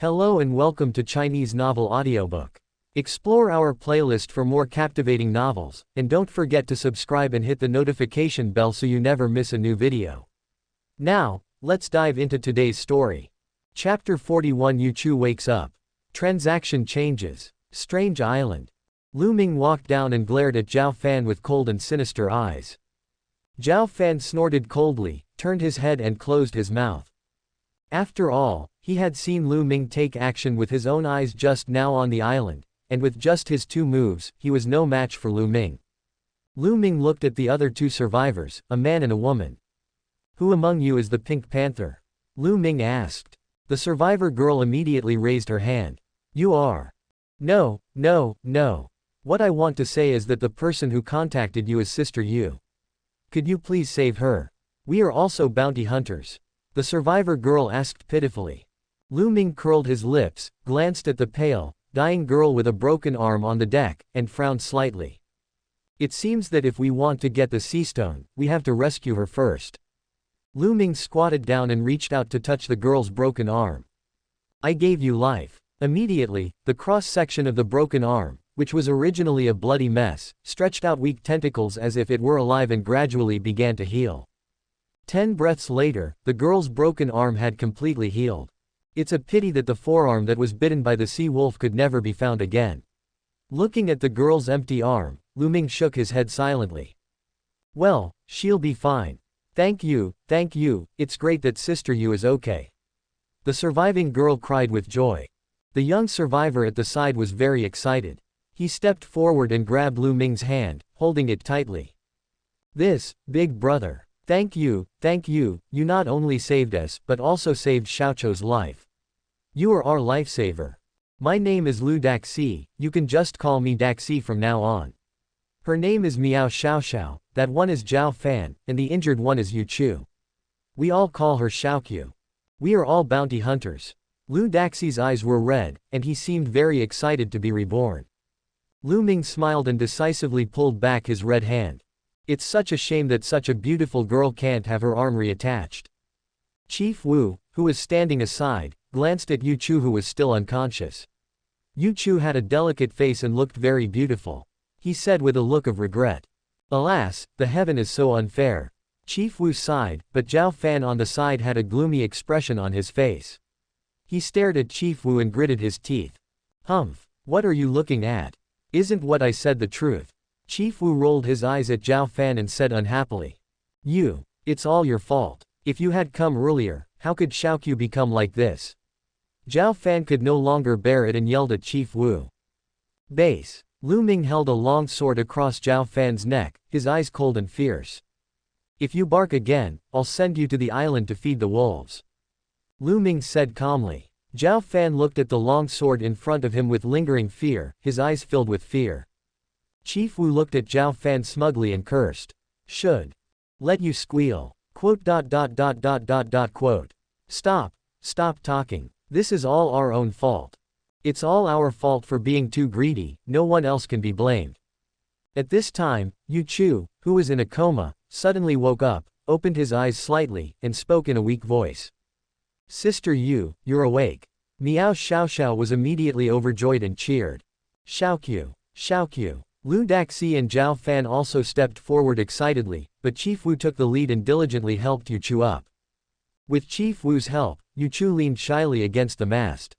Hello and welcome to Chinese Novel Audiobook. Explore our playlist for more captivating novels, and don't forget to subscribe and hit the notification bell so you never miss a new video. Now, let's dive into today's story. Chapter 41. Yu Chu wakes up. Transaction changes. Strange island. Lu Ming walked down and glared at Zhao Fan with cold and sinister eyes. Zhao Fan snorted coldly, turned his head and closed his mouth. After all, he had seen Lu Ming take action with his own eyes just now on the island, and with just his two moves, he was no match for Lu Ming. Lu Ming looked at the other two survivors, a man and a woman. "Who among you is the Pink Panther?" Lu Ming asked. The survivor girl immediately raised her hand. "You are." No. What I want to say is that the person who contacted you is Sister Yu. Could you please save her? We are also bounty hunters. The survivor girl asked pitifully. Lu Ming curled his lips, glanced at the pale, dying girl with a broken arm on the deck, and frowned slightly. It seems that if we want to get the sea stone, we have to rescue her first. Lu Ming squatted down and reached out to touch the girl's broken arm. "I gave you life." Immediately, the cross-section of the broken arm, which was originally a bloody mess, stretched out weak tentacles as if it were alive and gradually began to heal. 10 breaths later, the girl's broken arm had completely healed. It's a pity that the forearm that was bitten by the sea wolf could never be found again. Looking at the girl's empty arm, Lu Ming shook his head silently. "Well, she'll be fine. Thank you, it's great that Sister Yu is okay." The surviving girl cried with joy. The young survivor at the side was very excited. He stepped forward and grabbed Lu Ming's hand, holding it tightly. "This, big brother. Thank you, you not only saved us but also saved Xiaoqiu's life. You are our lifesaver. My name is Lu Daxi, you can just call me Daxi from now on. Her name is Meow Xiaoxiao, that one is Zhao Fan, and the injured one is Yu Chu. We all call her Xiaoqiu. We are all bounty hunters." Lu Daxi's eyes were red, and he seemed very excited to be reborn. Lu Ming smiled and decisively pulled back his red hand. It's such a shame that such a beautiful girl can't have her arm reattached. Chief Wu, who was standing aside, glanced at Yu Chu who was still unconscious. Yu Chu had a delicate face and looked very beautiful. He said with a look of regret. "Alas, the heaven is so unfair." Chief Wu sighed, but Zhao Fan on the side had a gloomy expression on his face. He stared at Chief Wu and gritted his teeth. "Humph, what are you looking at? Isn't what I said the truth?" Chief Wu rolled his eyes at Zhao Fan and said unhappily. It's all your fault. If you had come earlier, how could Xiaoqiu become like this?" Zhao Fan could no longer bear it and yelled at Chief Wu. "Base." Lu Ming held a long sword across Zhao Fan's neck, his eyes cold and fierce. "If you bark again, I'll send you to the island to feed the wolves." Lu Ming said calmly. Zhao Fan looked at the long sword in front of him with lingering fear, his eyes filled with fear. Chief Wu looked at Zhao Fan smugly and cursed. "Should let you squeal. Quote. Stop talking. This is all our own fault. It's all our fault for being too greedy, no one else can be blamed." At this time, Yu Chu, who was in a coma, suddenly woke up, opened his eyes slightly, and spoke in a weak voice. "Sister Yu, you're awake." Meow Xiaoxiao was immediately overjoyed and cheered. Xiaoqiu. Lu Daxi and Zhao Fan also stepped forward excitedly, but Chief Wu took the lead and diligently helped Yu Chu up. With Chief Wu's help, Yu Chu leaned shyly against the mast.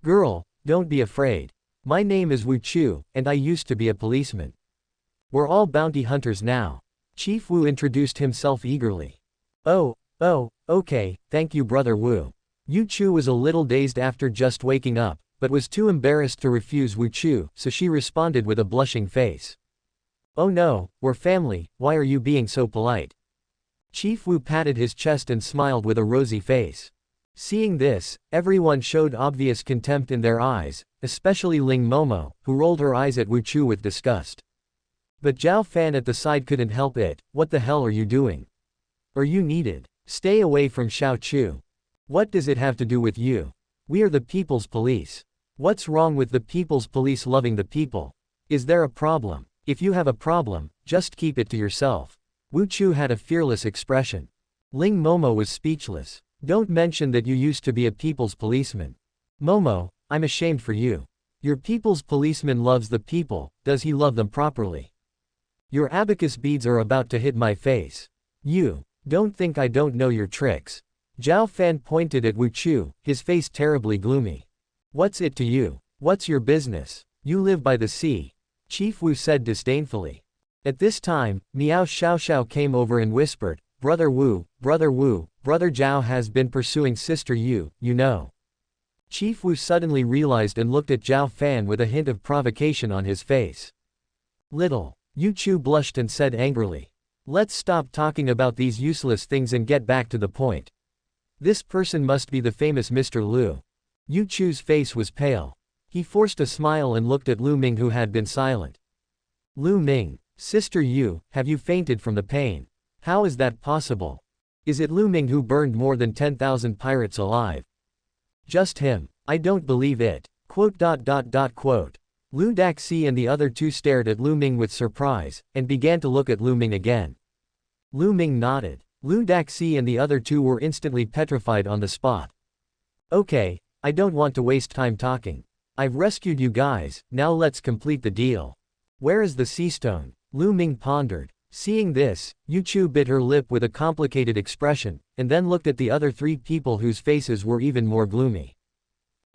"Girl, don't be afraid. My name is Wu Chu, and I used to be a policeman. We're all bounty hunters now." Chief Wu introduced himself eagerly. Oh, okay, thank you Brother Wu." Yu Chu was a little dazed after just waking up, but was too embarrassed to refuse Wu Chu, so she responded with a blushing face. "Oh no, we're family, why are you being so polite?" Chief Wu patted his chest and smiled with a rosy face. Seeing this, everyone showed obvious contempt in their eyes, especially Ling Momo, who rolled her eyes at Wu Chu with disgust. But Zhao Fan at the side couldn't help it. "What the hell are you doing? Are you needed? Stay away from Xiaoqiu. What does it have to do with you? We are the people's police. What's wrong with the people's police loving the people? Is there a problem? If you have a problem, just keep it to yourself." Wu Chu had a fearless expression. Ling Momo was speechless. "Don't mention that you used to be a people's policeman. Momo, I'm ashamed for you. Your people's policeman loves the people, does he love them properly? Your abacus beads are about to hit my face. You don't think I don't know your tricks. Zhao Fan pointed at Wu Chu, his face terribly gloomy. What's it to you? What's your business? You live by the sea. Chief Wu said disdainfully. At this time, Meow Xiaoxiao came over and whispered, Brother Wu, Brother Zhao has been pursuing Sister Yu, you know. Chief Wu suddenly realized and looked at Zhao Fan with a hint of provocation on his face. Little Yu Chu blushed and said angrily. Let's stop talking about these useless things and get back to the point. This person must be the famous Mr. Lu. Yu Chu's face was pale. He forced a smile and looked at Lu Ming, who had been silent. Lu Ming, Sister Yu, have you fainted from the pain? How is that possible? Is it Lu Ming who burned more than 10,000 pirates alive? Just him. I don't believe it. Lu Daxi and the other two stared at Lu Ming with surprise, and began to look at Lu Ming again. Lu Ming nodded. Lu Daxi and the other two were instantly petrified on the spot. Okay, I don't want to waste time talking. I've rescued you guys, now let's complete the deal. Where is the sea stone? Lu Ming pondered. Seeing this, Yu Chu bit her lip with a complicated expression, and then looked at the other three people whose faces were even more gloomy.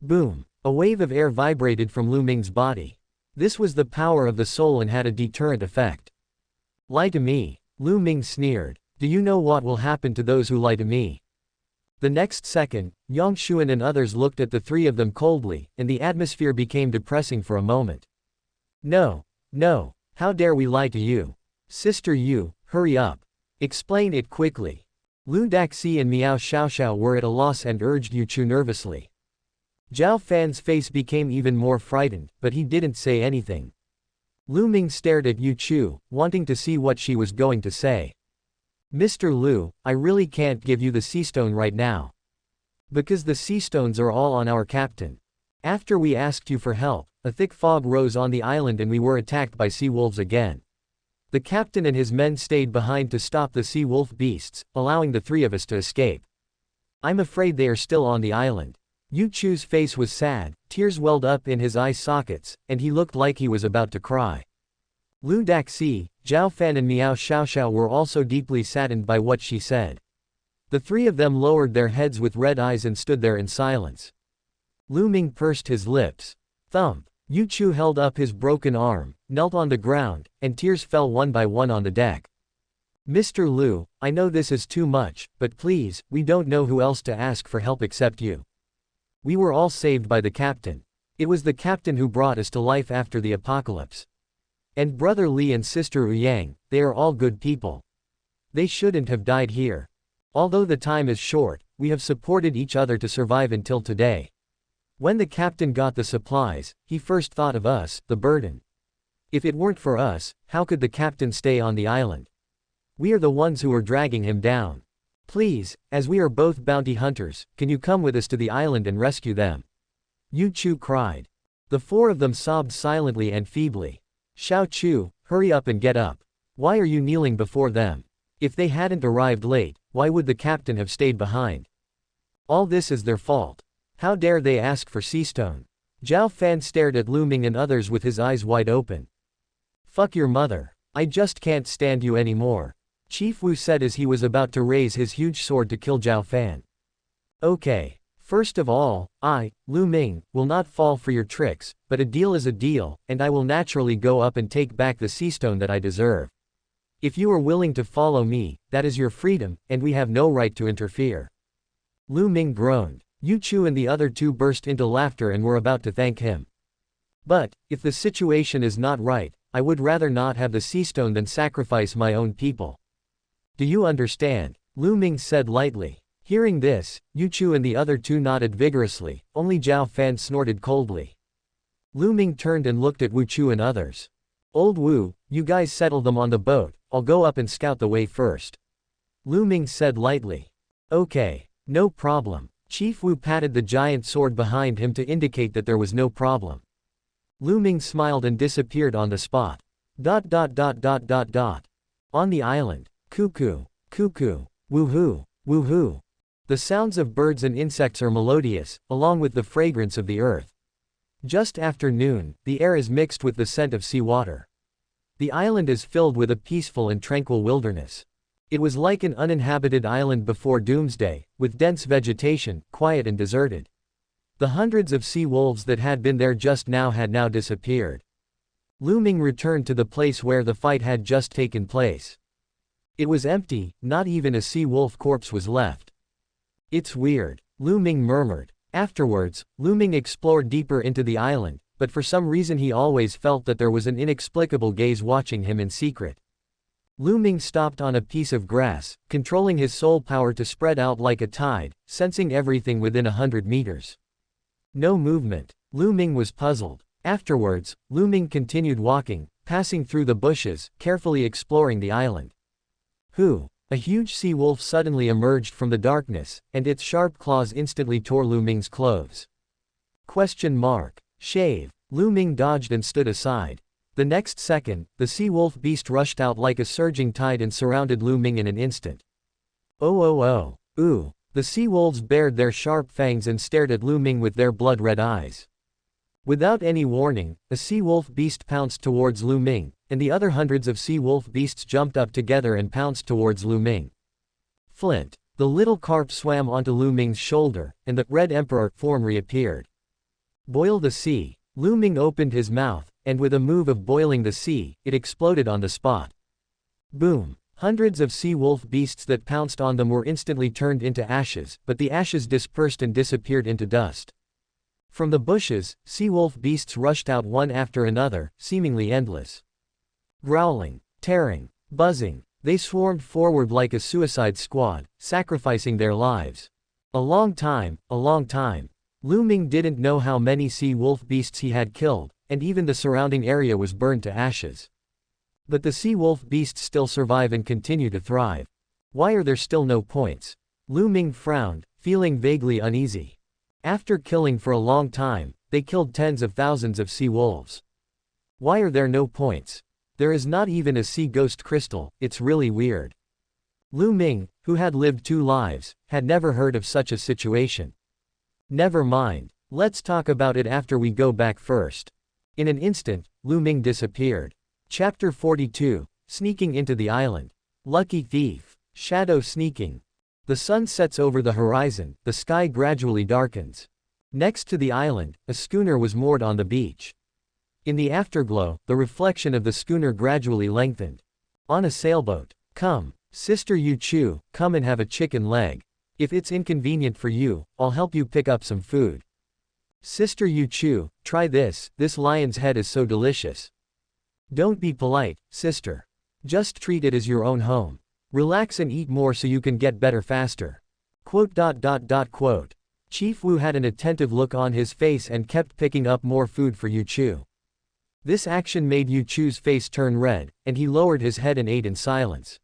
Boom! A wave of air vibrated from Lu Ming's body. This was the power of the soul and had a deterrent effect. Lie to me, Lu Ming sneered. Do you know what will happen to those who lie to me? The next second, Yang Xuan and others looked at the three of them coldly, and the atmosphere became depressing for a moment. No, how dare we lie to you? Sister Yu, hurry up. Explain it quickly. Lu Daxi and Meow Xiaoxiao were at a loss and urged Yu Chu nervously. Zhao Fan's face became even more frightened, but he didn't say anything. Lu Ming stared at Yu Chu, wanting to see what she was going to say. Mr. Lu, I really can't give you the sea stone right now. Because the sea stones are all on our captain. After we asked you for help, a thick fog rose on the island and we were attacked by sea wolves again. The captain and his men stayed behind to stop the sea wolf beasts, allowing the three of us to escape. I'm afraid they are still on the island. Yu Chu's face was sad, tears welled up in his eye sockets, and he looked like he was about to cry. Lu Daxi, Zhao Fan and Meow Xiaoxiao were also deeply saddened by what she said. The three of them lowered their heads with red eyes and stood there in silence. Lu Ming pursed his lips. Thump. Yu Chu held up his broken arm, knelt on the ground, and tears fell one by one on the deck. Mr. Lu, I know this is too much, but please, we don't know who else to ask for help except you. We were all saved by the captain. It was the captain who brought us to life after the apocalypse. And Brother Li and Sister Yang, they are all good people. They shouldn't have died here. Although the time is short, we have supported each other to survive until today. When the captain got the supplies, he first thought of us, the burden. If it weren't for us, how could the captain stay on the island? We are the ones who are dragging him down. Please, as we are both bounty hunters, can you come with us to the island and rescue them? Yu Chu cried. The four of them sobbed silently and feebly. Xiao Chu, hurry up and get up. Why are you kneeling before them? If they hadn't arrived late, why would the captain have stayed behind? All this is their fault. How dare they ask for sea stone? Zhao Fan stared at Lu Ming and others with his eyes wide open. Fuck your mother. I just can't stand you anymore. Chief Wu said as he was about to raise his huge sword to kill Zhao Fan. Okay. First of all, I, Lu Ming, will not fall for your tricks, but a deal is a deal, and I will naturally go up and take back the sea stone that I deserve. If you are willing to follow me, that is your freedom, and we have no right to interfere. Lu Ming groaned. Yu Chu and the other two burst into laughter and were about to thank him. But, if the situation is not right, I would rather not have the sea stone than sacrifice my own people. Do you understand? Lu Ming said lightly. Hearing this, Yu Chu and the other two nodded vigorously, only Zhao Fan snorted coldly. Lu Ming turned and looked at Wu Chu and others. Old Wu, you guys settle them on the boat, I'll go up and scout the way first. Lu Ming said lightly. Okay, no problem. Chief Wu patted the giant sword behind him to indicate that there was no problem. Lu Ming smiled and disappeared on the spot. On the island. Cuckoo, cuckoo, woohoo, woohoo. The sounds of birds and insects are melodious, along with the fragrance of the earth. Just after noon, the air is mixed with the scent of seawater. The island is filled with a peaceful and tranquil wilderness. It was like an uninhabited island before doomsday, with dense vegetation, quiet and deserted. The hundreds of sea wolves that had been there just now had now disappeared. Lu Ming returned to the place where the fight had just taken place. It was empty, not even a sea wolf corpse was left. "It's weird," Lu Ming murmured. Afterwards, Lu Ming explored deeper into the island, but for some reason he always felt that there was an inexplicable gaze watching him in secret. Lu Ming stopped on a piece of grass, controlling his soul power to spread out like a tide, sensing everything within 100 meters. No movement. Lu Ming was puzzled. Afterwards, Lu Ming continued walking, passing through the bushes, carefully exploring the island. Who? A huge sea wolf suddenly emerged from the darkness, and its sharp claws instantly tore Lu Ming's clothes. Shave. Lu Ming dodged and stood aside. The next second, the sea wolf beast rushed out like a surging tide and surrounded Lu Ming in an instant. Oh. Ooh. The sea wolves bared their sharp fangs and stared at Lu Ming with their blood-red eyes. Without any warning, a sea wolf beast pounced towards Lu Ming, and the other hundreds of sea wolf beasts jumped up together and pounced towards Lu Ming. Flint. The little carp swam onto Lu Ming's shoulder, and the Red Emperor form reappeared. Boil the sea. Lu Ming opened his mouth, and with a move of boiling the sea, it exploded on the spot. Boom. Hundreds of sea wolf beasts that pounced on them were instantly turned into ashes, but the ashes dispersed and disappeared into dust. From the bushes, sea wolf beasts rushed out one after another, seemingly endless. Growling, tearing, buzzing, they swarmed forward like a suicide squad, sacrificing their lives. A long time. Lu Ming didn't know how many sea wolf beasts he had killed, and even the surrounding area was burned to ashes. But the sea wolf beasts still survive and continue to thrive. Why are there still no points? Lu Ming frowned, feeling vaguely uneasy. After killing for a long time, they killed tens of thousands of sea wolves. Why are there no points? There is not even a sea ghost crystal, it's really weird. Lu Ming, who had lived 2 lives, had never heard of such a situation. Never mind. Let's talk about it after we go back first. In an instant, Lu Ming disappeared. Chapter 42, Sneaking into the Island. Lucky thief. Shadow sneaking. The sun sets over the horizon, the sky gradually darkens. Next to the island, a schooner was moored on the beach. In the afterglow, the reflection of the schooner gradually lengthened. On a sailboat. Come, Sister Yu Chu, come and have a chicken leg. If it's inconvenient for you, I'll help you pick up some food. Sister Yu Chu, try this lion's head is so delicious. Don't be polite, sister. Just treat it as your own home. Relax and eat more so you can get better faster. Quote. Chief Wu had an attentive look on his face and kept picking up more food for Yu Chu. This action made Yu Chu's face turn red, and he lowered his head and ate in silence.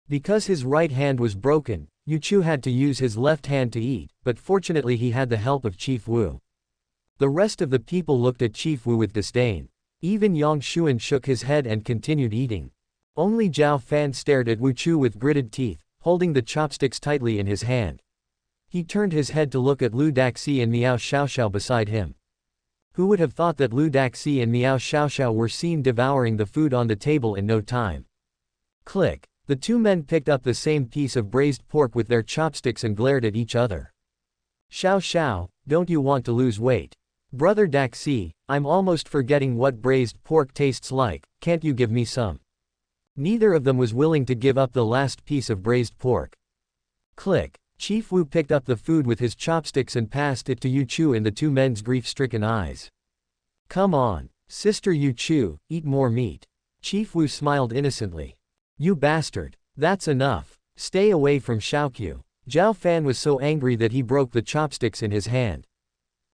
Because his right hand was broken, Yu Chu had to use his left hand to eat, but fortunately he had the help of Chief Wu. The rest of the people looked at Chief Wu with disdain. Even Yang Xuan shook his head and continued eating. Only Zhao Fan stared at Wu Chu with gritted teeth, holding the chopsticks tightly in his hand. He turned his head to look at Lu Daxi and Meow Xiaoxiao beside him. Who would have thought that Lu Daxi and Meow Xiaoxiao were seen devouring the food on the table in no time? Click. The 2 men picked up the same piece of braised pork with their chopsticks and glared at each other. Xiao, don't you want to lose weight? Brother Daxi, I'm almost forgetting what braised pork tastes like, can't you give me some? Neither of them was willing to give up the last piece of braised pork. Click. Chief Wu picked up the food with his chopsticks and passed it to Yu Chu in the 2 men's grief-stricken eyes. Come on, Sister Yu Chu, eat more meat. Chief Wu smiled innocently. You bastard. That's enough. Stay away from Xiaoqiu. Zhao Fan was so angry that he broke the chopsticks in his hand.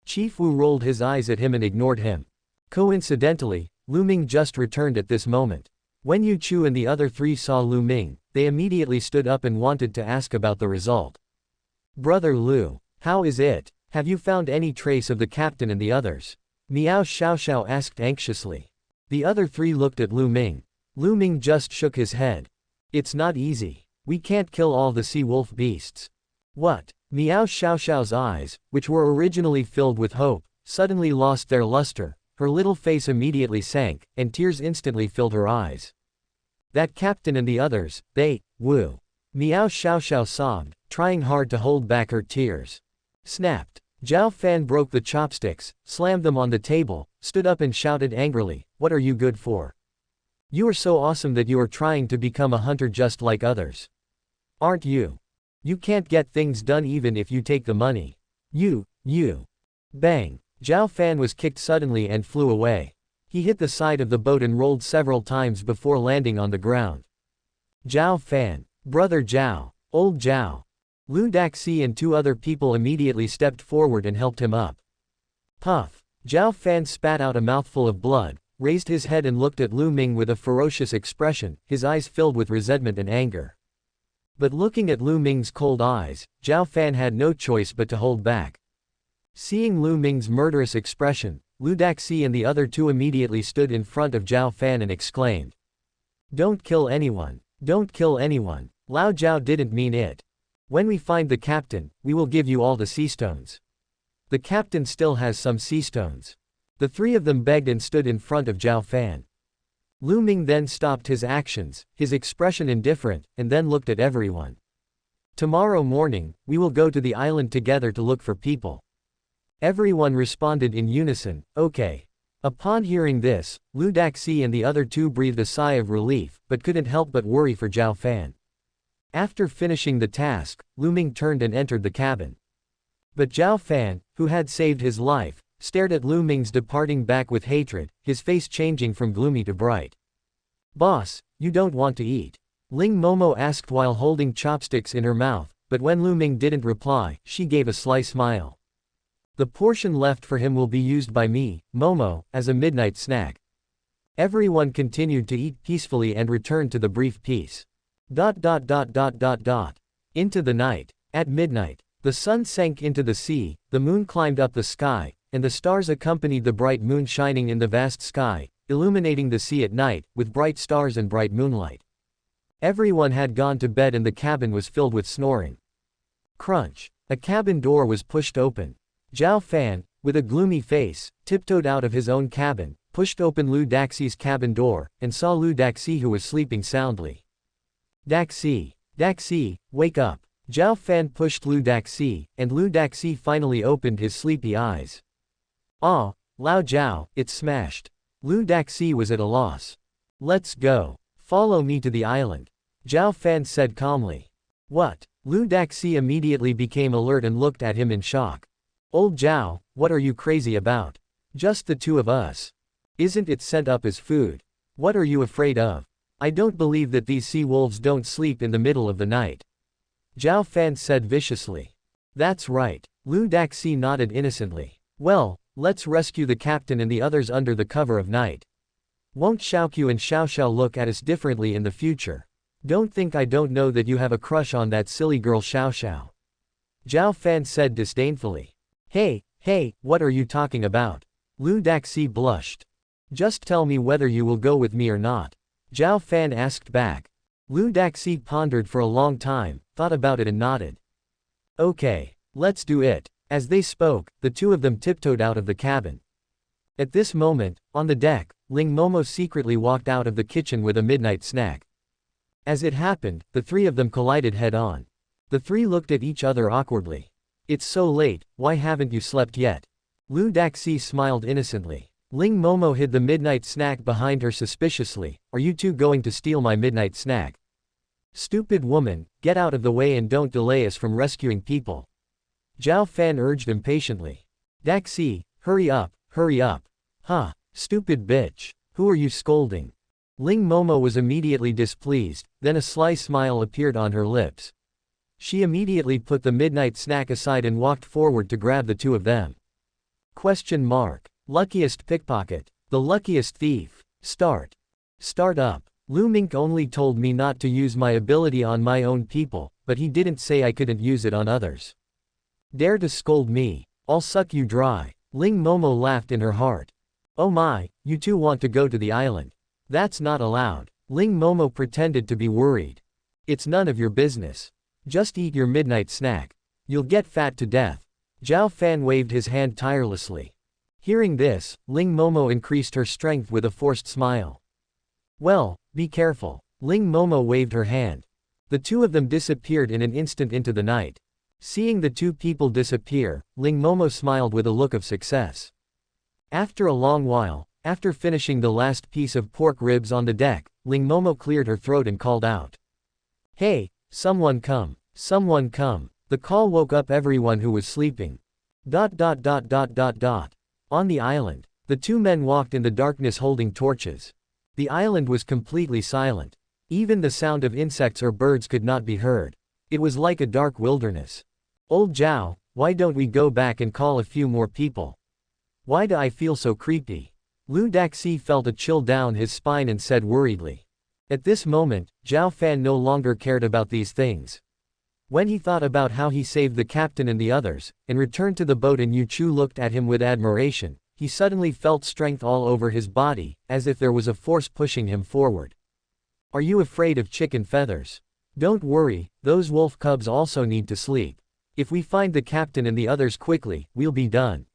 Chief Wu rolled his eyes at him and ignored him. Coincidentally, Lu Ming just returned at this moment. When Yu Chu and the other 3 saw Lu Ming, they immediately stood up and wanted to ask about the result. Brother Lu, how is it? Have you found any trace of the captain and the others? Meow Xiaoxiao asked anxiously. The other 3 looked at Lu Ming. Lu Ming just shook his head. It's not easy. We can't kill all the sea wolf beasts. What? Meow Xiaoxiao's eyes, which were originally filled with hope, suddenly lost their luster, her little face immediately sank, and tears instantly filled her eyes. That captain and the others, woo. Meow Xiaoxiao sobbed, trying hard to hold back her tears. Snapped. Zhao Fan broke the chopsticks, slammed them on the table, stood up and shouted angrily, "What are you good for? You are so awesome that you are trying to become a hunter just like others. Aren't you? You can't get things done even if you take the money. You. Bang. Zhao Fan was kicked suddenly and flew away. He hit the side of the boat and rolled several times before landing on the ground. Zhao Fan. Brother Zhao. Old Zhao. Lu Daxi and two other people immediately stepped forward and helped him up. Puff. Zhao Fan spat out a mouthful of blood, raised his head and looked at Lu Ming with a ferocious expression, his eyes filled with resentment and anger. But looking at Lu Ming's cold eyes, Zhao Fan had no choice but to hold back. Seeing Lu Ming's murderous expression, Lu Daxi and the other two immediately stood in front of Zhao Fan and exclaimed, "Don't kill anyone. Don't kill anyone. Lao Zhao didn't mean it. When we find the captain, we will give you all the sea stones. The captain still has some sea stones." The three of them begged and stood in front of Zhao Fan. Lu Ming then stopped his actions, his expression indifferent, and then looked at everyone. "Tomorrow morning, we will go to the island together to look for people." Everyone responded in unison, "Okay." Upon hearing this, Lu Daxi and the other two breathed a sigh of relief, but couldn't help but worry for Zhao Fan. After finishing the task, Lu Ming turned and entered the cabin. But Zhao Fan, who had saved his life, stared at Lu Ming's departing back with hatred, his face changing from gloomy to bright. "Boss, you don't want to eat?" Ling Momo asked while holding chopsticks in her mouth, but when Lu Ming didn't reply, she gave a sly smile. "The portion left for him will be used by me, Momo, as a midnight snack." Everyone continued to eat peacefully and returned to the brief peace. Into the night. At midnight, the sun sank into the sea, the moon climbed up the sky, and the stars accompanied the bright moon shining in the vast sky, illuminating the sea at night, with bright stars and bright moonlight. Everyone had gone to bed and the cabin was filled with snoring. Crunch. A cabin door was pushed open. Zhao Fan, with a gloomy face, tiptoed out of his own cabin, pushed open Lu Daxi's cabin door, and saw Lu Daxi who was sleeping soundly. Daxi, wake up." Zhao Fan pushed Lu Daxi, and Lu Daxi finally opened his sleepy eyes. "Ah, Lao Zhao, it's smashed." Lu Daxi was at a loss. "Let's go. Follow me to the island," Zhao Fan said calmly. "What?" Lu Daxi immediately became alert and looked at him in shock. "Old Zhao, what are you crazy about? Just the two of us. Isn't it sent up as food? What are you afraid of? I don't believe that these sea wolves don't sleep in the middle of the night," Zhao Fan said viciously. "That's right." Lu Daxi nodded innocently. "Well, let's rescue the captain and the others under the cover of night. Won't Xiaoqiu and Xiaoxiao look at us differently in the future? Don't think I don't know that you have a crush on that silly girl Xiaoxiao," Zhao Fan said disdainfully. Hey, what are you talking about?" Lu Daxi blushed. "Just tell me whether you will go with me or not," Zhao Fan asked back. Lu Daxi pondered for a long time, thought about it and nodded. "Okay, let's do it." As they spoke, the two of them tiptoed out of the cabin. At this moment, on the deck, Ling Momo secretly walked out of the kitchen with a midnight snack. As it happened, the three of them collided head-on. The three looked at each other awkwardly. "It's so late, why haven't you slept yet?" Lu Daxi smiled innocently. Ling Momo hid the midnight snack behind her suspiciously. "Are you two going to steal my midnight snack? Stupid woman, get out of the way and don't delay us from rescuing people," Zhao Fan urged impatiently. "Daxi, hurry up, hurry up." "Huh, stupid bitch. Who are you scolding?" Ling Momo was immediately displeased, then a sly smile appeared on her lips. She immediately put the midnight snack aside and walked forward to grab the two of them. Luckiest pickpocket. The luckiest thief. Start up. Lu Ming only told me not to use my ability on my own people, but he didn't say I couldn't use it on others. Dare to scold me? I'll suck you dry. Ling Momo laughed in her heart. "Oh my, you two want to go to the island. That's not allowed." Ling Momo pretended to be worried. "It's none of your business. Just eat your midnight snack." You'll get fat to death. Zhao Fan waved his hand tirelessly. Hearing this, Ling Momo increased her strength with a forced smile. Well, be careful. Ling Momo waved her hand. The two of them disappeared in an instant into the night. Seeing the two people disappear, Ling Momo smiled with a look of success. After a long while, after finishing the last piece of pork ribs on the deck, Ling Momo cleared her throat and called out. Hey, someone come. Someone come. The call woke up everyone who was sleeping. On the island, the two men walked in the darkness holding torches. The island was completely silent. Even the sound of insects or birds could not be heard. It was like a dark wilderness. Old Zhao, why don't we go back and call a few more people? Why do I feel so creepy? Lu Daxi felt a chill down his spine and said worriedly. At this moment, Zhao Fan no longer cared about these things. When he thought about how he saved the captain and the others, and returned to the boat and Yu Chu looked at him with admiration, he suddenly felt strength all over his body, as if there was a force pushing him forward. Are you afraid of chicken feathers? Don't worry, those wolf cubs also need to sleep. If we find the captain and the others quickly, we'll be done.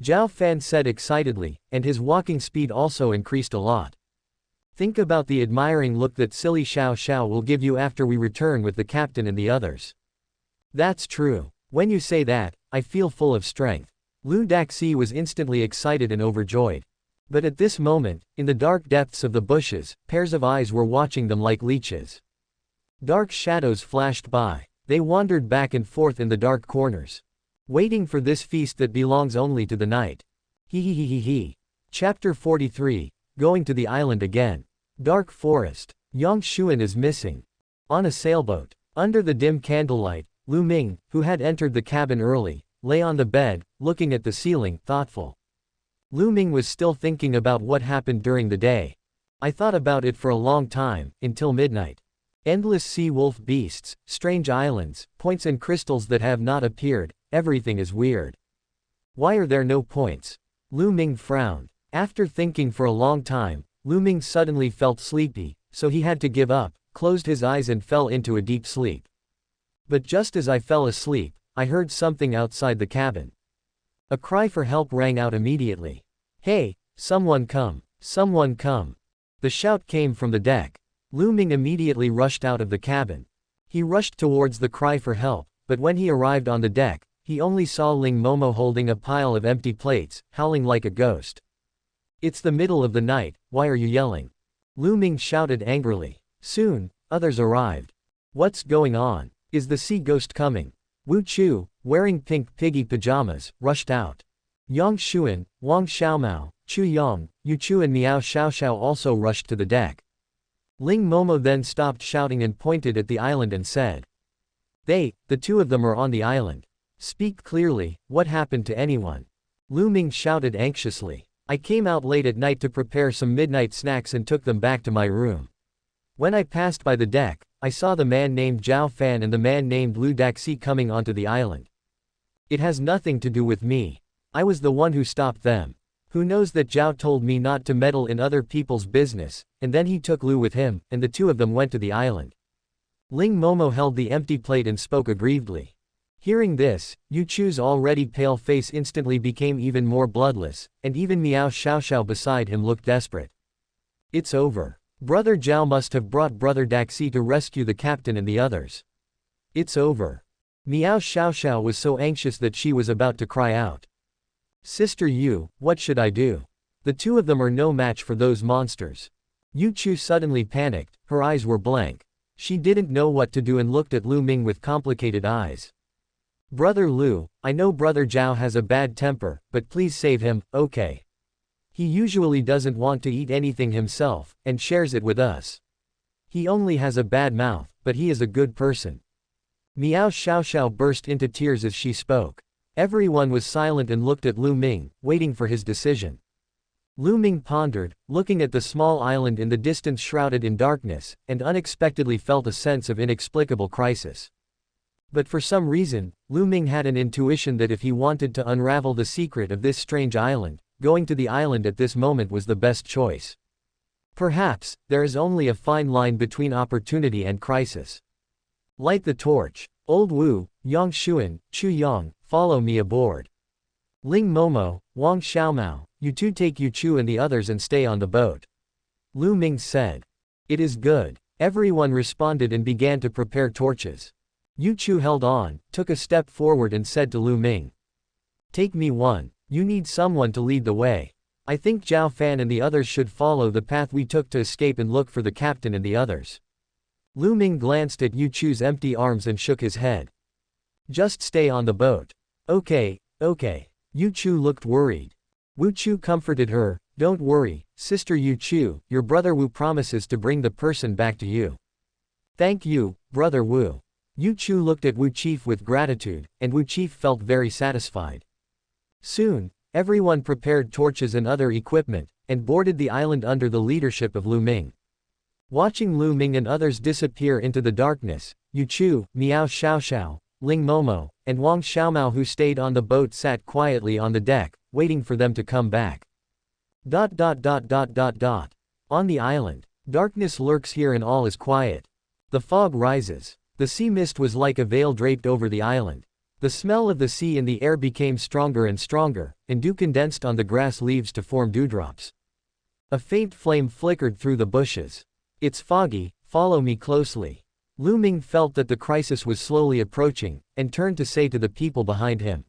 Zhao Fan said excitedly, and his walking speed also increased a lot. Think about the admiring look that silly Xiao Xiao will give you after we return with the captain and the others. That's true. When you say that, I feel full of strength. Lu Daxi was instantly excited and overjoyed. But at this moment, in the dark depths of the bushes, pairs of eyes were watching them like leeches. Dark shadows flashed by. They wandered back and forth in the dark corners, waiting for this feast that belongs only to the night. He. Chapter 43, Going to the Island Again. Dark Forest. Yang Xuan is missing. On a sailboat. Under the dim candlelight, Lu Ming, who had entered the cabin early, lay on the bed, looking at the ceiling, thoughtful. Lu Ming was still thinking about what happened during the day. I thought about it for a long time, until midnight. Endless sea wolf beasts, strange islands, points and crystals that have not appeared, everything is weird. Why are there no points? Lu Ming frowned. After thinking for a long time, Lu Ming suddenly felt sleepy, so he had to give up, closed his eyes and fell into a deep sleep. But just as I fell asleep, I heard something outside the cabin. A cry for help rang out immediately. Hey, someone come! Someone come! The shout came from the deck. Lu Ming immediately rushed out of the cabin. He rushed towards the cry for help, but when he arrived on the deck, he only saw Ling Momo holding a pile of empty plates, howling like a ghost. It's the middle of the night, why are you yelling? Lu Ming shouted angrily. Soon, others arrived. What's going on? Is the sea ghost coming? Wu Chu, wearing pink piggy pajamas, rushed out. Yang Xuan, Wang Xiaomao, Chu Yang, Yu Chu and Miao Xiaoxiao also rushed to the deck. Ling Momo then stopped shouting and pointed at the island and said. The two of them are on the island. Speak clearly, what happened to anyone? Lu Ming shouted anxiously. I came out late at night to prepare some midnight snacks and took them back to my room. When I passed by the deck, I saw the man named Zhao Fan and the man named Lu Daxi coming onto the island. It has nothing to do with me. I was the one who stopped them. Who knows that Zhao told me not to meddle in other people's business, and then he took Lu with him, and the two of them went to the island. Ling Momo held the empty plate and spoke aggrievedly. Hearing this, Yu Chu's already pale face instantly became even more bloodless, and even Miao Xiaoxiao beside him looked desperate. It's over. Brother Zhao must have brought Brother Daxi to rescue the captain and the others. It's over. Miao Xiaoxiao was so anxious that she was about to cry out. Sister Yu, what should I do? The two of them are no match for those monsters. Yu Chu suddenly panicked, her eyes were blank. She didn't know what to do and looked at Lu Ming with complicated eyes. Brother Lu, I know Brother Zhao has a bad temper, but please save him, okay? He usually doesn't want to eat anything himself, and shares it with us. He only has a bad mouth, but he is a good person. Miao Xiaoxiao burst into tears as she spoke. Everyone was silent and looked at Lu Ming, waiting for his decision. Lu Ming pondered, looking at the small island in the distance shrouded in darkness, and unexpectedly felt a sense of inexplicable crisis. But for some reason, Lu Ming had an intuition that if he wanted to unravel the secret of this strange island, going to the island at this moment was the best choice. Perhaps, there is only a fine line between opportunity and crisis. Light the torch. Old Wu, Yang Xuan, Chu Yang, follow me aboard. Ling Momo, Wang Xiaomao, you two take Yu Chu and the others and stay on the boat. Lu Ming said. It is good. Everyone responded and began to prepare torches. Yu Chu held on, took a step forward and said to Lu Ming. Take me one. You need someone to lead the way. I think Zhao Fan and the others should follow the path we took to escape and look for the captain and the others. Lu Ming glanced at Yu Chu's empty arms and shook his head. Just stay on the boat. Okay, okay. Yu Chu looked worried. Wu Chu comforted her, don't worry, Sister Yu Chu, your brother Wu promises to bring the person back to you. Thank you, Brother Wu. Yu Chu looked at Wu Chief with gratitude, and Wu Chief felt very satisfied. Soon, everyone prepared torches and other equipment, and boarded the island under the leadership of Lu Ming. Watching Lu Ming and others disappear into the darkness, Yu Chu, Meow Xiaoxiao, Ling Momo, and Wang Xiaomao who stayed on the boat sat quietly on the deck, waiting for them to come back. On the island, darkness lurks here and all is quiet. The fog rises. The sea mist was like a veil draped over the island. The smell of the sea in the air became stronger, and dew condensed on the grass leaves to form dewdrops. A faint flame flickered through the bushes. It's foggy, follow me closely. Lu Ming felt that the crisis was slowly approaching, and turned to say to the people behind him.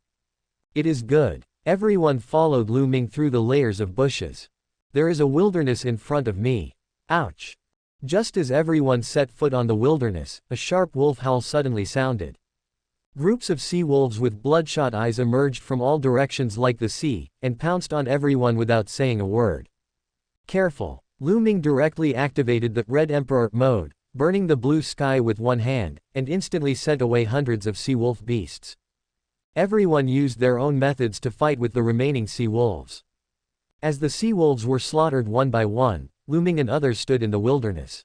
It is good. Everyone followed Lu Ming through the layers of bushes. There is a wilderness in front of me. Ouch. Just as everyone set foot on the wilderness, a sharp wolf howl suddenly sounded. Groups of sea wolves with bloodshot eyes emerged from all directions like the sea, and pounced on everyone without saying a word. Careful. Lu Ming directly activated the Red Emperor mode, burning the blue sky with one hand, and instantly sent away hundreds of sea wolf beasts. Everyone used their own methods to fight with the remaining sea wolves. As the sea wolves were slaughtered one by one, Lu Ming and others stood in the wilderness.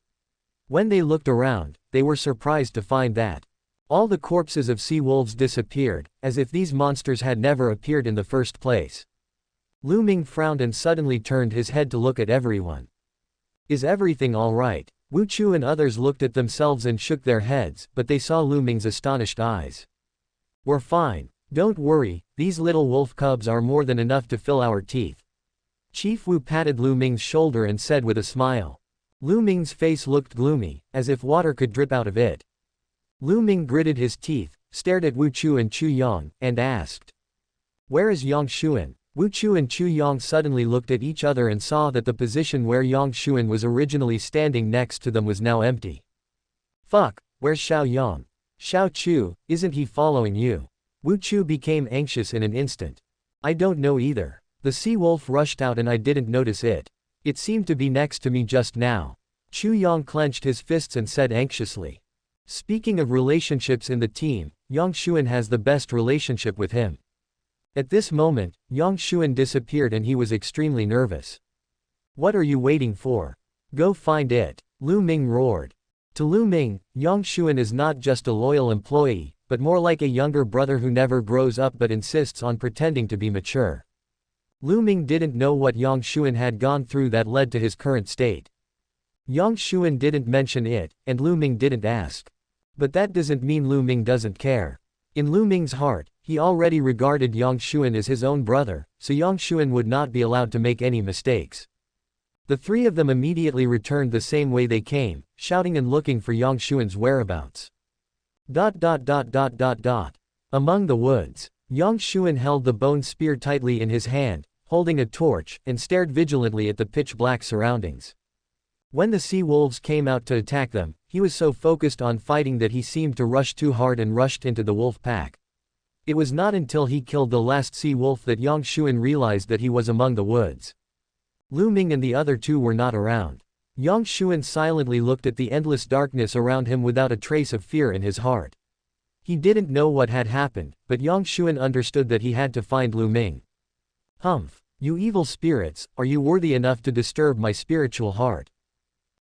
When they looked around, they were surprised to find that all the corpses of sea wolves disappeared, as if these monsters had never appeared in the first place. Lu Ming frowned and suddenly turned his head to look at everyone. Is everything all right? Wu Chu and others looked at themselves and shook their heads, but they saw Lu Ming's astonished eyes. We're fine. Don't worry, these little wolf cubs are more than enough to fill our teeth. Chief Wu patted Lu Ming's shoulder and said with a smile. Lu Ming's face looked gloomy, as if water could drip out of it. Lu Ming gritted his teeth, stared at Wu Chu and Chu Yang, and asked. Where is Yang Xuan? Wu Chu and Chu Yang suddenly looked at each other and saw that the position where Yang Xuan was originally standing next to them was now empty. Fuck, where's Xiao Yang? Xiao Chu, isn't he following you? Wu Chu became anxious in an instant. I don't know either. The sea wolf rushed out and I didn't notice it. It seemed to be next to me just now. Chu Yang clenched his fists and said anxiously. Speaking of relationships in the team, Yang Xuan has the best relationship with him. At this moment, Yang Xuan disappeared and he was extremely nervous. What are you waiting for? Go find it. Lu Ming roared. To Lu Ming, Yang Xuan is not just a loyal employee, but more like a younger brother who never grows up but insists on pretending to be mature. Lu Ming didn't know what Yang Xuan had gone through that led to his current state. Yang Xuan didn't mention it, and Lu Ming didn't ask. But that doesn't mean Lu Ming doesn't care. In Lu Ming's heart, he already regarded Yang Xuan as his own brother, so Yang Xuan would not be allowed to make any mistakes. The three of them immediately returned the same way they came, shouting and looking for Yang Xuan's whereabouts. Among the woods, Yang Xuan held the bone spear tightly in his hand, holding a torch, and stared vigilantly at the pitch-black surroundings. When the sea wolves came out to attack them, he was so focused on fighting that he seemed to rush too hard and rushed into the wolf pack. It was not until he killed the last sea wolf that Yang Xuan realized that he was among the woods. Lu Ming and the other two were not around. Yang Xuan silently looked at the endless darkness around him without a trace of fear in his heart. He didn't know what had happened, but Yang Xuan understood that he had to find Lu Ming. Humph, you evil spirits, are you worthy enough to disturb my spiritual heart?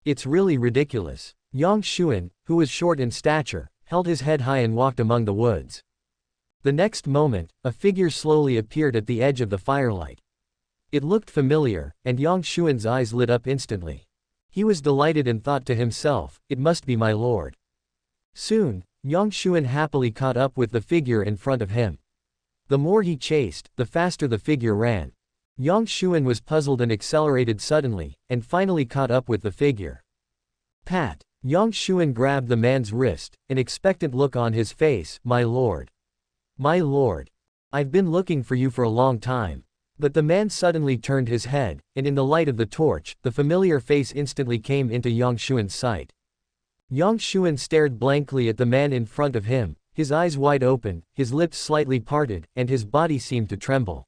It's really ridiculous. Yang Xuan, who was short in stature, held his head high and walked among the woods. The next moment, a figure slowly appeared at the edge of the firelight. It looked familiar, and Yang Xuan's eyes lit up instantly. He was delighted and thought to himself, it must be my lord. Soon, Yang Xuan happily caught up with the figure in front of him. The more he chased, the faster the figure ran. Yang Xuan was puzzled and accelerated suddenly, and finally caught up with the figure. Pat. Yang Xuan grabbed the man's wrist, an expectant look on his face. My lord. My lord. I've been looking for you for a long time. But the man suddenly turned his head, and in the light of the torch, the familiar face instantly came into Yang Xuan's sight. Yang Xuan stared blankly at the man in front of him, his eyes wide open, his lips slightly parted, and his body seemed to tremble.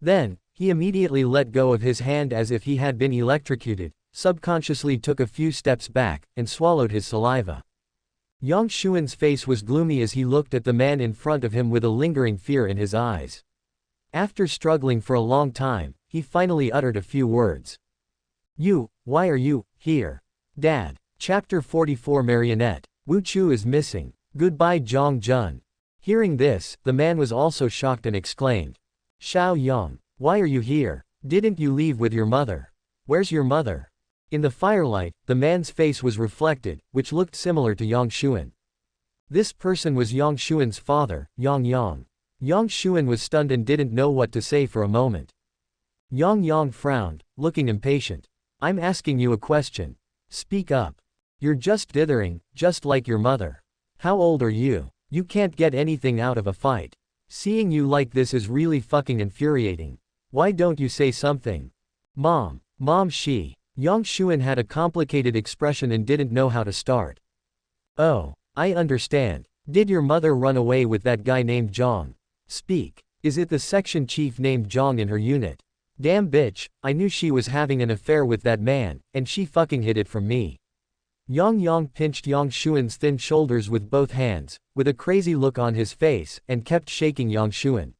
Then, he immediately let go of his hand as if he had been electrocuted, subconsciously took a few steps back, and swallowed his saliva. Yang Xuan's face was gloomy as he looked at the man in front of him with a lingering fear in his eyes. After struggling for a long time, he finally uttered a few words. Why are you here? Dad. Chapter 44 Marionette. Wu Chu is missing. Goodbye Zhang Jun. Hearing this, the man was also shocked and exclaimed. Xiao Yang. Why are you here? Didn't you leave with your mother? Where's your mother? In the firelight, the man's face was reflected, which looked similar to Yang Xuan. This person was Yang Xuan's father, Yang Yang. Yang Xuan was stunned and didn't know what to say for a moment. Yang Yang frowned, looking impatient. I'm asking you a question. Speak up. You're just dithering, just like your mother. How old are you? You can't get anything out of a fight. Seeing you like this is really fucking infuriating. Why don't you say something? Mom. She. Yang Xuan had a complicated expression and didn't know how to start. Oh, I understand. Did your mother run away with that guy named Zhang? Speak. Is it the section chief named Zhang in her unit? Damn bitch, I knew she was having an affair with that man, and she fucking hid it from me. Yang Yang pinched Yang Xuan's thin shoulders with both hands, with a crazy look on his face, and kept shaking Yang Xuan.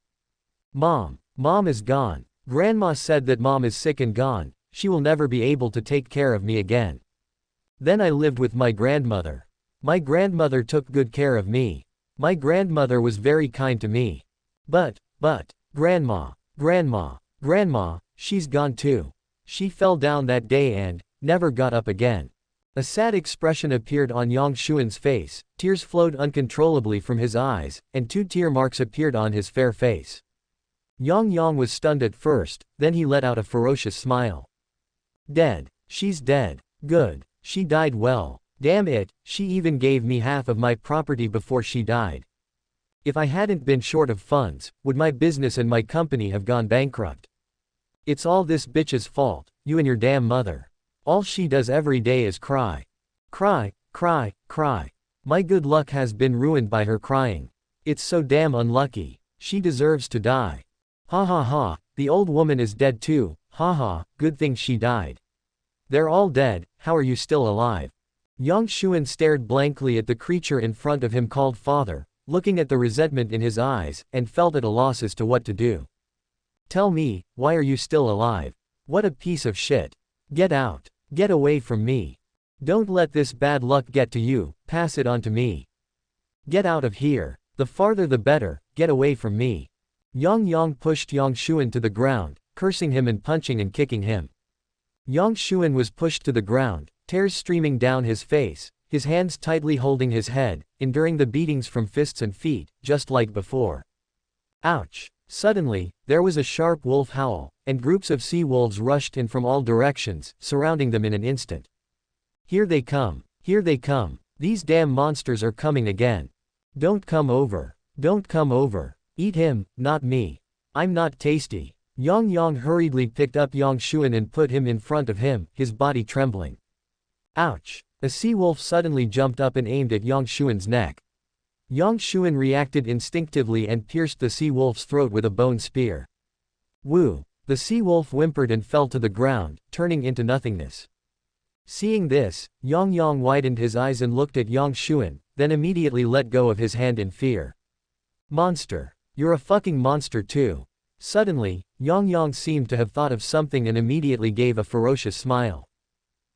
Mom is gone. Grandma said that mom is sick and gone, she will never be able to take care of me again. Then I lived with my grandmother. My grandmother took good care of me. My grandmother was very kind to me. But, Grandma, she's gone too. She fell down that day and never got up again. A sad expression appeared on Yang Xuan's face, tears flowed uncontrollably from his eyes, and 2 tear marks appeared on his fair face. Yang Yang was stunned at first, then he let out a ferocious smile. Dead. She's dead. Good. She died well. Damn it, she even gave me half of my property before she died. If I hadn't been short of funds, would my business and my company have gone bankrupt? It's all this bitch's fault, you and your damn mother. All she does every day is cry. Cry. My good luck has been ruined by her crying. It's so damn unlucky. She deserves to die. Ha ha ha, the old woman is dead too, ha ha, good thing she died. They're all dead, how are you still alive? Yang Xuan stared blankly at the creature in front of him called father, looking at the resentment in his eyes, and felt at a loss as to what to do. Tell me, why are you still alive? What a piece of shit. Get out. Get away from me. Don't let this bad luck get to you, pass it on to me. Get out of here. The farther the better, get away from me. Yang Yang pushed Yang Xuan to the ground, cursing him and punching and kicking him. Yang Xuan was pushed to the ground, tears streaming down his face, his hands tightly holding his head, enduring the beatings from fists and feet, just like before. Ouch! Suddenly, there was a sharp wolf howl, and groups of sea wolves rushed in from all directions, surrounding them in an instant. Here they come! Here they come! These damn monsters are coming again! Don't come over! Don't come over! Eat him, not me! I'm not tasty! Yang Yang hurriedly picked up Yang Xuan and put him in front of him, his body trembling. Ouch! A sea wolf suddenly jumped up and aimed at Yang Xuan's neck. Yang Xuan reacted instinctively and pierced the sea wolf's throat with a bone spear. Woo! The sea wolf whimpered and fell to the ground, turning into nothingness. Seeing this, Yang Yang widened his eyes and looked at Yang Xuan, then immediately let go of his hand in fear. Monster! You're a fucking monster too! Suddenly, Yang Yang seemed to have thought of something and immediately gave a ferocious smile.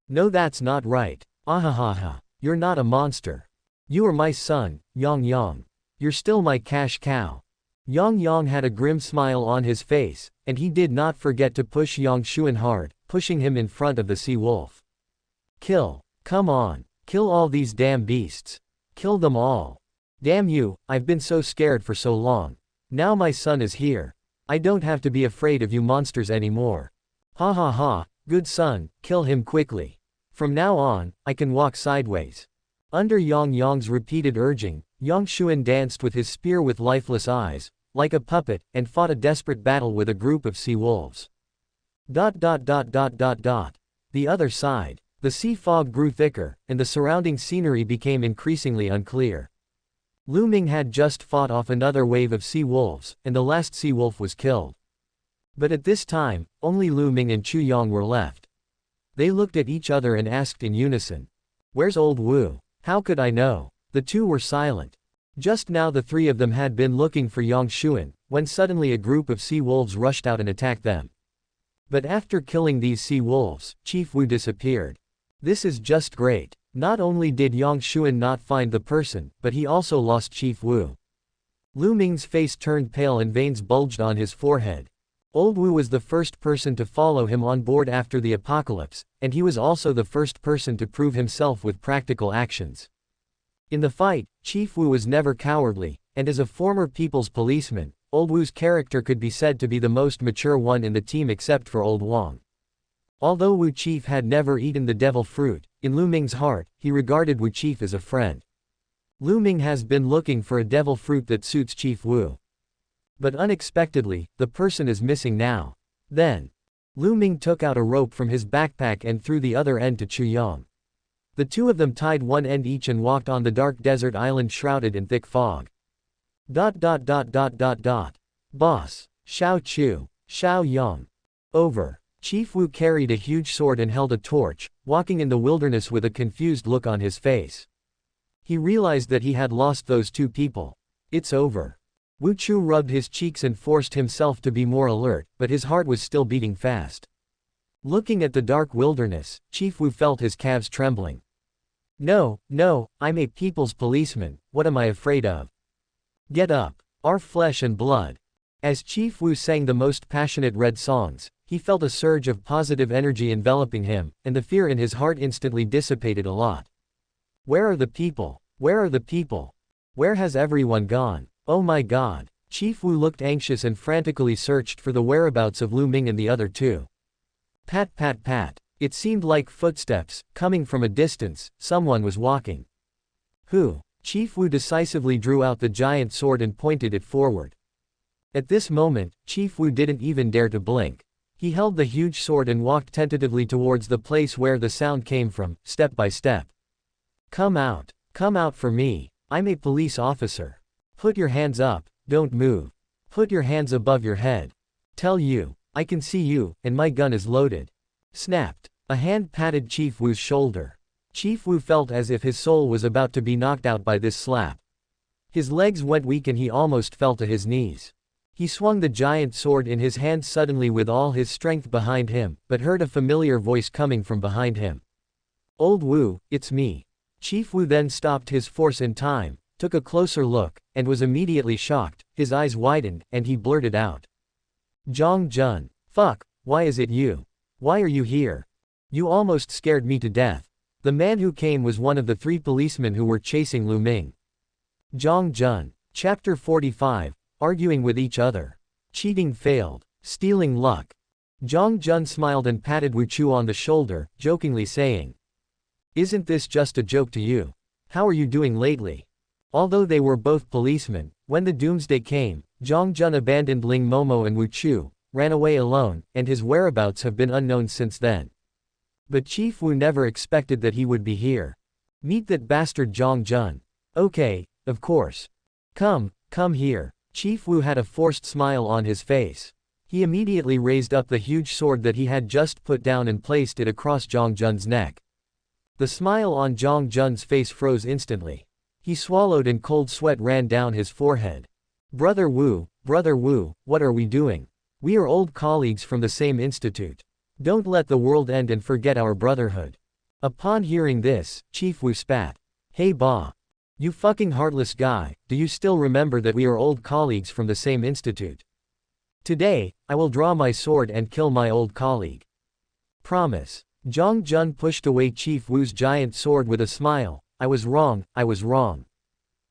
No, that's not right. Ahahaha. You're not a monster. You are my son, Yang Yang. You're still my cash cow. Yang Yang had a grim smile on his face, and he did not forget to push Yang Xuan hard, pushing him in front of the sea wolf. Kill. Come on. Kill all these damn beasts. Kill them all. Damn you, I've been so scared for so long. Now my son is here. I don't have to be afraid of you monsters anymore. Ha ha ha, good son, kill him quickly. From now on, I can walk sideways. Under Yang Yang's repeated urging, Yang Xuan danced with his spear with lifeless eyes, like a puppet, and fought a desperate battle with a group of sea wolves. The other side. The sea fog grew thicker, and the surrounding scenery became increasingly unclear. Lu Ming had just fought off another wave of sea wolves, and the last sea wolf was killed. But at this time, only Lu Ming and Chu Yang were left. They looked at each other and asked in unison, "Where's old Wu? How could I know?" The two were silent. Just now the three of them had been looking for Yang Xuan, when suddenly a group of sea wolves rushed out and attacked them. But after killing these sea wolves, Chief Wu disappeared. This is just great. Not only did Yang Xuan not find the person, but he also lost Chief Wu. Lu Ming's face turned pale and veins bulged on his forehead. Old Wu was the first person to follow him on board after the apocalypse, and he was also the first person to prove himself with practical actions. In the fight, Chief Wu was never cowardly, and as a former people's policeman, Old Wu's character could be said to be the most mature one in the team except for Old Wang. Although Wu Chief had never eaten the devil fruit, in Lu Ming's heart, he regarded Wu Chief as a friend. Lu Ming has been looking for a devil fruit that suits Chief Wu. But unexpectedly, the person is missing now. Then, Lu Ming took out a rope from his backpack and threw the other end to Chu Yang. The two of them tied one end each and walked on the dark desert island shrouded in thick fog. Boss, Xiao Chu, Xiao Yang. Over. Chief Wu carried a huge sword and held a torch, walking in the wilderness with a confused look on his face. He realized that he had lost those two people. It's over. Wu Chu rubbed his cheeks and forced himself to be more alert, but his heart was still beating fast. Looking at the dark wilderness, Chief Wu felt his calves trembling. No, I'm a people's policeman, what am I afraid of? Get up. Our flesh and blood. As Chief Wu sang the most passionate red songs, he felt a surge of positive energy enveloping him, and the fear in his heart instantly dissipated a lot. Where are the people? Where are the people? Where has everyone gone? Oh my god. Chief Wu looked anxious and frantically searched for the whereabouts of Lu Ming and the other two. Pat pat pat. It seemed like footsteps, coming from a distance, someone was walking. Who? Chief Wu decisively drew out the giant sword and pointed it forward. At this moment, Chief Wu didn't even dare to blink. He held the huge sword and walked tentatively towards the place where the sound came from, step by step. Come out for me. I'm a police officer. Put your hands up, don't move. Put your hands above your head. Tell you, I can see you, and my gun is loaded. Snapped. A hand patted Chief Wu's shoulder. Chief Wu felt as if his soul was about to be knocked out by this slap. His legs went weak and he almost fell to his knees. He swung the giant sword in his hand suddenly with all his strength behind him, but heard a familiar voice coming from behind him. Old Wu, it's me. Chief Wu then stopped his force in time, took a closer look, and was immediately shocked. His eyes widened, and he blurted out. Zhang Jun. Fuck, why is it you? Why are you here? You almost scared me to death. The man who came was one of the three policemen who were chasing Lu Ming. Zhang Jun. Chapter 45. Arguing with each other. Cheating failed. Stealing luck. Zhang Jun smiled and patted Wu Chu on the shoulder, jokingly saying, "Isn't this just a joke to you? How are you doing lately?" Although they were both policemen, when the doomsday came, Zhang Jun abandoned Ling Momo and Wu Chu, ran away alone, and his whereabouts have been unknown since then. But Chief Wu never expected that he would be here. Meet that bastard Zhang Jun. Okay, of course. Come here. Chief Wu had a forced smile on his face. He immediately raised up the huge sword that he had just put down and placed it across Zhang Jun's neck. The smile on Zhang Jun's face froze instantly. He swallowed and cold sweat ran down his forehead. Brother Wu, what are we doing? We are old colleagues from the same institute. Don't let the world end and forget our brotherhood. Upon hearing this, Chief Wu spat. Hey Ba. You fucking heartless guy, do you still remember that we are old colleagues from the same institute? Today, I will draw my sword and kill my old colleague. Promise. Zhang Jun pushed away Chief Wu's giant sword with a smile. I was wrong.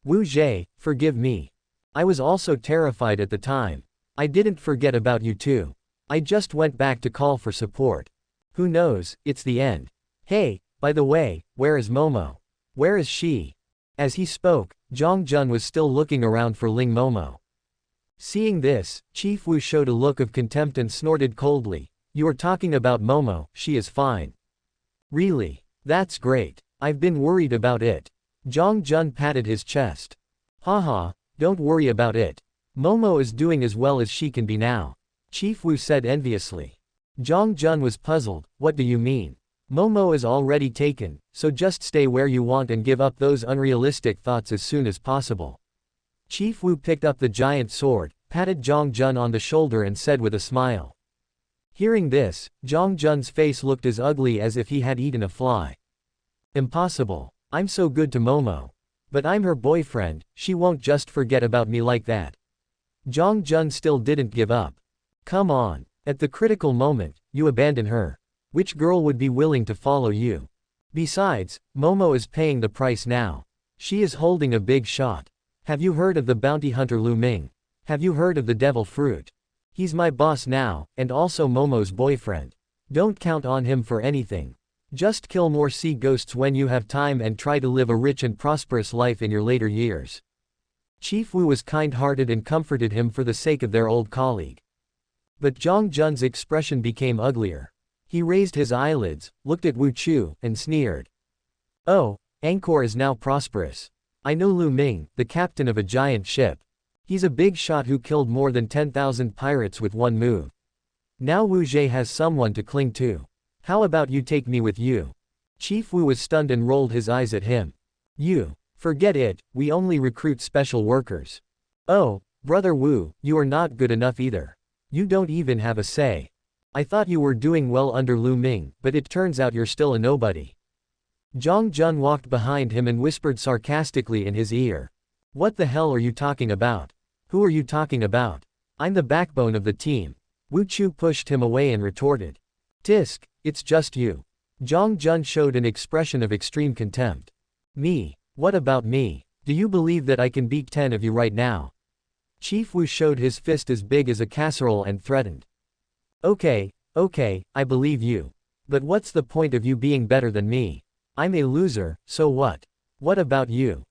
Wu Zhe, forgive me. I was also terrified at the time. I didn't forget about you too. I just went back to call for support. Who knows, it's the end. Hey, by the way, where is Momo? Where is she? As he spoke, Zhang Jun was still looking around for Ling Momo. Seeing this, Chief Wu showed a look of contempt and snorted coldly. You are talking about Momo, she is fine. Really? That's great. I've been worried about it. Zhang Jun patted his chest. Haha, don't worry about it. Momo is doing as well as she can be now. Chief Wu said enviously. Zhang Jun was puzzled, what do you mean? Momo is already taken, so just stay where you want and give up those unrealistic thoughts as soon as possible. Chief Wu picked up the giant sword, patted Zhang Jun on the shoulder and said with a smile. Hearing this, Zhang Jun's face looked as ugly as if he had eaten a fly. Impossible. I'm so good to Momo. But I'm her boyfriend, she won't just forget about me like that. Zhang Jun still didn't give up. Come on. At the critical moment, you abandon her. Which girl would be willing to follow you? Besides, Momo is paying the price now. She is holding a big shot. Have you heard of the bounty hunter Lu Ming? Have you heard of the devil fruit? He's my boss now, and also Momo's boyfriend. Don't count on him for anything. Just kill more sea ghosts when you have time and try to live a rich and prosperous life in your later years. Chief Wu was kind-hearted and comforted him for the sake of their old colleague. But Zhang Jun's expression became uglier. He raised his eyelids, looked at Wu Chu, and sneered. Oh, Angkor is now prosperous. I know Lu Ming, the captain of a giant ship. He's a big shot who killed more than 10,000 pirates with one move. Now Wu Zhe has someone to cling to. How about you take me with you? Chief Wu was stunned and rolled his eyes at him. You. Forget it, we only recruit special workers. Oh, Brother Wu, you are not good enough either. You don't even have a say. I thought you were doing well under Lu Ming, but it turns out you're still a nobody. Zhang Jun walked behind him and whispered sarcastically in his ear. What the hell are you talking about? Who are you talking about? I'm the backbone of the team. Wu Chu pushed him away and retorted. Tisk, it's just you. Zhang Jun showed an expression of extreme contempt. Me? What about me? Do you believe that I can beat 10 of you right now? Chief Wu showed his fist as big as a casserole and threatened. Okay, I believe you. But what's the point of you being better than me? I'm a loser, so what? What about you?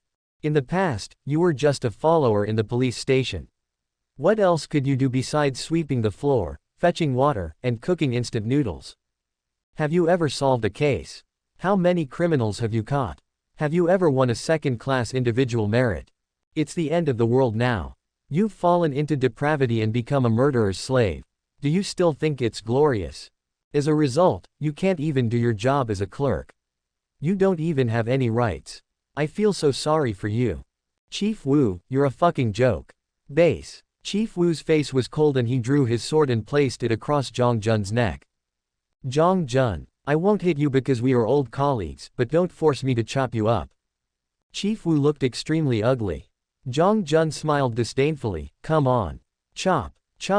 In the past, you were just a follower in the police station. What else could you do besides sweeping the floor, fetching water, and cooking instant noodles? Have you ever solved a case? How many criminals have you caught? Have you ever won a second-class individual merit? It's the end of the world now. You've fallen into depravity and become a murderer's slave. Do you still think it's glorious? As a result, you can't even do your job as a clerk. You don't even have any rights. I feel so sorry for you. Chief Wu, you're a fucking joke. Base. Chief Wu's face was cold and he drew his sword and placed it across Zhang Jun's neck. Zhang Jun, I won't hit you because we are old colleagues, but don't force me to chop you up. Chief Wu looked extremely ugly. Zhang Jun smiled disdainfully. Come on. Chop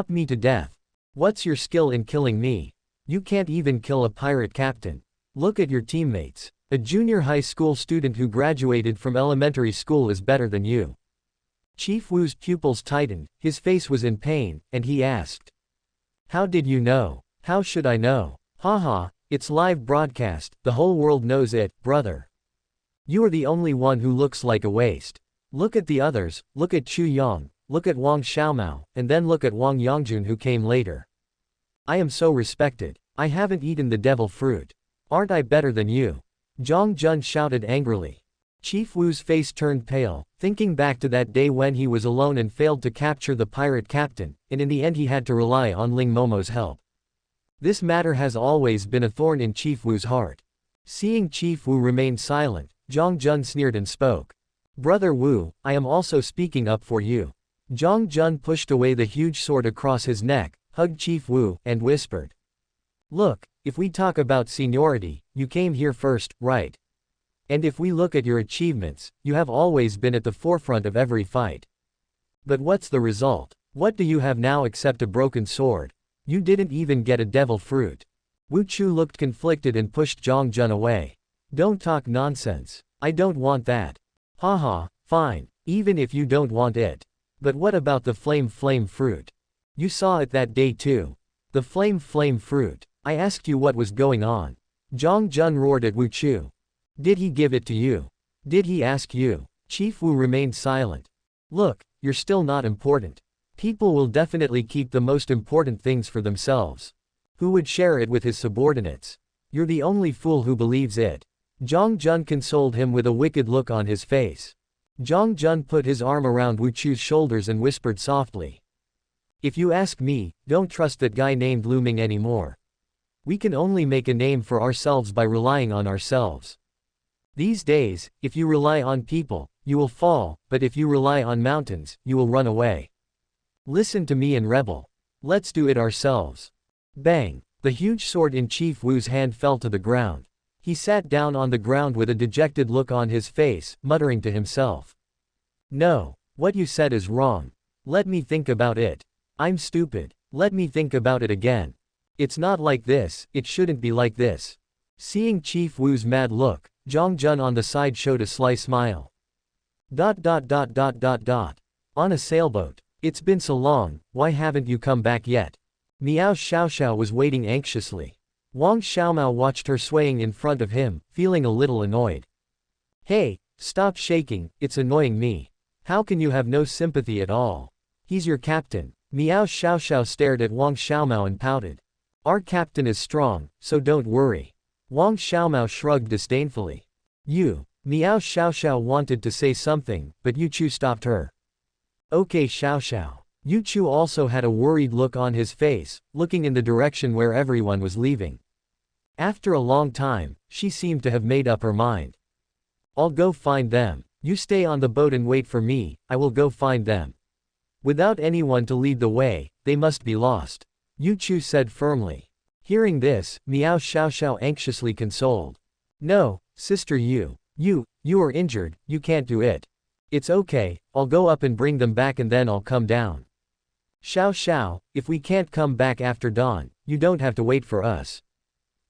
me to death. What's your skill in killing me? You can't even kill a pirate captain. Look at your teammates. A junior high school student who graduated from elementary school is better than you. Chief Wu's pupils tightened, his face was in pain, and he asked. How did you know? How should I know? Haha, it's live broadcast, the whole world knows it, brother. You are the only one who looks like a waste. Look at the others, look at Chu Yang, look at Wang Xiaomao, and then look at Wang Yongjun who came later. I am so respected. I haven't eaten the devil fruit. Aren't I better than you? Zhang Jun shouted angrily. Chief Wu's face turned pale, thinking back to that day when he was alone and failed to capture the pirate captain, and in the end he had to rely on Ling Momo's help. This matter has always been a thorn in Chief Wu's heart. Seeing Chief Wu remain silent, Zhang Jun sneered and spoke. Brother Wu, I am also speaking up for you. Zhang Jun pushed away the huge sword across his neck, hugged Chief Wu, and whispered. Look, if we talk about seniority, you came here first, right? And if we look at your achievements, you have always been at the forefront of every fight. But what's the result? What do you have now except a broken sword? You didn't even get a devil fruit. Wu Chu looked conflicted and pushed Zhang Jun away. Don't talk nonsense. I don't want that. Haha, fine. Even if you don't want it. But what about the flame fruit? You saw it that day too. The flame fruit. I asked you what was going on. Zhang Jun roared at Wu Chu. Did he give it to you? Did he ask you? Chief Wu remained silent. Look, you're still not important. People will definitely keep the most important things for themselves. Who would share it with his subordinates? You're the only fool who believes it. Zhang Jun consoled him with a wicked look on his face. Zhang Jun put his arm around Wu Chu's shoulders and whispered softly. If you ask me, don't trust that guy named Lu Ming anymore. We can only make a name for ourselves by relying on ourselves. These days, if you rely on people, you will fall, but if you rely on mountains, you will run away. Listen to me and rebel. Let's do it ourselves. Bang! The huge sword in Chief Wu's hand fell to the ground. He sat down on the ground with a dejected look on his face, muttering to himself. No, what you said is wrong. Let me think about it. I'm stupid. Let me think about it again. It's not like this, it shouldn't be like this. Seeing Chief Wu's mad look, Zhang Jun on the side showed a sly smile. On a sailboat. It's been so long, why haven't you come back yet? Meow Xiaoxiao was waiting anxiously. Wang Xiaomao watched her swaying in front of him, feeling a little annoyed. Hey, stop shaking, it's annoying me. How can you have no sympathy at all? He's your captain. Meow Xiaoxiao stared at Wang Xiaomao and pouted. Our captain is strong, so don't worry. Wang Xiaomao shrugged disdainfully. You. Meow Xiaoxiao wanted to say something, but Yu Chu stopped her. Okay Xiaoxiao. Yu Chu also had a worried look on his face, looking in the direction where everyone was leaving. After a long time, she seemed to have made up her mind. I'll go find them. You stay on the boat and wait for me, I will go find them. Without anyone to lead the way, they must be lost. Yu Chu said firmly. Hearing this, Meow Xiaoxiao anxiously consoled. No, sister you are injured, you can't do it. It's okay, I'll go up and bring them back and then I'll come down. Xiao, if we can't come back after dawn, you don't have to wait for us.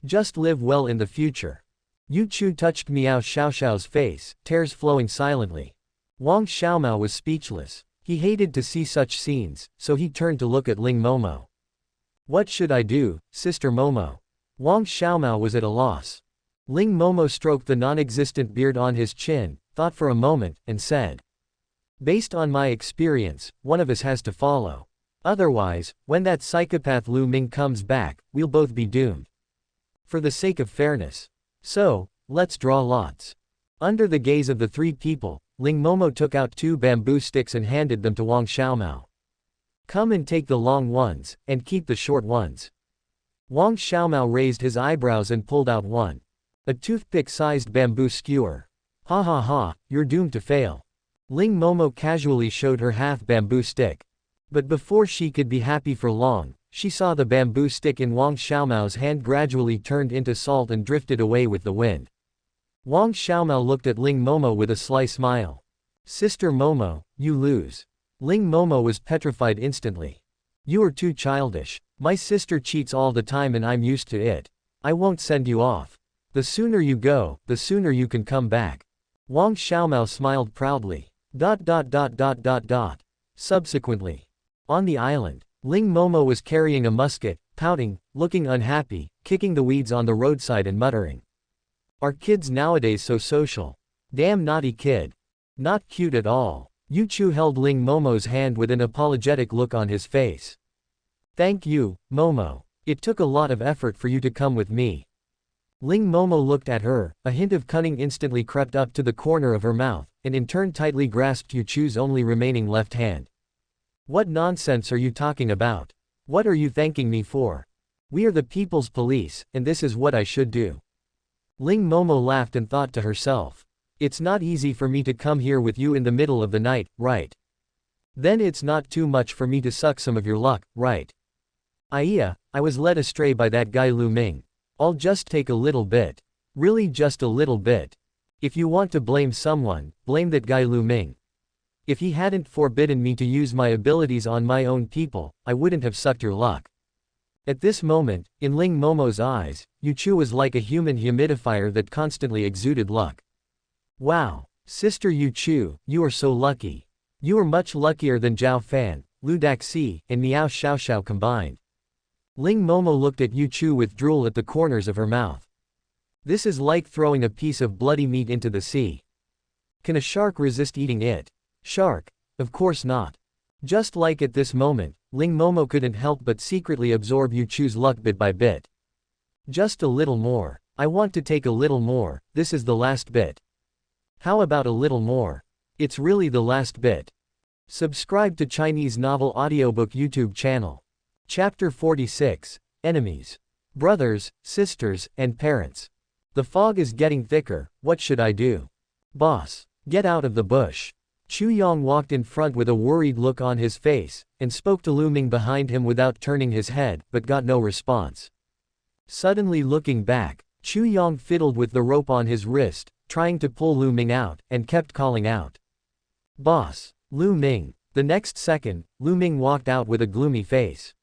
Just live well in the future. Yu Chu touched Meow Xiaoxiao's face, tears flowing silently. Wang Xiaomao was speechless. He hated to see such scenes, so he turned to look at Ling Momo. What should I do, Sister Momo? Wang Xiaomao was at a loss. Ling Momo stroked the non-existent beard on his chin, thought for a moment, and said. Based on my experience, one of us has to follow. Otherwise, when that psychopath Lu Ming comes back, we'll both be doomed. For the sake of fairness. So, let's draw lots. Under the gaze of the three people, Ling Momo took out 2 bamboo sticks and handed them to Wang Xiaomao. Come and take the long ones, and keep the short ones. Wang Xiaomao raised his eyebrows and pulled out one. A toothpick-sized bamboo skewer. Ha ha ha, you're doomed to fail. Ling Momo casually showed her half bamboo stick. But before she could be happy for long, she saw the bamboo stick in Wang Xiaomao's hand gradually turned into salt and drifted away with the wind. Wang Xiaomao looked at Ling Momo with a sly smile. Sister Momo, you lose. Ling Momo was petrified instantly. You are too childish. My sister cheats all the time and I'm used to it. I won't send you off. The sooner you go, the sooner you can come back. Wang Xiaomao smiled proudly. Subsequently. On the island, Ling Momo was carrying a musket, pouting, looking unhappy, kicking the weeds on the roadside and muttering. Are kids nowadays so social? Damn naughty kid. Not cute at all. Yu Chu held Ling Momo's hand with an apologetic look on his face. Thank you, Momo. It took a lot of effort for you to come with me. Ling Momo looked at her, a hint of cunning instantly crept up to the corner of her mouth, and in turn tightly grasped Yu Chu's only remaining left hand. What nonsense are you talking about? What are you thanking me for? We are the people's police, and this is what I should do. Ling Momo laughed and thought to herself. It's not easy for me to come here with you in the middle of the night, right? Then it's not too much for me to suck some of your luck, right? I was led astray by that guy Lu Ming. I'll just take a little bit. Really just a little bit. If you want to blame someone, blame that guy Lu Ming. If he hadn't forbidden me to use my abilities on my own people, I wouldn't have sucked your luck. At this moment, in Ling Momo's eyes, Yu Chu was like a human humidifier that constantly exuded luck. Wow. Sister Yu Chu, you are so lucky. You are much luckier than Zhao Fan, Lu Daxi, and Meow Xiaoxiao combined. Ling Momo looked at Yu Chu with drool at the corners of her mouth. This is like throwing a piece of bloody meat into the sea. Can a shark resist eating it? Shark? Of course not. Just like at this moment, Ling Momo couldn't help but secretly absorb Yu Chu's luck bit by bit. Just a little more. I want to take a little more, this is the last bit. How about a little more? It's really the last bit. Subscribe to Chinese Novel Audiobook YouTube channel. Chapter 46, Enemies. Brothers, sisters, and parents. The fog is getting thicker, what should I do? Boss. Get out of the bush. Chu Yong walked in front with a worried look on his face, and spoke to Lu Ming behind him without turning his head, but got no response. Suddenly looking back, Chu Yong fiddled with the rope on his wrist, trying to pull Lu Ming out, and kept calling out. Boss. Lu Ming. The next second, Lu Ming walked out with a gloomy face.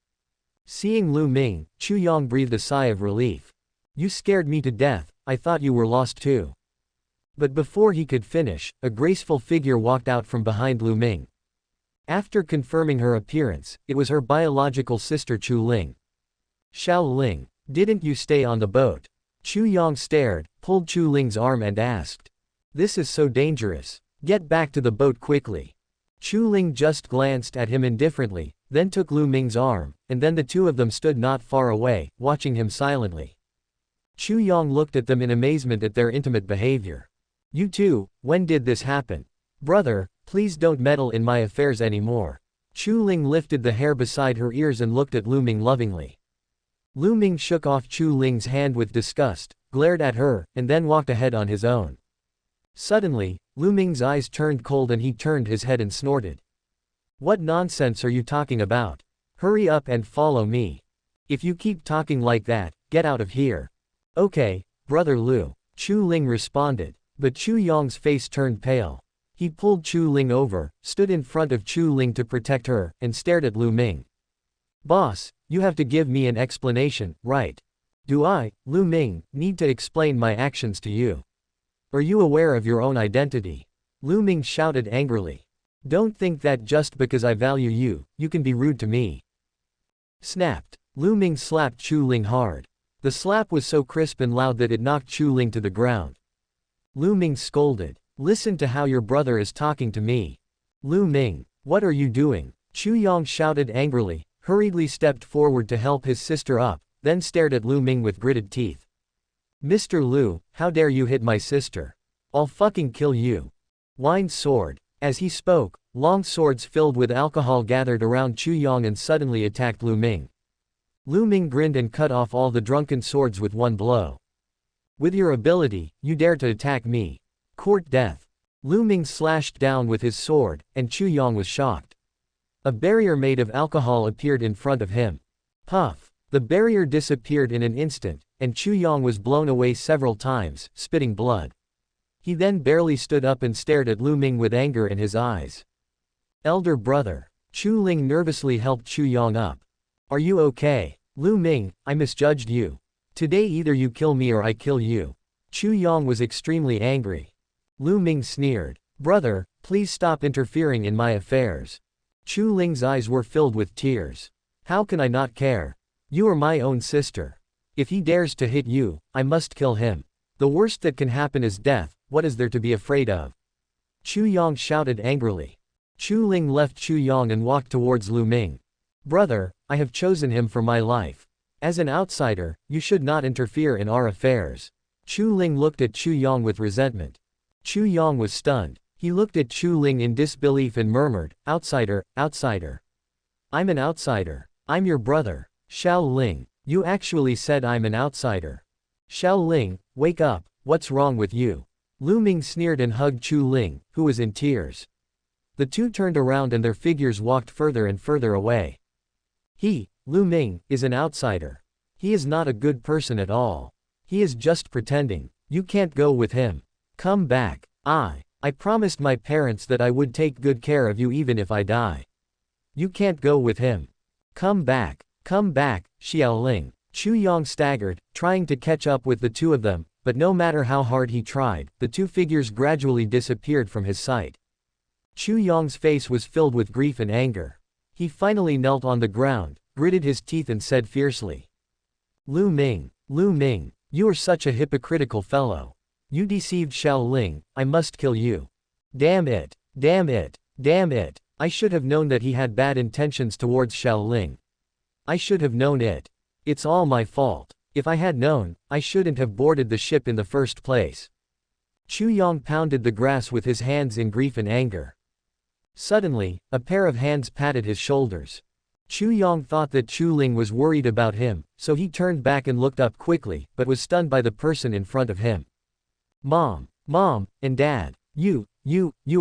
Seeing Lu Ming, Chu Yong breathed a sigh of relief. You scared me to death, I thought you were lost too. But before he could finish, a graceful figure walked out from behind Lu Ming. After confirming her appearance, it was her biological sister Chu Ling. Xiao Ling, didn't you stay on the boat? Chu Yong stared, pulled Chu Ling's arm and asked. This is so dangerous. Get back to the boat quickly. Chu Ling just glanced at him indifferently, then took Lu Ming's arm, and then the two of them stood not far away, watching him silently. Chu Yong looked at them in amazement at their intimate behavior. You two, when did this happen? Brother, please don't meddle in my affairs anymore. Chu Ling lifted the hair beside her ears and looked at Lu Ming lovingly. Lu Ming shook off Chu Ling's hand with disgust, glared at her, and then walked ahead on his own. Suddenly, Lu Ming's eyes turned cold and he turned his head and snorted. What nonsense are you talking about? Hurry up and follow me. If you keep talking like that, get out of here. Okay, Brother Lu, Chu Ling responded, but Chu Yong's face turned pale. He pulled Chu Ling over, stood in front of Chu Ling to protect her, and stared at Lu Ming. Boss, you have to give me an explanation, right? Do I, Lu Ming, need to explain my actions to you? Are you aware of your own identity? Lu Ming shouted angrily. Don't think that just because I value you, you can be rude to me. Snapped. Lu Ming slapped Chu Ling hard. The slap was so crisp and loud that it knocked Chu Ling to the ground. Lu Ming scolded. Listen to how your brother is talking to me. Lu Ming, what are you doing? Chu Yong shouted angrily, hurriedly stepped forward to help his sister up, then stared at Lu Ming with gritted teeth. Mr. Lu, how dare you hit my sister? I'll fucking kill you. Whined sword. As he spoke, long swords filled with alcohol gathered around Chu Yong and suddenly attacked Lu Ming. Lu Ming grinned and cut off all the drunken swords with one blow. With your ability, you dare to attack me. Court death. Lu Ming slashed down with his sword, and Chu Yong was shocked. A barrier made of alcohol appeared in front of him. Puff. The barrier disappeared in an instant, and Chu Yong was blown away several times, spitting blood. He then barely stood up and stared at Lu Ming with anger in his eyes. Elder brother. Chu Ling nervously helped Chu Yong up. Are you okay? Lu Ming, I misjudged you. Today either you kill me or I kill you. Chu Yong was extremely angry. Lu Ming sneered. Brother, please stop interfering in my affairs. Chu Ling's eyes were filled with tears. How can I not care? You are my own sister. If he dares to hit you, I must kill him. The worst that can happen is death, what is there to be afraid of? Chu Yong shouted angrily. Chu Ling left Chu Yong and walked towards Lu Ming. Brother, I have chosen him for my life. As an outsider, you should not interfere in our affairs. Chu Ling looked at Chu Yong with resentment. Chu Yong was stunned. He looked at Chu Ling in disbelief and murmured, outsider, outsider. I'm an outsider. I'm your brother. Xiao Ling, you actually said I'm an outsider. Xiao Ling, wake up, what's wrong with you? Lu Ming sneered and hugged Chu Ling, who was in tears. The two turned around and their figures walked further and further away. He, Lu Ming, is an outsider. He is not a good person at all. He is just pretending. You can't go with him. Come back. I promised my parents that I would take good care of you even if I die. You can't go with him. Come back, Xiao Ling. Chu Yong staggered, trying to catch up with the two of them, but no matter how hard he tried, the two figures gradually disappeared from his sight. Chu Yong's face was filled with grief and anger. He finally knelt on the ground, gritted his teeth and said fiercely, Lu Ming, you are such a hypocritical fellow. You deceived Xiaoling, I must kill you. Damn it, damn it, damn it, I should have known that he had bad intentions towards Xiaoling. I should have known it. It's all my fault. If I had known, I shouldn't have boarded the ship in the first place. Chu Yong pounded the grass with his hands in grief and anger. Suddenly, a pair of hands patted his shoulders. Chu Yong thought that Chu Ling was worried about him, so he turned back and looked up quickly, but was stunned by the person in front of him. Mom, and Dad, you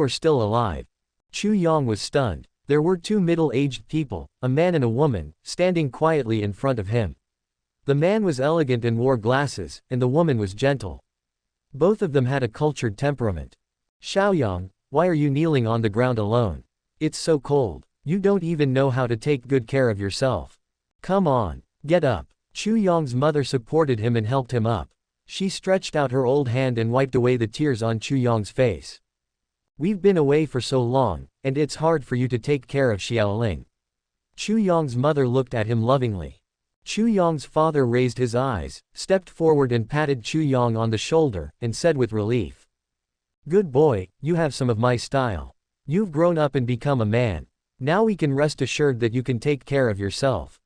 are still alive. Chu Yong was stunned. There were two middle-aged people, a man and a woman, standing quietly in front of him. The man was elegant and wore glasses, and the woman was gentle. Both of them had a cultured temperament. Xiaoyang, why are you kneeling on the ground alone? It's so cold. You don't even know how to take good care of yourself. Come on, get up. Chu Yong's mother supported him and helped him up. She stretched out her old hand and wiped away the tears on Chu Yong's face. We've been away for so long, and it's hard for you to take care of Xiaoling. Chu Yong's mother looked at him lovingly. Chu Yong's father raised his eyes, stepped forward and patted Chu Yong on the shoulder, and said with relief, Good boy, you have some of my style. You've grown up and become a man. Now we can rest assured that you can take care of yourself.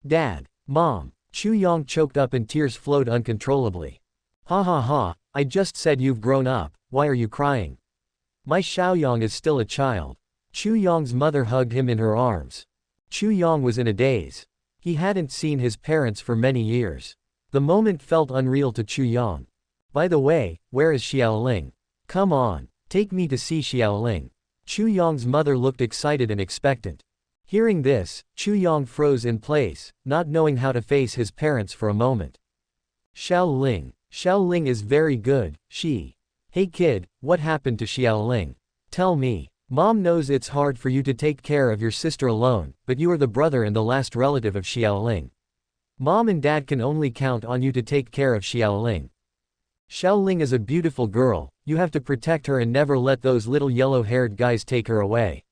Dad, Mom, Chu Yong choked up and tears flowed uncontrollably. Ha, I just said you've grown up, why are you crying? My Xiaoyang is still a child. Chu Yong's mother hugged him in her arms. Chu Yong was in a daze. He hadn't seen his parents for many years. The moment felt unreal to Chu Yong. By the way, where is Xiaoling? Come on, take me to see Xiaoling. Chu Yong's mother looked excited and expectant. Hearing this, Chu Yong froze in place, not knowing how to face his parents for a moment. Xiaoling is very good, Hey kid, what happened to Xiaoling? Tell me. Mom knows it's hard for you to take care of your sister alone, but you are the brother and the last relative of Xiaoling. Mom and Dad can only count on you to take care of Xiaoling. Xiaoling is a beautiful girl, you have to protect her and never let those little yellow-haired guys take her away.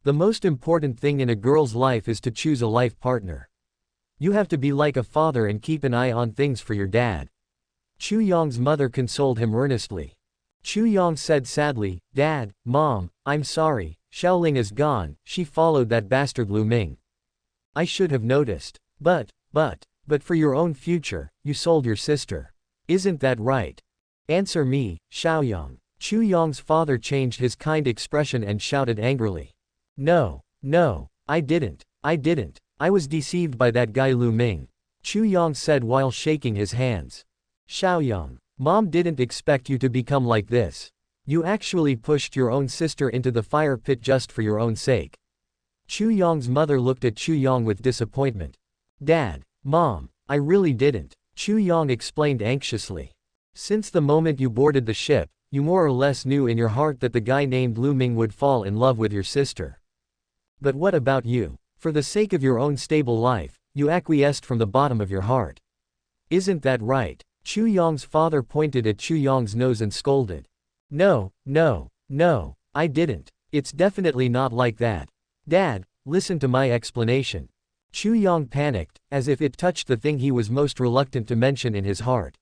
The most important thing in a girl's life is to choose a life partner. You have to be like a father and keep an eye on things for your dad. Chu Yong's mother consoled him earnestly. Chu Yong said sadly, Dad, Mom, I'm sorry, Xiaoling is gone, she followed that bastard Lu Ming. I should have noticed. But for your own future, you sold your sister. Isn't that right? Answer me, Xiaoyang. Chu Yong's father changed his kind expression and shouted angrily. No, I didn't. I was deceived by that guy Lu Ming. Chu Yong said while shaking his hands. Xiaoyang, Mom didn't expect you to become like this. You actually pushed your own sister into the fire pit just for your own sake. Chu Yong's mother looked at Chu Yong with disappointment. Dad, Mom, I really didn't, Chu Yong explained anxiously. Since the moment you boarded the ship, you more or less knew in your heart that the guy named Lu Ming would fall in love with your sister. But what about you? For the sake of your own stable life, you acquiesced from the bottom of your heart. Isn't that right? Chu Yong's father pointed at Chu Yong's nose and scolded. No, I didn't. It's definitely not like that. Dad, listen to my explanation. Chu Yong panicked, as if it touched the thing he was most reluctant to mention in his heart.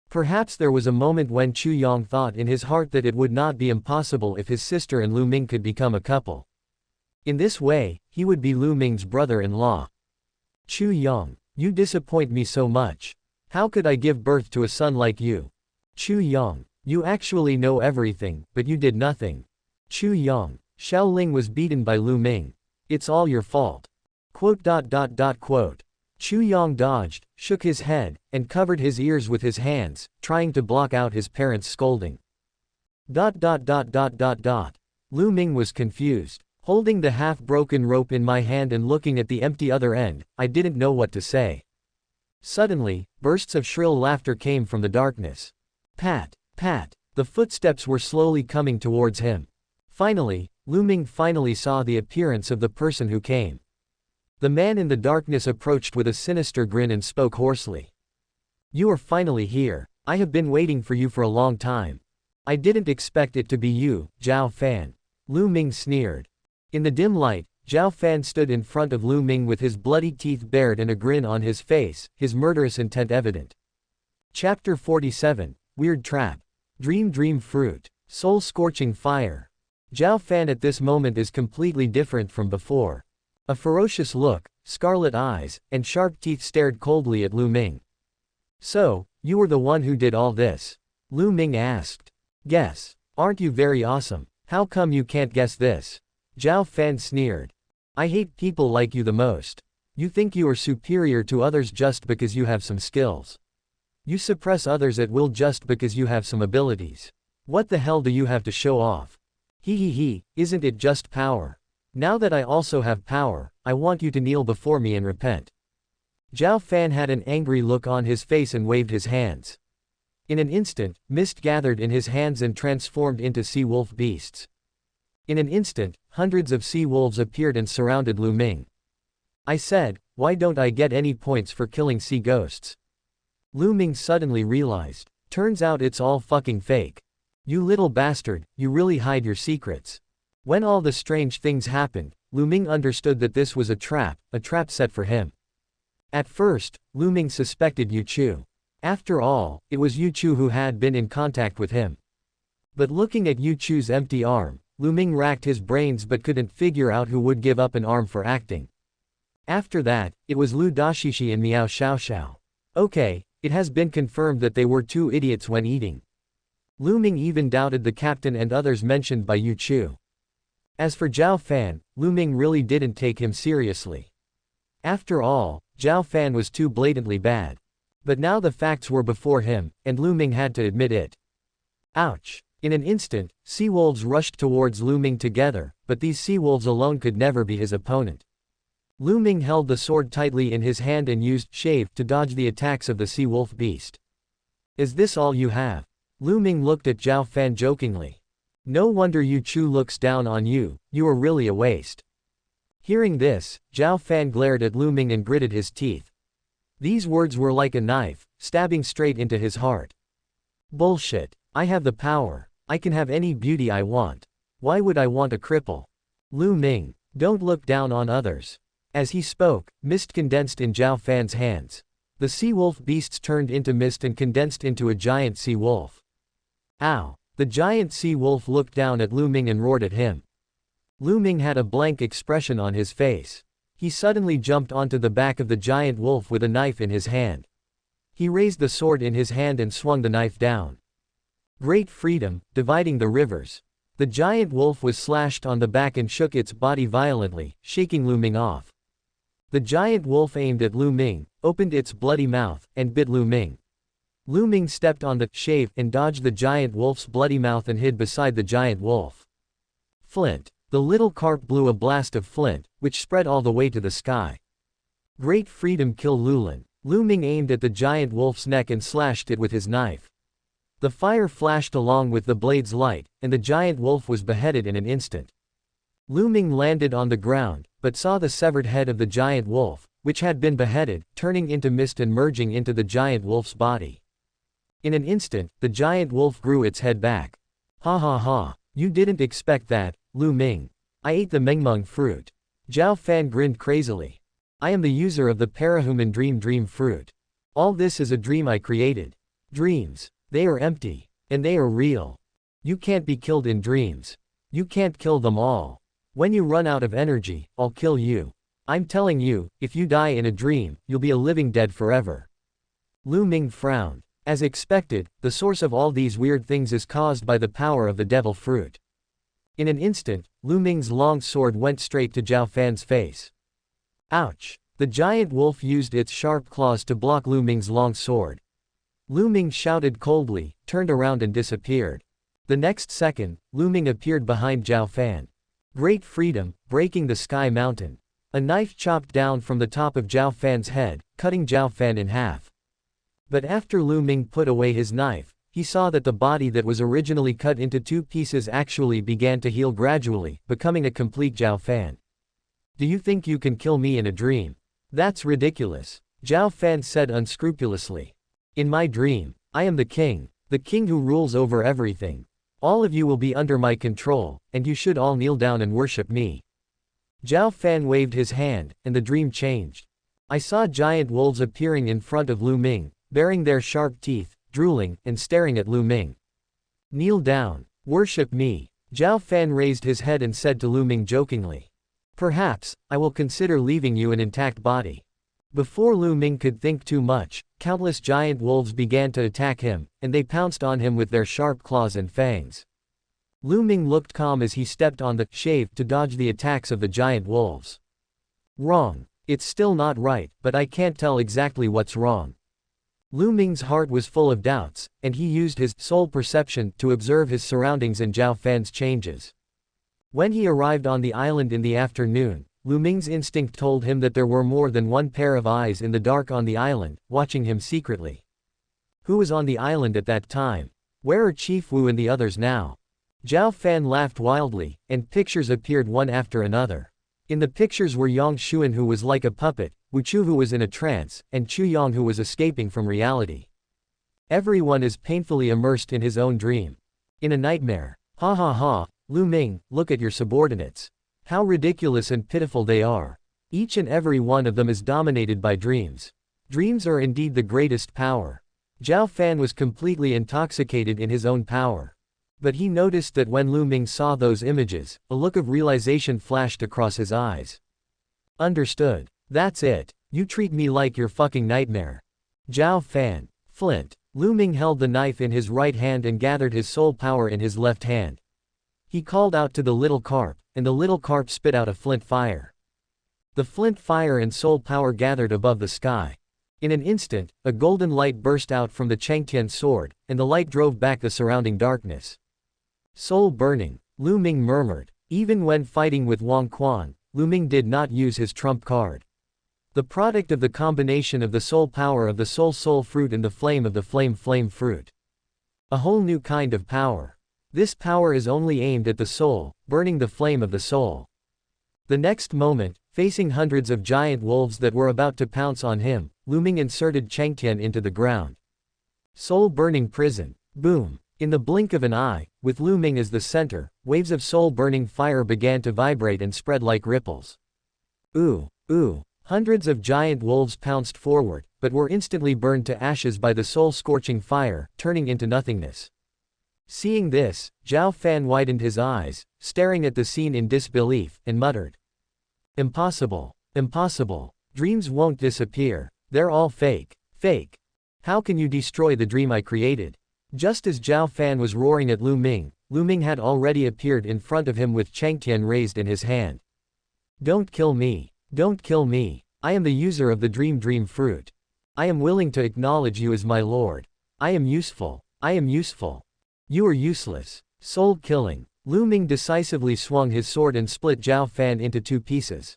Perhaps there was a moment when Chu Yong thought in his heart that it would not be impossible if his sister and Lu Ming could become a couple. In this way, he would be Lu Ming's brother-in-law. Chu Yong, you disappoint me so much. How could I give birth to a son like you? Chu Yong, you actually know everything, but you did nothing. Chu Yong, Xiaoling was beaten by Lu Ming. It's all your fault. Chu Yong dodged, shook his head, and covered his ears with his hands, trying to block out his parents' scolding. Lu Ming was confused. Holding the half-broken rope in my hand and looking at the empty other end, I didn't know what to say. Suddenly, bursts of shrill laughter came from the darkness. Pat. The footsteps were slowly coming towards him. Finally, Lu Ming finally saw the appearance of the person who came. The man in the darkness approached with a sinister grin and spoke hoarsely. You are finally here. I have been waiting for you for a long time. I didn't expect it to be you, Zhao Fan. Lu Ming sneered. In the dim light, Zhao Fan stood in front of Lu Ming with his bloody teeth bared and a grin on his face, his murderous intent evident. Chapter 47, Weird Trap. Dream Fruit. Soul-scorching fire. Zhao Fan at this moment is completely different from before. A ferocious look, scarlet eyes, and sharp teeth stared coldly at Lu Ming. So, you were the one who did all this? Lu Ming asked. Guess. Aren't you very awesome? How come you can't guess this? Zhao Fan sneered. I hate people like you the most. You think you are superior to others just because you have some skills. You suppress others at will just because you have some abilities. What the hell do you have to show off? Isn't it just power? Now that I also have power, I want you to kneel before me and repent. Zhao Fan had an angry look on his face and waved his hands. In an instant, mist gathered in his hands and transformed into sea-wolf beasts. In an instant, hundreds of sea-wolves appeared and surrounded Lu Ming. I said, why don't I get any points for killing sea ghosts? Lu Ming suddenly realized. Turns out it's all fucking fake. You little bastard, you really hide your secrets. When all the strange things happened, Lu Ming understood that this was a trap set for him. At first, Lu Ming suspected Yu Chu. After all, it was Yu Chu who had been in contact with him. But looking at Yu Chu's empty arm, Lu Ming racked his brains but couldn't figure out who would give up an arm for acting. After that, it was Lu Dashishi and Meow Xiao. Okay, it has been confirmed that they were two idiots when eating. Lu Ming even doubted the captain and others mentioned by Yu Chu. As for Zhao Fan, Lu Ming really didn't take him seriously. After all, Zhao Fan was too blatantly bad. But now the facts were before him, and Lu Ming had to admit it. Ouch. In an instant, sea-wolves rushed towards Lu Ming together, but these sea-wolves alone could never be his opponent. Lu Ming held the sword tightly in his hand and used shave to dodge the attacks of the sea-wolf beast. Is this all you have? Lu Ming looked at Zhao Fan jokingly. No wonder Yu Chu looks down on you, you are really a waste. Hearing this, Zhao Fan glared at Lu Ming and gritted his teeth. These words were like a knife, stabbing straight into his heart. Bullshit. I have the power. I can have any beauty I want. Why would I want a cripple? Lu Ming, don't look down on others. As he spoke, mist condensed in Zhao Fan's hands. The sea-wolf beasts turned into mist and condensed into a giant sea-wolf. Ow! The giant sea-wolf looked down at Lu Ming and roared at him. Lu Ming had a blank expression on his face. He suddenly jumped onto the back of the giant wolf with a knife in his hand. He raised the sword in his hand and swung the knife down. Great freedom, dividing the rivers. The giant wolf was slashed on the back and shook its body violently, shaking Lu Ming off. The giant wolf aimed at Lu Ming, opened its bloody mouth, and bit Lu Ming. Lu Ming stepped on the shave and dodged the giant wolf's bloody mouth and hid beside the giant wolf. Flint. The little carp blew a blast of flint, which spread all the way to the sky. Great freedom, kill Lulin. Lu Ming aimed at the giant wolf's neck and slashed it with his knife. The fire flashed along with the blade's light, and the giant wolf was beheaded in an instant. Lu Ming landed on the ground, but saw the severed head of the giant wolf, which had been beheaded, turning into mist and merging into the giant wolf's body. In an instant, the giant wolf grew its head back. Ha ha ha, you didn't expect that, Lu Ming. I ate the Mengmeng fruit. Zhao Fan grinned crazily. I am the user of the parahuman dream fruit. All this is a dream I created. Dreams. They are empty. And they are real. You can't be killed in dreams. You can't kill them all. When you run out of energy, I'll kill you. I'm telling you, if you die in a dream, you'll be a living dead forever. Lu Ming frowned. As expected, the source of all these weird things is caused by the power of the devil fruit. In an instant, Lu Ming's long sword went straight to Zhao Fan's face. Ouch! The giant wolf used its sharp claws to block Lu Ming's long sword. Lu Ming shouted coldly, turned around and disappeared. The next second, Lu Ming appeared behind Zhao Fan. Great freedom, breaking the sky mountain. A knife chopped down from the top of Zhao Fan's head, cutting Zhao Fan in half. But after Lu Ming put away his knife, he saw that the body that was originally cut into two pieces actually began to heal gradually, becoming a complete Zhao Fan. Do you think you can kill me in a dream? That's ridiculous, Zhao Fan said unscrupulously. In my dream, I am the king who rules over everything. All of you will be under my control, and you should all kneel down and worship me. Zhao Fan waved his hand, and the dream changed. I saw giant wolves appearing in front of Lu Ming, baring their sharp teeth, drooling, and staring at Lu Ming. Kneel down. Worship me. Zhao Fan raised his head and said to Lu Ming jokingly. Perhaps, I will consider leaving you an intact body. Before Lu Ming could think too much, countless giant wolves began to attack him, and they pounced on him with their sharp claws and fangs. Lu Ming looked calm as he stepped on the shave to dodge the attacks of the giant wolves. Wrong. It's still not right, but I can't tell exactly what's wrong. Lu Ming's heart was full of doubts, and he used his soul perception to observe his surroundings and Zhao Fan's changes. When he arrived on the island in the afternoon, Lu Ming's instinct told him that there were more than one pair of eyes in the dark on the island, watching him secretly. Who was on the island at that time? Where are Chief Wu and the others now? Zhao Fan laughed wildly, and pictures appeared one after another. In the pictures were Yang Xuan, who was like a puppet, Wu Chu, who was in a trance, and Chu Yang, who was escaping from reality. Everyone is painfully immersed in his own dream. In a nightmare. Ha ha ha, Lu Ming, look at your subordinates. How ridiculous and pitiful they are. Each and every one of them is dominated by dreams. Dreams are indeed the greatest power. Zhao Fan was completely intoxicated in his own power. But he noticed that when Lu Ming saw those images, a look of realization flashed across his eyes. Understood. That's it. You treat me like your fucking nightmare. Zhao Fan. Flint. Lu Ming held the knife in his right hand and gathered his soul power in his left hand. He called out to the little carp, and the little carp spit out a flint fire. The flint fire and soul power gathered above the sky. In an instant, a golden light burst out from the Changtian sword, and the light drove back the surrounding darkness. Soul burning, Lu Ming murmured. Even when fighting with Wang Quan, Lu Ming did not use his trump card. The product of the combination of the soul power of the soul fruit and the flame of the flame fruit. A whole new kind of power. This power is only aimed at the soul, burning the flame of the soul. The next moment, facing hundreds of giant wolves that were about to pounce on him, Lu Ming inserted Changtian into the ground. Soul-burning prison. Boom. In the blink of an eye, with Lu Ming as the center, waves of soul-burning fire began to vibrate and spread like ripples. Ooh, ooh. Hundreds of giant wolves pounced forward, but were instantly burned to ashes by the soul-scorching fire, turning into nothingness. Seeing this, Zhao Fan widened his eyes, staring at the scene in disbelief, and muttered. Impossible. Impossible. Dreams won't disappear. They're all fake. Fake. How can you destroy the dream I created? Just as Zhao Fan was roaring at Lu Ming had already appeared in front of him with Changtian raised in his hand. Don't kill me. Don't kill me. I am the user of the dream fruit. I am willing to acknowledge you as my lord. I am useful. I am useful. You are useless. Soul killing. Lu Ming decisively swung his sword and split Zhao Fan into two pieces.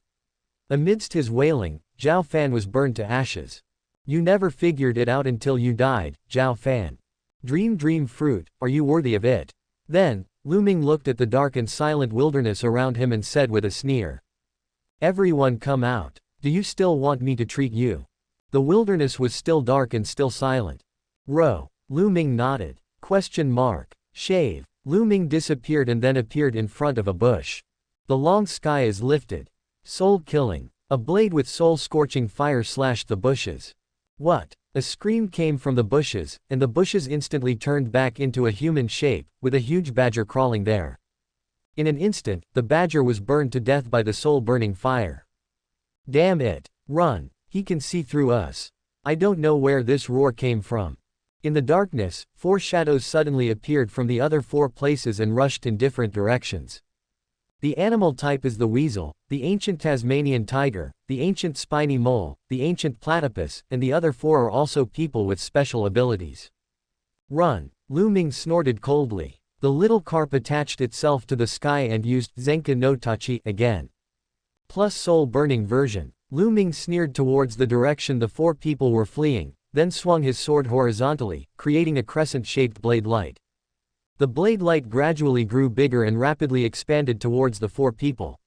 Amidst his wailing, Zhao Fan was burned to ashes. You never figured it out until you died, Zhao Fan. Dream fruit, are you worthy of it? Then, Lu Ming looked at the dark and silent wilderness around him and said with a sneer. Everyone come out. Do you still want me to treat you? The wilderness was still dark and still silent. Row. Lu Ming nodded. Question mark. Shave. Lu Ming disappeared and then appeared in front of a bush. The long sky is lifted. Soul killing. A blade with soul-scorching fire slashed the bushes. What? A scream came from the bushes, and the bushes instantly turned back into a human shape, with a huge badger crawling there. In an instant, the badger was burned to death by the soul-burning fire. Damn it. Run. He can see through us. I don't know where this roar came from. In the darkness, 4 shadows suddenly appeared from the other 4 places and rushed in different directions. The animal type is the weasel, the ancient Tasmanian tiger, the ancient spiny mole, the ancient platypus, and the other 4 are also people with special abilities. Run. Lu Ming snorted coldly. The little carp attached itself to the sky and used Zenka no Tachi again. Plus soul-burning version. Lu Ming sneered towards the direction the 4 people were fleeing, then swung his sword horizontally, creating a crescent-shaped blade light. The blade light gradually grew bigger and rapidly expanded towards the 4 people.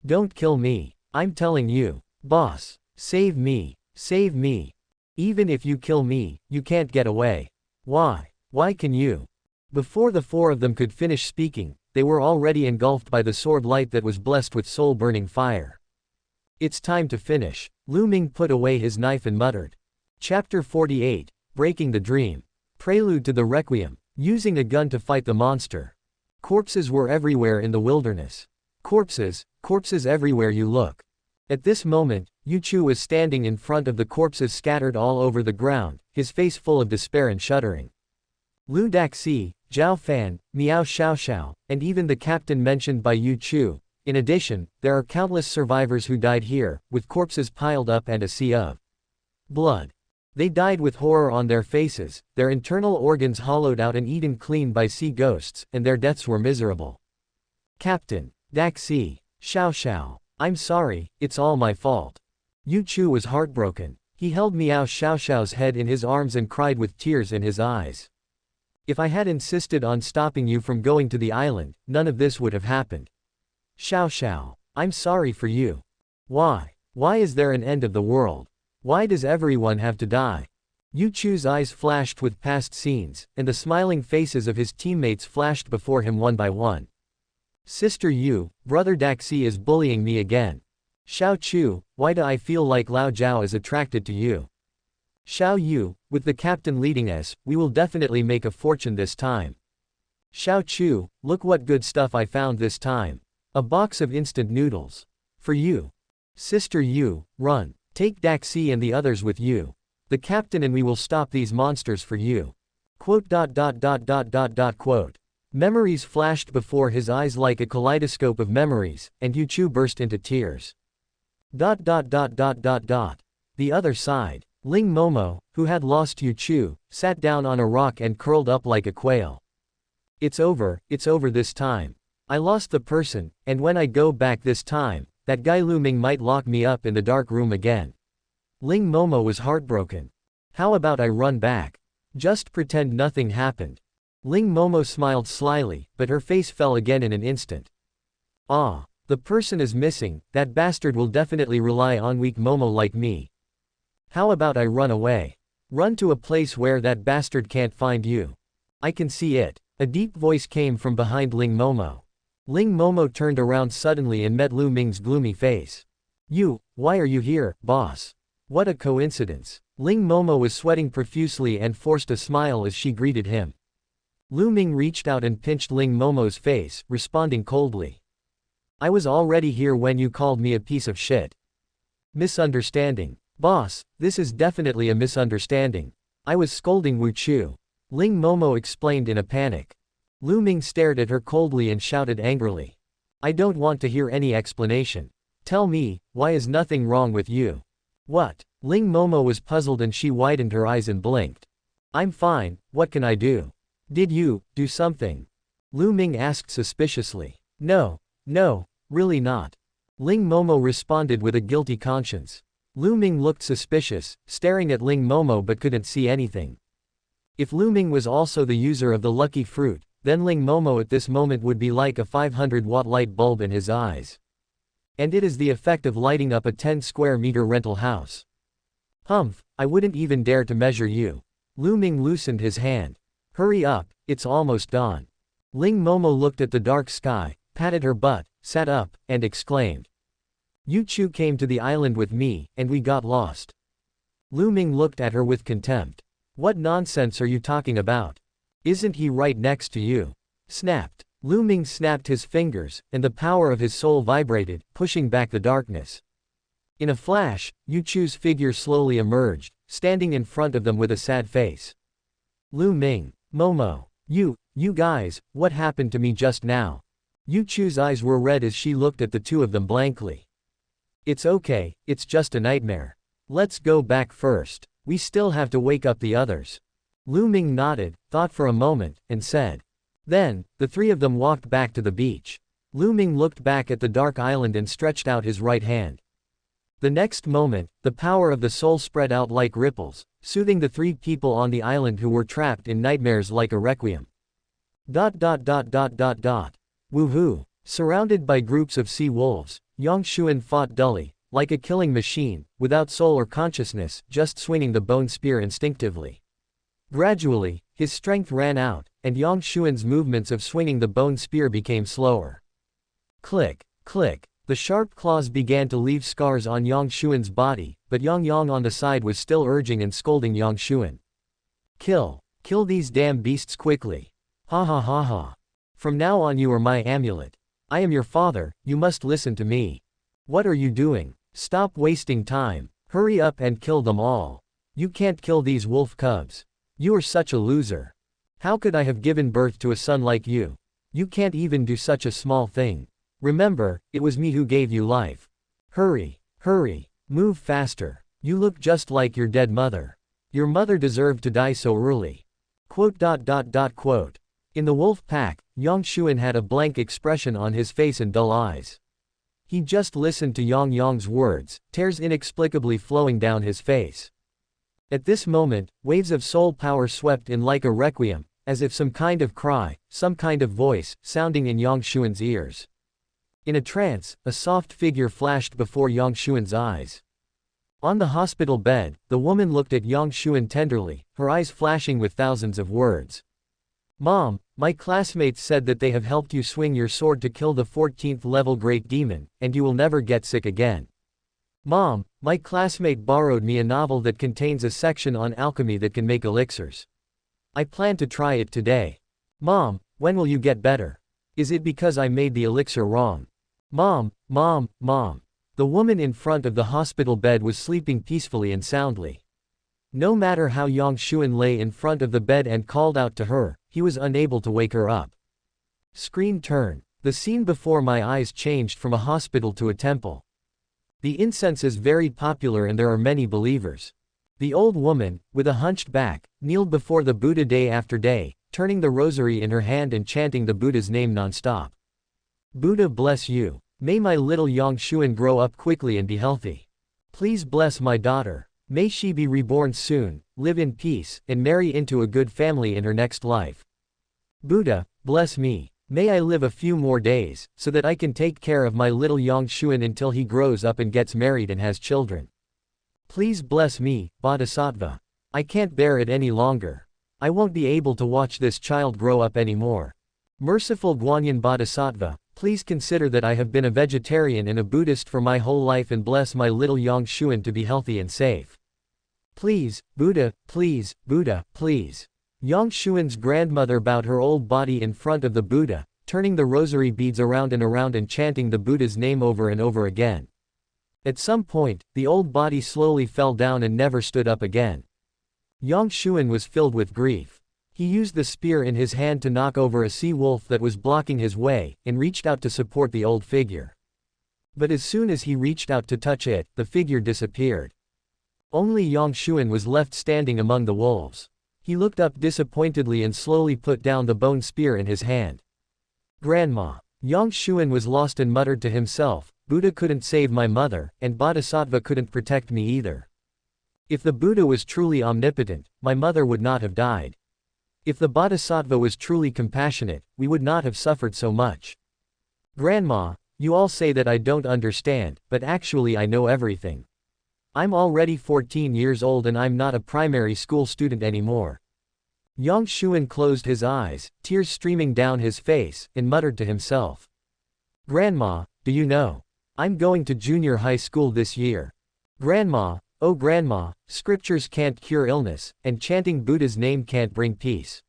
Don't kill me. I'm telling you. Boss. Save me. Save me. Even if you kill me, you can't get away. Why? Why can you? Before the four of them could finish speaking, they were already engulfed by the sword light that was blessed with soul-burning fire. It's time to finish. Lu Ming put away his knife and muttered. Chapter 48, Breaking the Dream. Prelude to the Requiem, using a gun to fight the monster. Corpses were everywhere in the wilderness. Corpses, corpses everywhere you look. At this moment, Yu Chu was standing in front of the corpses scattered all over the ground, his face full of despair and shuddering. Lu Daxi, Zhao Fan, Meow Xiaoxiao, and even the captain mentioned by Yu Chu. In addition, there are countless survivors who died here, with corpses piled up and a sea of blood. They died with horror on their faces, their internal organs hollowed out and eaten clean by sea ghosts, and their deaths were miserable. Captain Daxi, Xiaoxiao, I'm sorry, it's all my fault. Yu Chu was heartbroken. He held Meow Xiaoxiao's head in his arms and cried with tears in his eyes. If I had insisted on stopping you from going to the island, none of this would have happened. Xiaoxiao, I'm sorry for you. Why? Why is there an end of the world? Why does everyone have to die? Yu Chu's eyes flashed with past scenes, and the smiling faces of his teammates flashed before him one by one. Sister Yu, Brother Daxi is bullying me again. Xiao Chu, why do I feel like Lao Zhao is attracted to you? Xiao Yu, with the captain leading us, we will definitely make a fortune this time. Xiao Chu, look what good stuff I found this time. A box of instant noodles. For you. Sister Yu, run. Take Daxi and the others with you. The captain and we will stop these monsters for you. Quote. Memories flashed before his eyes like a kaleidoscope of memories, and Yu Chu burst into tears. The other side. Ling Momo, who had lost Yu Chu, sat down on a rock and curled up like a quail. It's over this time. I lost the person, and when I go back this time, that guy Lu Ming might lock me up in the dark room again. Ling Momo was heartbroken. How about I run back? Just pretend nothing happened. Ling Momo smiled slyly, but her face fell again in an instant. Ah, the person is missing, that bastard will definitely rely on weak Momo like me. How about I run away? Run to a place where that bastard can't find you. I can see it. A deep voice came from behind Ling Momo. Ling Momo turned around suddenly and met Lu Ming's gloomy face. You, why are you here, boss? What a coincidence. Ling Momo was sweating profusely and forced a smile as she greeted him. Lu Ming reached out and pinched Ling Momo's face, responding coldly. I was already here when you called me a piece of shit. Misunderstanding. Boss, this is definitely a misunderstanding. I was scolding Wu Chu. Ling Momo explained in a panic. Lu Ming stared at her coldly and shouted angrily. I don't want to hear any explanation. Tell me, why is nothing wrong with you? What? Ling Momo was puzzled and she widened her eyes and blinked. I'm fine, what can I do? Did you do something? Lu Ming asked suspiciously. No, really not. Ling Momo responded with a guilty conscience. Lu Ming looked suspicious, staring at Ling Momo but couldn't see anything. If Lu Ming was also the user of the lucky fruit, then Ling Momo at this moment would be like a 500-watt light bulb in his eyes. And it is the effect of lighting up a 10-square-meter rental house. Humph, I wouldn't even dare to measure you. Lu Ming loosened his hand. Hurry up, it's almost dawn. Ling Momo looked at the dark sky, patted her butt, sat up, and exclaimed. Yu Chu came to the island with me, and we got lost. Lu Ming looked at her with contempt. What nonsense are you talking about? Isn't he right next to you? Snapped. Lu Ming snapped his fingers, and the power of his soul vibrated, pushing back the darkness. In a flash, Yu Chu's figure slowly emerged, standing in front of them with a sad face. Lu Ming, Momo, you guys, what happened to me just now? Yu Chu's eyes were red as she looked at the two of them blankly. It's okay, it's just a nightmare. Let's go back first. We still have to wake up the others. Lu Ming nodded, thought for a moment, and said. Then, the three of them walked back to the beach. Lu Ming looked back at the dark island and stretched out his right hand. The next moment, the power of the soul spread out like ripples, soothing the three people on the island who were trapped in nightmares like a requiem. Woohoo! Surrounded by groups of sea wolves, Yang Xuan fought dully, like a killing machine, without soul or consciousness, just swinging the bone spear instinctively. Gradually, His strength ran out, and Yang Xuan's movements of swinging the bone spear became slower. Click, click. The sharp claws began to leave scars on Yang Xuan's body, but Yang on the side was still urging and scolding Yang Xuan. Kill these damn beasts quickly. Ha ha ha ha. From now on you are my amulet. I am your father, you must listen to me. What are you doing? Stop wasting time. Hurry up and kill them all. You can't kill these wolf cubs. You are such a loser. How could I have given birth to a son like you? You can't even do such a small thing. Remember, it was me who gave you life. Hurry, move faster. You look just like your dead mother. Your mother deserved to die so early. Quote. In the wolf pack, Yang Xuan had a blank expression on his face and dull eyes. He just listened to Yang's words, tears inexplicably flowing down his face. At this moment, waves of soul power swept in like a requiem, as if some kind of cry, some kind of voice, sounding in Yang Xuan's ears. In a trance, a soft figure flashed before Yang Xuan's eyes. On the hospital bed, the woman looked at Yang Xuan tenderly, her eyes flashing with thousands of words. Mom, my classmates said that they have helped you swing your sword to kill the 14th level great demon, and you will never get sick again. Mom, my classmate borrowed me a novel that contains a section on alchemy that can make elixirs. I plan to try it today. Mom, when will you get better? Is it because I made the elixir wrong? Mom. The woman in front of the hospital bed was sleeping peacefully and soundly. No matter how Yang Xuan lay in front of the bed and called out to her, he was unable to wake her up. Screen turn. The scene before my eyes changed from a hospital to a temple. The incense is very popular and there are many believers. The old woman, with a hunched back, kneeled before the Buddha day after day, turning the rosary in her hand and chanting the Buddha's name non-stop. Buddha bless you. May my little Yang Xuan grow up quickly and be healthy. Please bless my daughter. May she be reborn soon, live in peace, and marry into a good family in her next life. Buddha, bless me. May I live a few more days, so that I can take care of my little Yang Xuan until he grows up and gets married and has children. Please bless me, Bodhisattva. I can't bear it any longer. I won't be able to watch this child grow up anymore. Merciful Guanyin Bodhisattva, please consider that I have been a vegetarian and a Buddhist for my whole life and bless my little Yang Xuan to be healthy and safe. Please, Buddha, please, Buddha, please. Yang Xuan's grandmother bowed her old body in front of the Buddha, turning the rosary beads around and chanting the Buddha's name over and over again. At some point, the old body slowly fell down and never stood up again. Yang Xuan was filled with grief. He used the spear in his hand to knock over a sea wolf that was blocking his way, and reached out to support the old figure. But as soon as he reached out to touch it, the figure disappeared. Only Yang Xuan was left standing among the wolves. He looked up disappointedly and slowly put down the bone spear in his hand. Grandma. Yang Xuan was lost and muttered to himself, Buddha couldn't save my mother, and Bodhisattva couldn't protect me either. If the Buddha was truly omnipotent, my mother would not have died. If the Bodhisattva was truly compassionate, we would not have suffered so much. Grandma, you all say that I don't understand, but actually I know everything. I'm already 14 years old and I'm not a primary school student anymore. Yang Xuan closed his eyes, tears streaming down his face, and muttered to himself. Grandma, do you know? I'm going to junior high school this year. Grandma, oh grandma, scriptures can't cure illness, and chanting Buddha's name can't bring peace.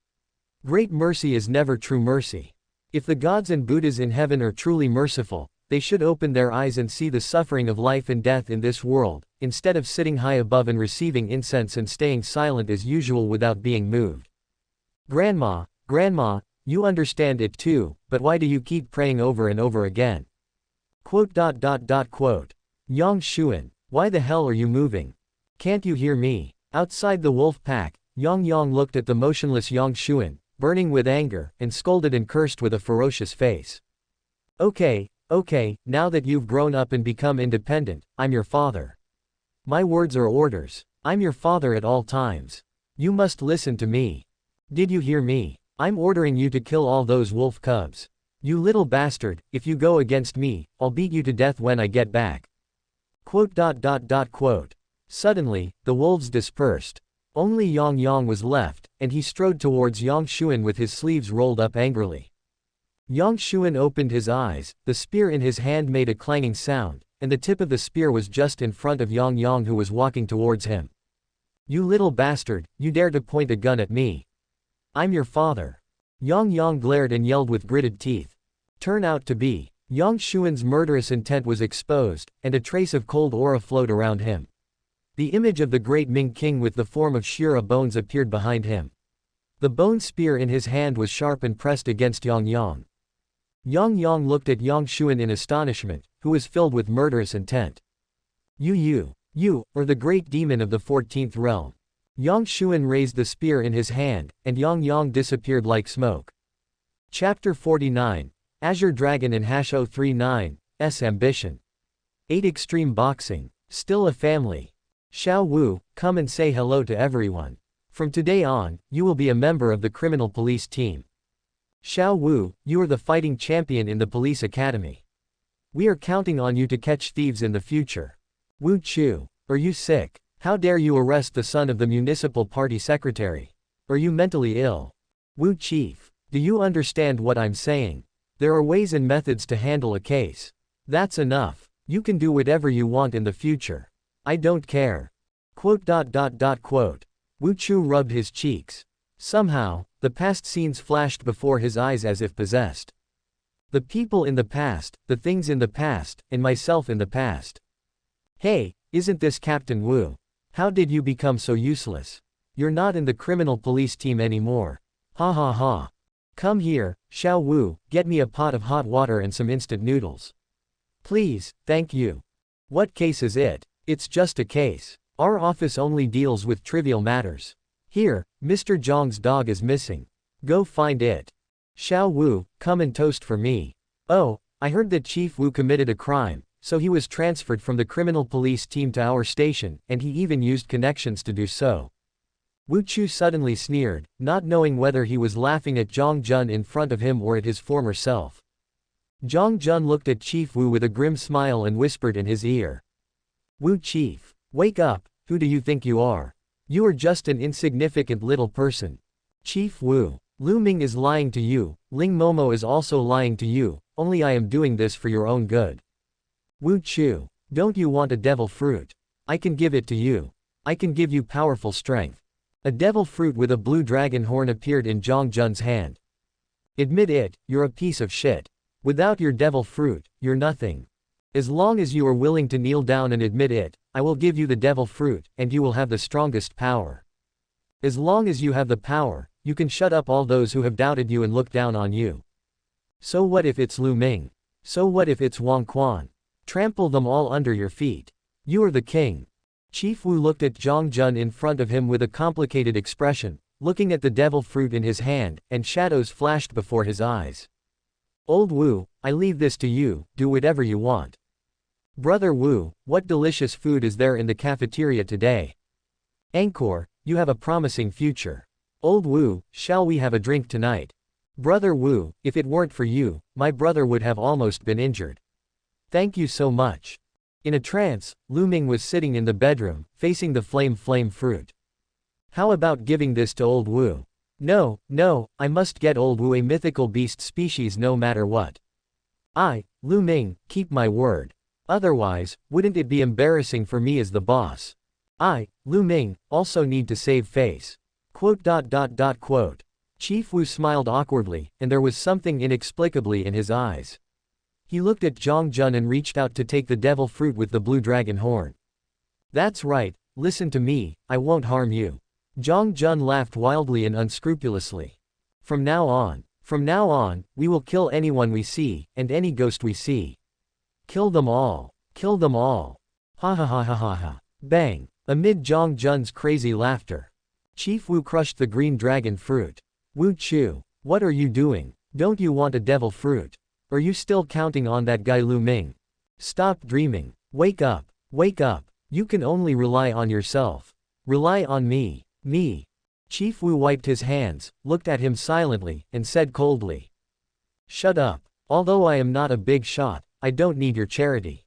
Great mercy is never true mercy. If the gods and Buddhas in heaven are truly merciful, they should open their eyes and see the suffering of life and death in this world, instead of sitting high above and receiving incense and staying silent as usual without being moved. Grandma, you understand it too, but why do you keep praying over and over again? Quote. Yang Xuan, why the hell are you moving? Can't you hear me? Outside the wolf pack, Yang looked at the motionless Yang Xuan, burning with anger, and scolded and cursed with a ferocious face. Okay, now that you've grown up and become independent, I'm your father. My words are orders. I'm your father at all times. You must listen to me. Did you hear me? I'm ordering you to kill all those wolf cubs. You little bastard, if you go against me, I'll beat you to death when I get back. Quote. Suddenly, the wolves dispersed. Only Yang was left, and he strode towards Yang Xuan with his sleeves rolled up angrily. Yang Xuan opened his eyes, the spear in his hand made a clanging sound, and the tip of the spear was just in front of Yang Yang who was walking towards him. "You little bastard, you dare to point a gun at me. I'm your father." Yang Yang glared and yelled with gritted teeth. Turn out to be. Yang Xuan's murderous intent was exposed, and a trace of cold aura flowed around him. The image of the great Ming king with the form of Shira bones appeared behind him. The bone spear in his hand was sharp and pressed against Yang Yang. Yang Yang looked at Yang Xuan in astonishment, who was filled with murderous intent. You, or the great demon of the 14th realm. Yang Xuan raised the spear in his hand, and Yang Yang disappeared like smoke. Chapter 49, Azure Dragon and #039's Ambition. 8 Extreme Boxing, Still a Family. Xiao Wu, come and say hello to everyone. From today on, you will be a member of the criminal police team. Xiao Wu, you are the fighting champion in the police academy. We are counting on you to catch thieves in the future. Wu Chu, are you sick? How dare you arrest the son of the municipal party secretary? Are you mentally ill? Wu Chief, do you understand what I'm saying? There are ways and methods to handle a case. That's enough. You can do whatever you want in the future. I don't care. Quote. Wu Chu rubbed his cheeks. Somehow, the past scenes flashed before his eyes as if possessed. The people in the past, the things in the past, and myself in the past. Hey, isn't this Captain Wu? How did you become so useless? You're not in the criminal police team anymore. Ha ha ha. Come here, Xiao Wu, get me a pot of hot water and some instant noodles. Please, thank you. What case is it? It's just a case. Our office only deals with trivial matters. Here, Mr. Jiang's dog is missing. Go find it. Xiao Wu, come and toast for me. Oh, I heard that Chief Wu committed a crime, so he was transferred from the criminal police team to our station, and he even used connections to do so. Wu Chu suddenly sneered, not knowing whether he was laughing at Zhang Jun in front of him or at his former self. Zhang Jun looked at Chief Wu with a grim smile and whispered in his ear. Wu Chief, wake up, who do you think you are? You are just an insignificant little person. Chief Wu, Lu Ming is lying to you, Ling Momo is also lying to you, only I am doing this for your own good. Wu Chu, don't you want a devil fruit? I can give it to you. I can give you powerful strength. A devil fruit with a blue dragon horn appeared in Zhang Jun's hand. Admit it, you're a piece of shit. Without your devil fruit, you're nothing. As long as you are willing to kneel down and admit it, I will give you the devil fruit, and you will have the strongest power. As long as you have the power, you can shut up all those who have doubted you and look down on you. So what if it's Lu Ming? So what if it's Wang Quan? Trample them all under your feet. You are the king. Chief Wu looked at Zhang Jun in front of him with a complicated expression, looking at the devil fruit in his hand, and shadows flashed before his eyes. Old Wu, I leave this to you, do whatever you want. Brother Wu, what delicious food is there in the cafeteria today? Angkor, you have a promising future. Old Wu, shall we have a drink tonight? Brother Wu, if it weren't for you, my brother would have almost been injured. Thank you so much. In a trance, Lu Ming was sitting in the bedroom, facing the flame fruit. How about giving this to Old Wu? No, I must get Old Wu a mythical beast species no matter what. Lu Ming, keep my word. Otherwise, wouldn't it be embarrassing for me as the boss? Lu Ming, also need to save face. Quote. Chief Wu smiled awkwardly, and there was something inexplicably in his eyes. He looked at Zhang Jun and reached out to take the devil fruit with the blue dragon horn. That's right, listen to me, I won't harm you. Zhang Jun laughed wildly and unscrupulously. From now on, we will kill anyone we see, and any ghost we see. Kill them all. Ha ha ha ha ha ha. Bang. Amid Zhang Jun's crazy laughter, Chief Wu crushed the green dragon fruit. Wu Chu, what are you doing? Don't you want a devil fruit? Are you still counting on that guy Lu Ming? Stop dreaming. Wake up. You can only rely on yourself. Rely on me. Chief Wu wiped his hands, looked at him silently, and said coldly. Shut up. Although I am not a big shot, I don't need your charity.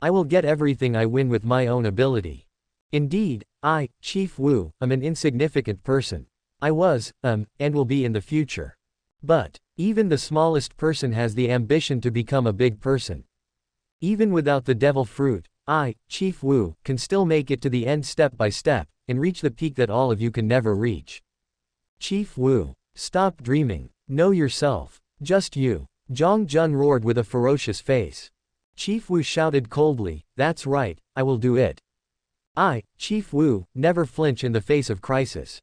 I will get everything I win with my own ability. Indeed, I, Chief Wu, am an insignificant person. I was, and will be in the future. But, even the smallest person has the ambition to become a big person. Even without the devil fruit, I, Chief Wu, can still make it to the end step by step, and reach the peak that all of you can never reach. Chief Wu. Stop dreaming. Know yourself. Just you. Zhang Jun roared with a ferocious face. Chief Wu shouted coldly, that's right, I will do it. I, Chief Wu, never flinch in the face of crisis.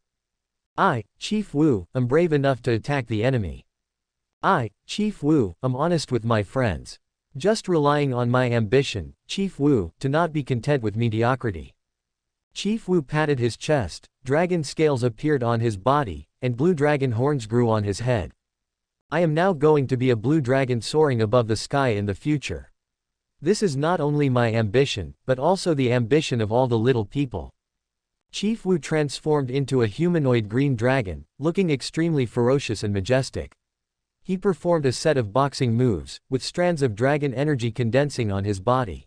I, Chief Wu, am brave enough to attack the enemy. I, Chief Wu, am honest with my friends. Just relying on my ambition, Chief Wu, to not be content with mediocrity. Chief Wu patted his chest, dragon scales appeared on his body, and blue dragon horns grew on his head. I am now going to be a blue dragon soaring above the sky in the future. This is not only my ambition, but also the ambition of all the little people. Chief Wu transformed into a humanoid green dragon, looking extremely ferocious and majestic. He performed a set of boxing moves, with strands of dragon energy condensing on his body.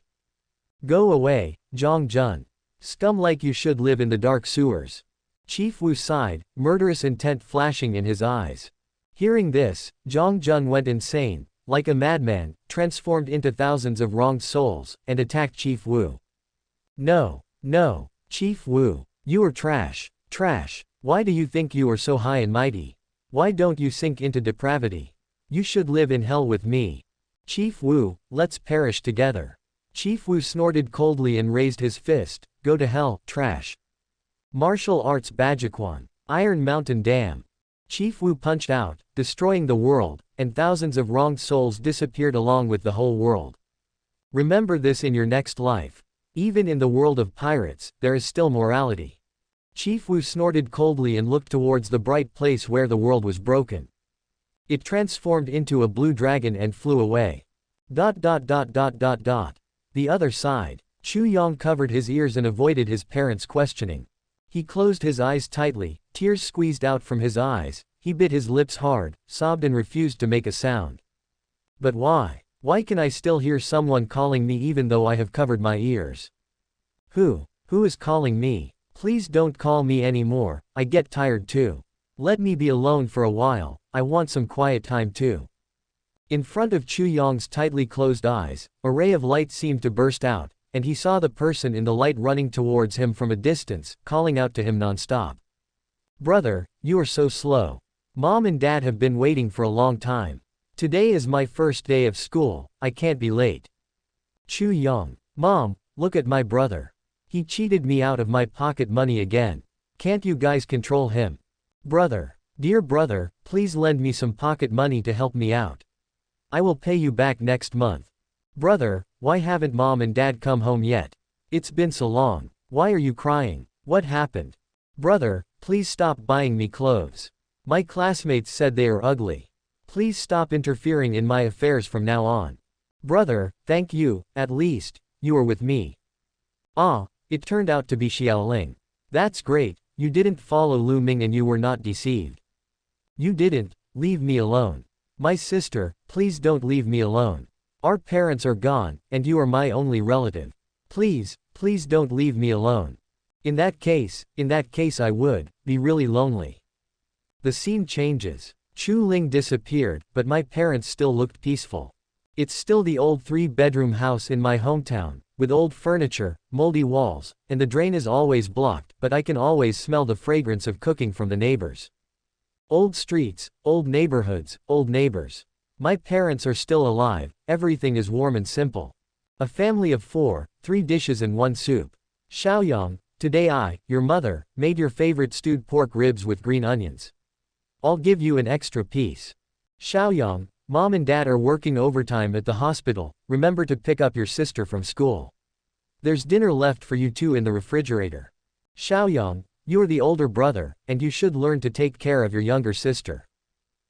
Go away, Zhang Jun. Scum like you should live in the dark sewers. Chief Wu sighed, murderous intent flashing in his eyes. Hearing this, Zhang Jun went insane, like a madman, transformed into thousands of wronged souls, and attacked Chief Wu. No, no, Chief Wu. You are trash, trash. Why do you think you are so high and mighty? Why don't you sink into depravity? You should live in hell with me. Chief Wu, let's perish together. Chief Wu snorted coldly and raised his fist, go to hell, trash. Martial arts Bajiquan. Iron Mountain Dam. Chief Wu punched out, destroying the world, and thousands of wronged souls disappeared along with the whole world. Remember this in your next life. Even in the world of pirates, there is still morality. Chief Wu snorted coldly and looked towards the bright place where the world was broken. It transformed into a blue dragon and flew away. The other side. Chu Yong covered his ears and avoided his parents' questioning. He closed his eyes tightly, tears squeezed out from his eyes, he bit his lips hard, sobbed and refused to make a sound. But why? Why can I still hear someone calling me even though I have covered my ears? Who is calling me? Please don't call me anymore, I get tired too. Let me be alone for a while, I want some quiet time too. In front of Chu Yong's tightly closed eyes, a ray of light seemed to burst out, and he saw the person in the light running towards him from a distance, calling out to him non-stop. Brother, you are so slow. Mom and Dad have been waiting for a long time. Today is my first day of school, I can't be late. Chu Yong. Mom, look at my brother. He cheated me out of my pocket money again. Can't you guys control him? Brother. Dear brother, please lend me some pocket money to help me out. I will pay you back next month. Brother, why haven't Mom and Dad come home yet? It's been so long. Why are you crying? What happened? Brother, please stop buying me clothes. My classmates said they are ugly. Please stop interfering in my affairs from now on. Brother, thank you, at least, you are with me. Ah, it turned out to be Xiaoling. That's great, you didn't follow Lu Ming and you were not deceived. You didn't, leave me alone. My sister, please don't leave me alone. Our parents are gone, and you are my only relative. Please, please don't leave me alone. In that case I would be really lonely. The scene changes. Chu Ling disappeared, but my parents still looked peaceful. It's still the old 3-bedroom house in my hometown, with old furniture, moldy walls, and the drain is always blocked, but I can always smell the fragrance of cooking from the neighbors. Old streets, old neighborhoods, old neighbors. My parents are still alive, everything is warm and simple. A family of 4, 3 dishes and 1 soup. Xiaoyang, today I, your mother, made your favorite stewed pork ribs with green onions. I'll give you an extra piece. Xiaoyang, Mom and Dad are working overtime at the hospital, remember to pick up your sister from school. There's dinner left for you two in the refrigerator. Xiaoyang, you are the older brother, and you should learn to take care of your younger sister.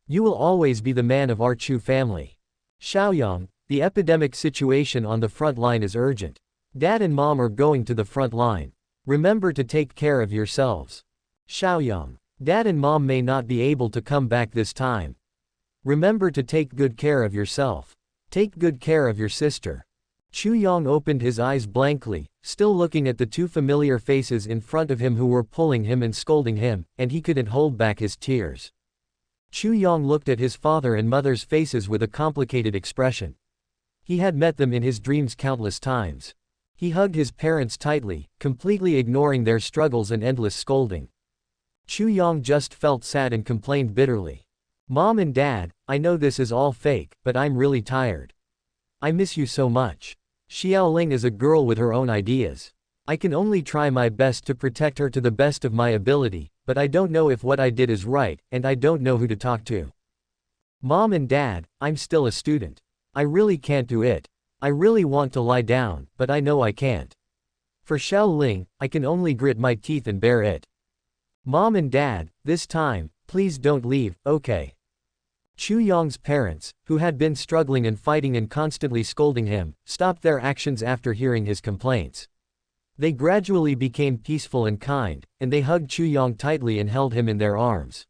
You will always be the man of our Chu family. Xiaoyang, the epidemic situation on the front line is urgent. Dad and Mom are going to the front line. Remember to take care of yourselves. Xiaoyang, Dad and Mom may not be able to come back this time. Remember to take good care of yourself. Take good care of your sister. Chu Yong opened his eyes blankly, still looking at the two familiar faces in front of him who were pulling him and scolding him, and he couldn't hold back his tears. Chu Yong looked at his father and mother's faces with a complicated expression. He had met them in his dreams countless times. He hugged his parents tightly, completely ignoring their struggles and endless scolding. Chu Yong just felt sad and complained bitterly. "Mom and Dad, I know this is all fake, but I'm really tired. I miss you so much. Xiaoling is a girl with her own ideas. I can only try my best to protect her to the best of my ability, but I don't know if what I did is right, and I don't know who to talk to. Mom and Dad, I'm still a student. I really can't do it. I really want to lie down, but I know I can't. For Xiaoling, I can only grit my teeth and bear it. Mom and Dad, this time, please don't leave, okay?" Chu Yong's parents, who had been struggling and fighting and constantly scolding him, stopped their actions after hearing his complaints. They gradually became peaceful and kind, and they hugged Chu Yong tightly and held him in their arms.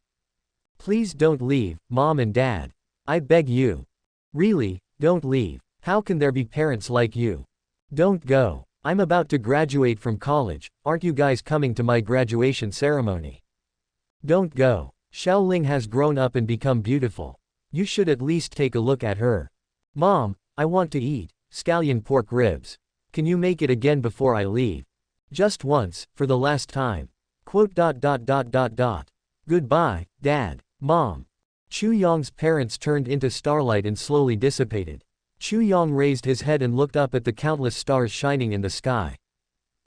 "Please don't leave, Mom and Dad. I beg you. Really, don't leave. How can there be parents like you? Don't go. I'm about to graduate from college, aren't you guys coming to my graduation ceremony? Don't go. Xiaoling has grown up and become beautiful. You should at least take a look at her. Mom, I want to eat scallion pork ribs. Can you make it again before I leave? Just once, for the last time. Goodbye, Dad, Mom." Chu Yong's parents turned into starlight and slowly dissipated. Chu Yong raised his head and looked up at the countless stars shining in the sky.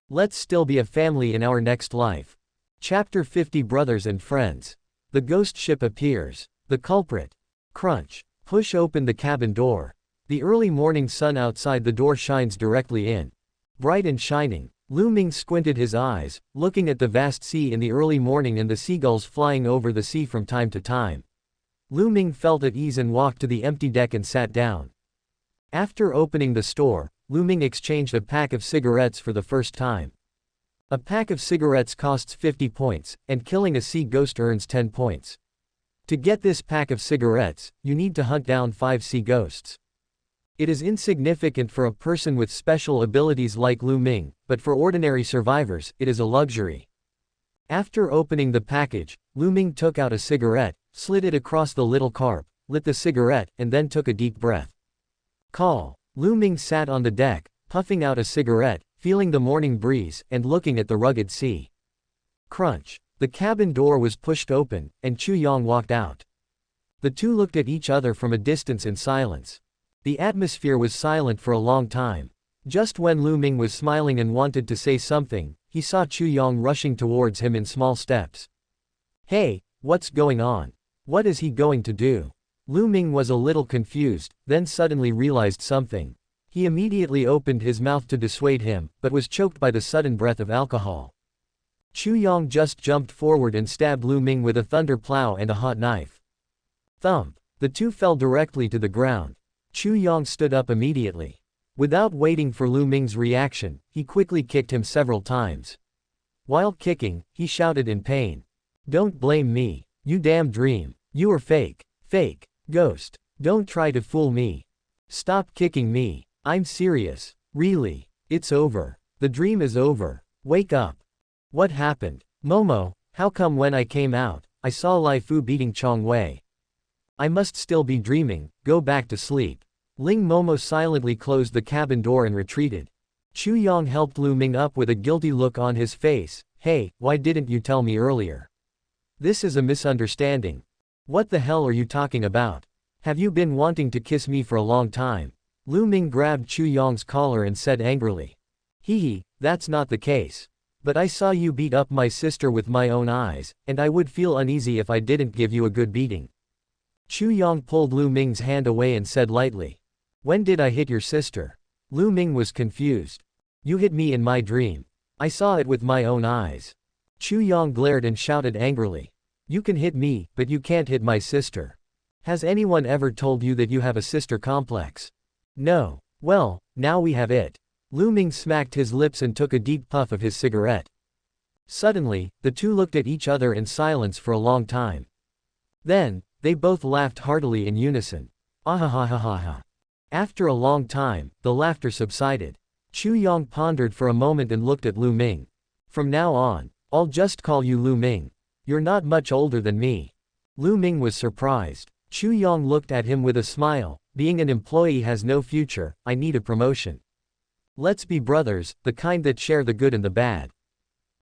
Let's still be a family in our next life. Chapter 50 Brothers and Friends. The ghost ship appears. The culprit. Crunch. Push open the cabin door. The early morning sun outside the door shines directly in. Bright and shining. Lu Ming squinted his eyes, looking at the vast sea in the early morning and the seagulls flying over the sea from time to time. Lu Ming felt at ease and walked to the empty deck and sat down. After opening the store, Lu Ming exchanged a pack of cigarettes for the first time. A pack of cigarettes costs 50 points, and killing a sea ghost earns 10 points. To get this pack of cigarettes, you need to hunt down 5 sea ghosts. It is insignificant for a person with special abilities like Lu Ming, but for ordinary survivors, it is a luxury. After opening the package, Lu Ming took out a cigarette, slid it across the little carp, lit the cigarette, and then took a deep breath. Call. Lu Ming sat on the deck, puffing out a cigarette, feeling the morning breeze, and looking at the rugged sea. Crunch. The cabin door was pushed open, and Chu Yong walked out. The two looked at each other from a distance in silence. The atmosphere was silent for a long time. Just when Lu Ming was smiling and wanted to say something, he saw Chu Yong rushing towards him in small steps. Hey, what's going on? What is he going to do? Lu Ming was a little confused, then suddenly realized something. He immediately opened his mouth to dissuade him, but was choked by the sudden breath of alcohol. Chu Yong just jumped forward and stabbed Lu Ming with a thunder plow and a hot knife. Thump. The two fell directly to the ground. Chu Yong stood up immediately. Without waiting for Lu Ming's reaction, he quickly kicked him several times. While kicking, he shouted in pain. Don't blame me. You damn dream. You are fake. Fake. Ghost. Don't try to fool me. Stop kicking me. I'm serious. Really. It's over. The dream is over. Wake up. What happened? Momo, how come when I came out, I saw Lai Fu beating Chong Wei? I must still be dreaming, go back to sleep. Ling Momo silently closed the cabin door and retreated. Chu Yong helped Lu Ming up with a guilty look on his face. Hey, why didn't you tell me earlier? This is a misunderstanding. What the hell are you talking about? Have you been wanting to kiss me for a long time? Lu Ming grabbed Chu Yong's collar and said angrily. Hee, that's not the case. But I saw you beat up my sister with my own eyes, and I would feel uneasy if I didn't give you a good beating. Chu Yong pulled Lu Ming's hand away and said lightly. When did I hit your sister? Lu Ming was confused. You hit me in my dream. I saw it with my own eyes. Chu Yong glared and shouted angrily. You can hit me, but you can't hit my sister. Has anyone ever told you that you have a sister complex? No. Well, now we have it. Lu Ming smacked his lips and took a deep puff of his cigarette. Suddenly, the two looked at each other in silence for a long time. Then, they both laughed heartily in unison. Ahahahaha. After a long time, the laughter subsided. Chu Yang pondered for a moment and looked at Lu Ming. From now on, I'll just call you Lu Ming. You're not much older than me. Lu Ming was surprised. Chu Yang looked at him with a smile. Being an employee has no future, I need a promotion. Let's be brothers, the kind that share the good and the bad.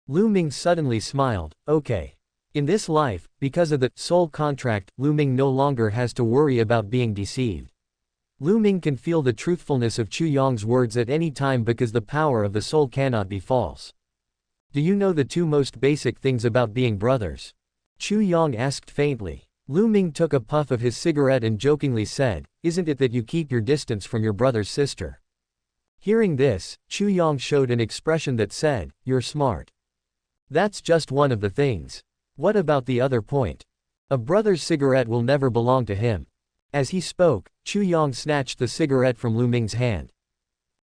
Lu Ming suddenly smiled. Okay. In this life, because of the soul contract, Lu Ming no longer has to worry about being deceived. Lu Ming can feel the truthfulness of Chu Yang's words at any time because the power of the soul cannot be false. Do you know the two most basic things about being brothers? Chu Yang asked faintly. Lu Ming took a puff of his cigarette and jokingly said, isn't it that you keep your distance from your brother's sister? Hearing this, Chu Yang showed an expression that said, you're smart. That's just one of the things. What about the other point? A brother's cigarette will never belong to him. As he spoke, Chu Yang snatched the cigarette from Lu Ming's hand.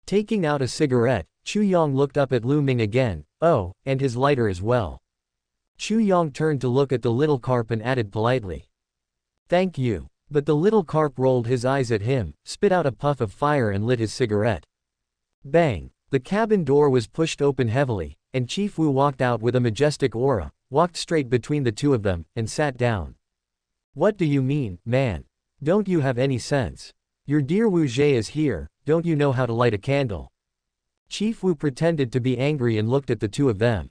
Taking out a cigarette, Chu Yang looked up at Lu Ming again. Oh, and his lighter as well. Chu Yang turned to look at the little carp and added politely. Thank you. But the little carp rolled his eyes at him, spit out a puff of fire and lit his cigarette. Bang! The cabin door was pushed open heavily, and Chief Wu walked out with a majestic aura, walked straight between the two of them, and sat down. What do you mean, man? Don't you have any sense? Your dear Wu Zhe is here, don't you know how to light a candle? Chief Wu pretended to be angry and looked at the two of them.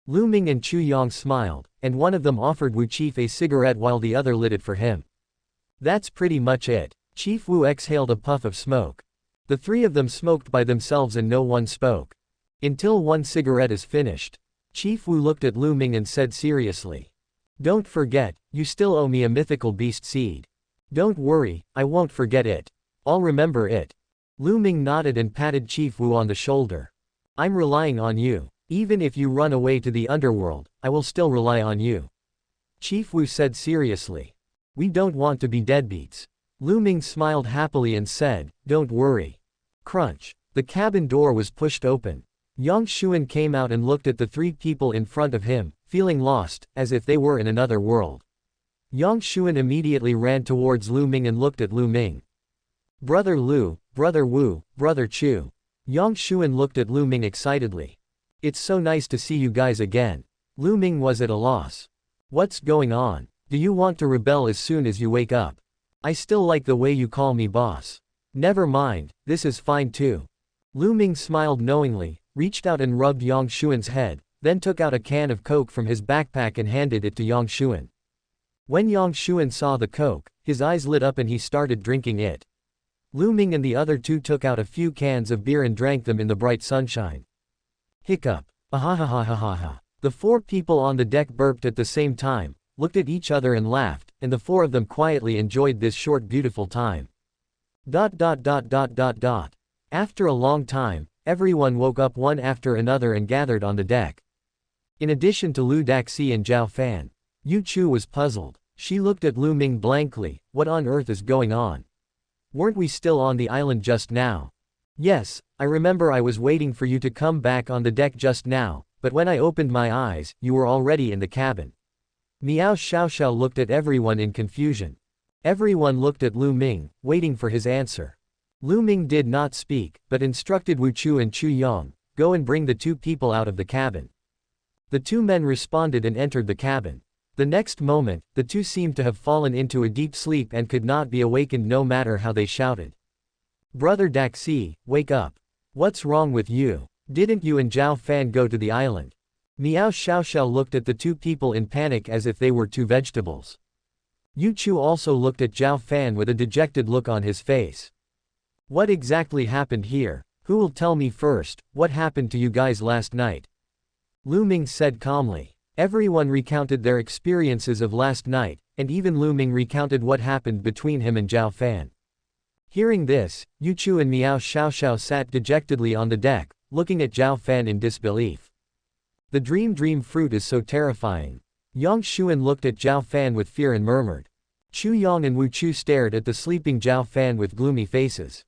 Lu Ming and Chu Yang smiled, and one of them offered Wu Chief a cigarette while the other lit it for him. That's pretty much it. Chief Wu exhaled a puff of smoke. The three of them smoked by themselves and no one spoke. Until one cigarette is finished. Chief Wu looked at Lu Ming and said seriously. Don't forget, you still owe me a mythical beast seed. Don't worry, I won't forget it. I'll remember it. Lu Ming nodded and patted Chief Wu on the shoulder. I'm relying on you. Even if you run away to the underworld, I will still rely on you. Chief Wu said seriously. We don't want to be deadbeats. Lu Ming smiled happily and said, don't worry. Crunch. The cabin door was pushed open. Yang Xuan came out and looked at the three people in front of him, feeling lost, as if they were in another world. Yang Xuan immediately ran towards Lu Ming and looked at Lu Ming. Brother Lu, Brother Wu, Brother Chu. Yang Xuan looked at Lu Ming excitedly. It's so nice to see you guys again. Lu Ming was at a loss. What's going on? Do you want to rebel as soon as you wake up? I still like the way you call me boss. Never mind, this is fine too. Lu Ming smiled knowingly, reached out and rubbed Yang Xuan's head, then took out a can of Coke from his backpack and handed it to Yang Xuan. When Yang Xuan saw the Coke, his eyes lit up and he started drinking it. Lu Ming and the other two took out a few cans of beer and drank them in the bright sunshine. Hiccup. Ahahahahaha. The four people on the deck burped at the same time, looked at each other and laughed, and the four of them quietly enjoyed this short beautiful time. After a long time, everyone woke up one after another and gathered on the deck. In addition to Lu Daxi and Zhao Fan, Yu Chu was puzzled. She looked at Lu Ming blankly. What on earth is going on? Weren't we still on the island just now? Yes, I remember I was waiting for you to come back on the deck just now, but when I opened my eyes, you were already in the cabin. Meow Xiaoxiao looked at everyone in confusion. Everyone looked at Lu Ming, waiting for his answer. Lu Ming did not speak, but instructed Wu Chu and Chu Yang, go and bring the two people out of the cabin. The two men responded and entered the cabin. The next moment, the two seemed to have fallen into a deep sleep and could not be awakened no matter how they shouted. Brother Daxi, wake up. What's wrong with you? Didn't you and Zhao Fan go to the island? Meow Xiaoxiao looked at the two people in panic as if they were two vegetables. Yu Chu also looked at Zhao Fan with a dejected look on his face. What exactly happened here? Who will tell me first, what happened to you guys last night? Lu Ming said calmly. Everyone recounted their experiences of last night, and even Lu Ming recounted what happened between him and Zhao Fan. Hearing this, Yu Chu and Meow Xiaoxiao sat dejectedly on the deck, looking at Zhao Fan in disbelief. The dream fruit is so terrifying. Yang Xuan looked at Zhao Fan with fear and murmured. Chu Yang and Wu Chu stared at the sleeping Zhao Fan with gloomy faces.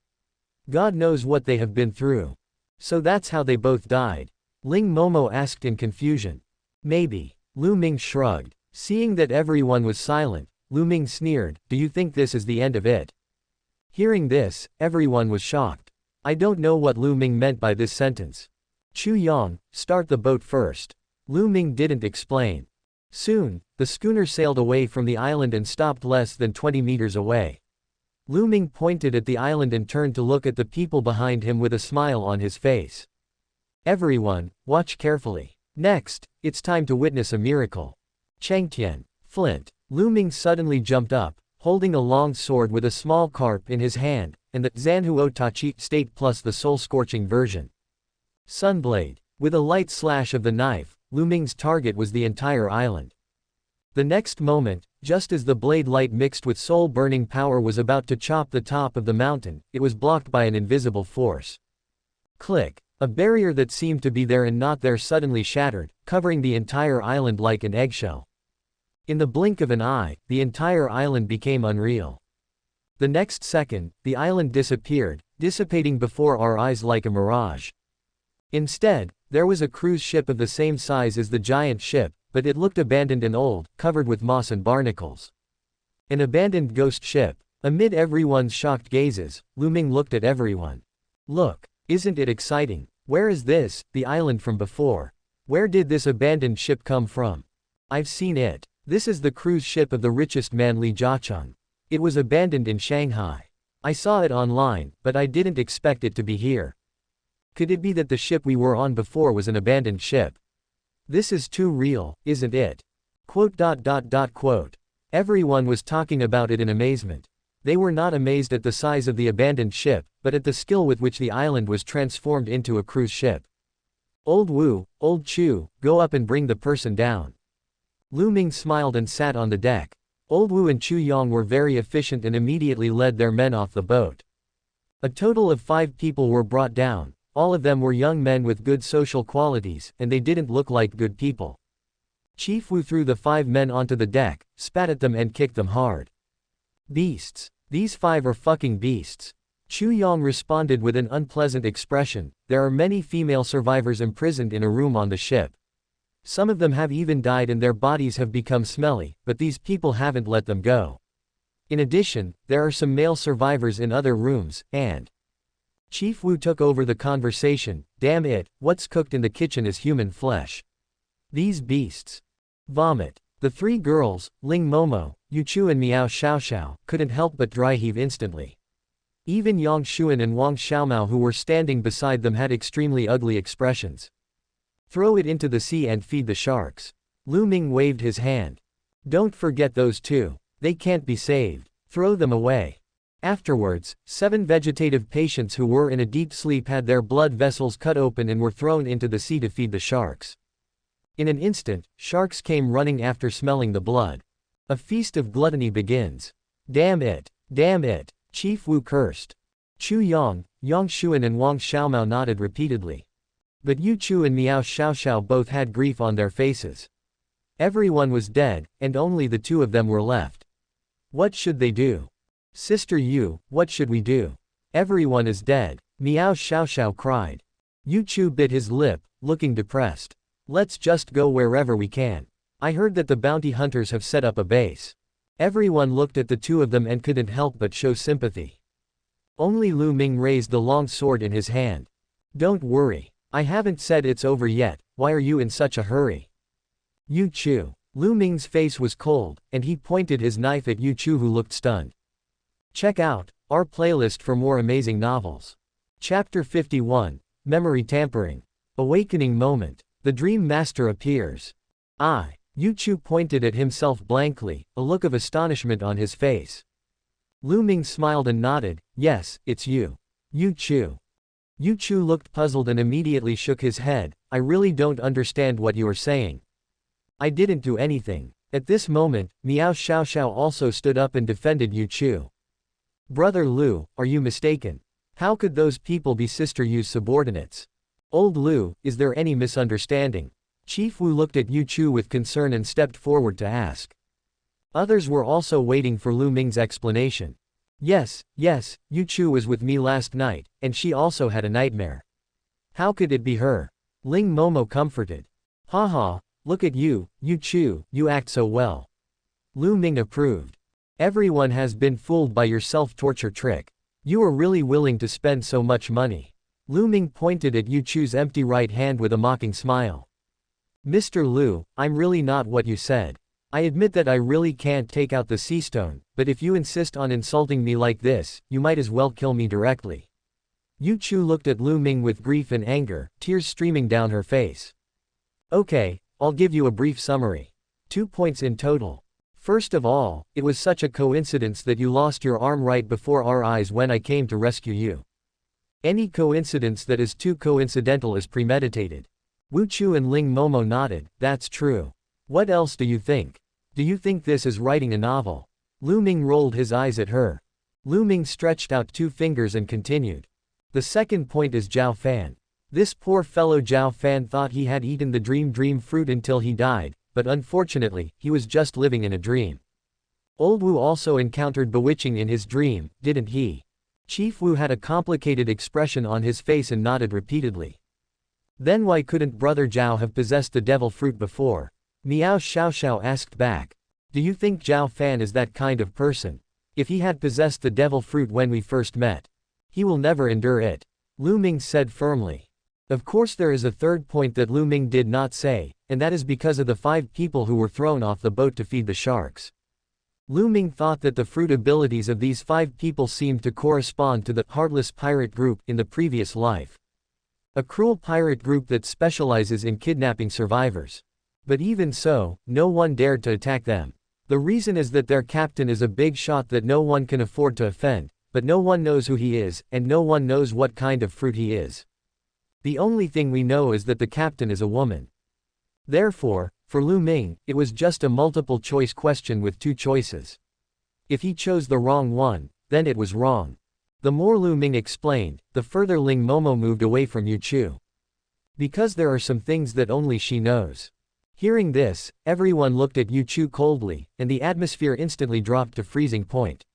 God knows what they have been through. So that's how they both died? Ling Momo asked in confusion. Maybe. Lu Ming shrugged. Seeing that everyone was silent, Lu Ming sneered, do you think this is the end of it? Hearing this, everyone was shocked. I don't know what Lu Ming meant by this sentence. Chu Yang, start the boat first. Lu Ming didn't explain. Soon, the schooner sailed away from the island and stopped less than 20 meters away. Lu Ming pointed at the island and turned to look at the people behind him with a smile on his face. Everyone, watch carefully. Next, it's time to witness a miracle. Chengtian, Flint. Lu Ming suddenly jumped up, holding a long sword with a small carp in his hand, and the Zanhuo Tachi state plus the soul-scorching version. Sunblade. With a light slash of the knife, Lu Ming's target was the entire island. The next moment, just as the blade light mixed with soul-burning power was about to chop the top of the mountain, it was blocked by an invisible force. Click. A barrier that seemed to be there and not there suddenly shattered, covering the entire island like an eggshell. In the blink of an eye, the entire island became unreal. The next second, the island disappeared, dissipating before our eyes like a mirage. Instead, there was a cruise ship of the same size as the giant ship, but it looked abandoned and old, covered with moss and barnacles. An abandoned ghost ship. Amid everyone's shocked gazes, Lu Ming looked at everyone. Look, isn't it exciting? Where is this, the island from before? Where did this abandoned ship come from? I've seen it. This is the cruise ship of the richest man Li Jiacheng. It was abandoned in Shanghai. I saw it online, but I didn't expect it to be here. Could it be that the ship we were on before was an abandoned ship? This is too real, isn't it? Quote. Everyone was talking about it in amazement. They were not amazed at the size of the abandoned ship, but at the skill with which the island was transformed into a cruise ship. Old Wu, Old Chu, go up and bring the person down. Lu Ming smiled and sat on the deck. Old Wu and Chu Yang were very efficient and immediately led their men off the boat. A total of 5 people were brought down. All of them were young men with good social qualities, and they didn't look like good people. Chief Wu threw the 5 men onto the deck, spat at them and kicked them hard. Beasts. These 5 are fucking beasts. Chu Yang responded with an unpleasant expression. There are many female survivors imprisoned in a room on the ship. Some of them have even died and their bodies have become smelly, but these people haven't let them go. In addition, there are some male survivors in other rooms, and Chief Wu took over the conversation. Damn it, what's cooked in the kitchen is human flesh. These beasts. Vomit. The 3 girls, Ling Momo, Yu Chu and Meow Xiaoxiao, couldn't help but dry heave instantly. Even Yang Xuan and Wang Xiaomao who were standing beside them had extremely ugly expressions. Throw it into the sea and feed the sharks. Lu Ming waved his hand. Don't forget those 2. They can't be saved. Throw them away. Afterwards, 7 vegetative patients who were in a deep sleep had their blood vessels cut open and were thrown into the sea to feed the sharks. In an instant, sharks came running after smelling the blood. A feast of gluttony begins. Damn it! Damn it! Chief Wu cursed. Chu Yang, Yang Xuan and Wang Xiaomao nodded repeatedly. But Yu Chu and Meow Xiaoxiao both had grief on their faces. Everyone was dead, and only the 2 of them were left. What should they do? Sister Yu, what should we do? Everyone is dead. Meow Xiaoxiao cried. Yu Chu bit his lip, looking depressed. Let's just go wherever we can. I heard that the bounty hunters have set up a base. Everyone looked at the 2 of them and couldn't help but show sympathy. Only Lu Ming raised the long sword in his hand. Don't worry. I haven't said it's over yet. Why are you in such a hurry? Yu Chu. Lu Ming's face was cold, and he pointed his knife at Yu Chu who looked stunned. Check out our playlist for more amazing novels. Chapter 51, Memory Tampering. Awakening Moment. The Dream Master appears. Yu Chu pointed at himself blankly, a look of astonishment on his face. Lu Ming smiled and nodded. Yes, it's you. Yu Chu. Yu Chu looked puzzled and immediately shook his head. I really don't understand what you are saying. I didn't do anything. At this moment, Meow Xiaoxiao also stood up and defended Yu Chu. Brother Lu, are you mistaken? How could those people be Sister Yu's subordinates? Old Lu, is there any misunderstanding? Chief Wu looked at Yu Chu with concern and stepped forward to ask. Others were also waiting for Lu Ming's explanation. Yes, Yu Chu was with me last night, and she also had a nightmare. How could it be her? Ling Momo comforted. Haha, look at you, Yu Chu, you act so well. Lu Ming approved. Everyone has been fooled by your self-torture trick. You are really willing to spend so much money. Lu Ming pointed at Yu Chu's empty right hand with a mocking smile. Mr. Lu, I'm really not what you said. I admit that I really can't take out the sea stone, but if you insist on insulting me like this, you might as well kill me directly. Yu Chu looked at Lu Ming with grief and anger, tears streaming down her face. Okay, I'll give you a brief summary. 2 points in total. First of all, it was such a coincidence that you lost your arm right before our eyes when I came to rescue you. Any coincidence that is too coincidental is premeditated. Wu Chu and Ling Momo nodded. That's true. What else do you think? Do you think this is writing a novel? Lu Ming rolled his eyes at her. Lu Ming stretched out 2 fingers and continued. The second point is Zhao Fan. This poor fellow Zhao Fan thought he had eaten the dream fruit until he died, but unfortunately, he was just living in a dream. Old Wu also encountered bewitching in his dream, didn't he? Chief Wu had a complicated expression on his face and nodded repeatedly. Then why couldn't Brother Zhao have possessed the devil fruit before? Meow Xiaoxiao asked back. Do you think Zhao Fan is that kind of person? If he had possessed the devil fruit when we first met, he will never endure it. Lu Ming said firmly. Of course there is a third point that Lu Ming did not say, and that is because of the 5 people who were thrown off the boat to feed the sharks. Lu Ming thought that the fruit abilities of these 5 people seemed to correspond to the heartless pirate group in the previous life. A cruel pirate group that specializes in kidnapping survivors. But even so, no one dared to attack them. The reason is that their captain is a big shot that no one can afford to offend, but no one knows who he is, and no one knows what kind of fruit he is. The only thing we know is that the captain is a woman. Therefore, for Lu Ming, it was just a multiple choice question with 2 choices. If he chose the wrong one, then it was wrong. The more Lu Ming explained, the further Ling Momo moved away from Yu Chu. Because there are some things that only she knows. Hearing this, everyone looked at Yu Chu coldly, and the atmosphere instantly dropped to freezing point.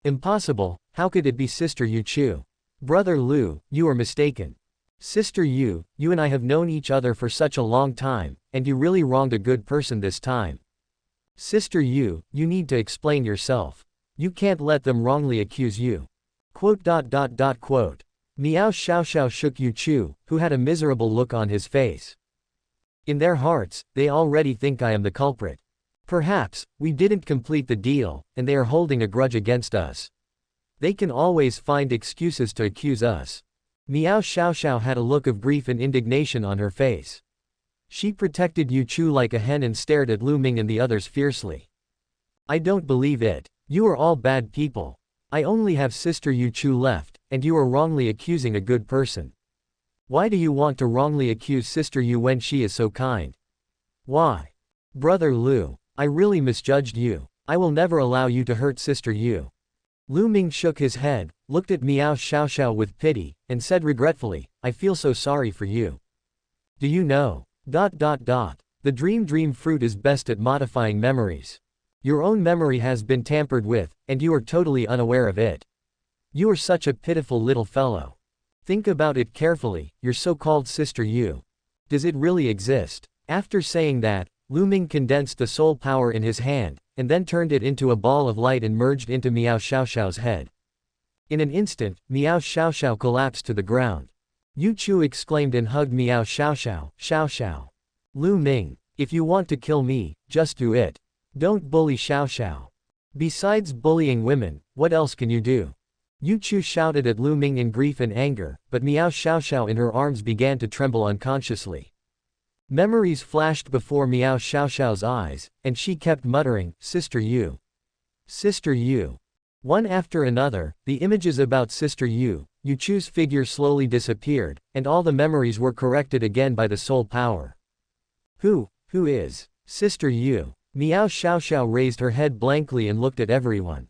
Impossible, how could it be Sister Yu Chu? Brother Lu, you are mistaken. Sister Yu, you and I have known each other for such a long time, and you really wronged a good person this time. Sister Yu, you need to explain yourself. You can't let them wrongly accuse you. Quote. Meow Xiaoxiao shook Yu Chu, who had a miserable look on his face. In their hearts, they already think I am the culprit. Perhaps, we didn't complete the deal, and they are holding a grudge against us. They can always find excuses to accuse us. Meow Xiaoxiao had a look of grief and indignation on her face. She protected Yu Chu like a hen and stared at Lu Ming and the others fiercely. I don't believe it. You are all bad people. I only have Sister Yu Chu left, and you are wrongly accusing a good person. Why do you want to wrongly accuse Sister Yu when she is so kind? Why? Brother Lu, I really misjudged you. I will never allow you to hurt Sister Yu. Lu Ming shook his head, looked at Meow Xiaoxiao with pity, and said regretfully, I feel so sorry for you. Do you know? The dream fruit is best at modifying memories. Your own memory has been tampered with, and you are totally unaware of it. You are such a pitiful little fellow. Think about it carefully, your so-called Sister Yu. Does it really exist? After saying that, Lu Ming condensed the soul power in his hand, and then turned it into a ball of light and merged into Meow Xiaoxiao's head. In an instant, Meow Xiaoxiao collapsed to the ground. Yu Chu exclaimed and hugged Meow Xiaoxiao. Lu Ming, if you want to kill me, just do it. Don't bully Xiaoxiao. Besides bullying women, what else can you do? Yu Chu shouted at Lu Ming in grief and anger, but Meow Xiaoxiao in her arms began to tremble unconsciously. Memories flashed before Meow Xiaoxiao's eyes, and she kept muttering, Sister Yu. Sister Yu. One after another, the images about Sister Yu Chu's figure slowly disappeared, and all the memories were corrected again by the soul power. Who is Sister Yu? Meow Xiaoxiao raised her head blankly and looked at everyone.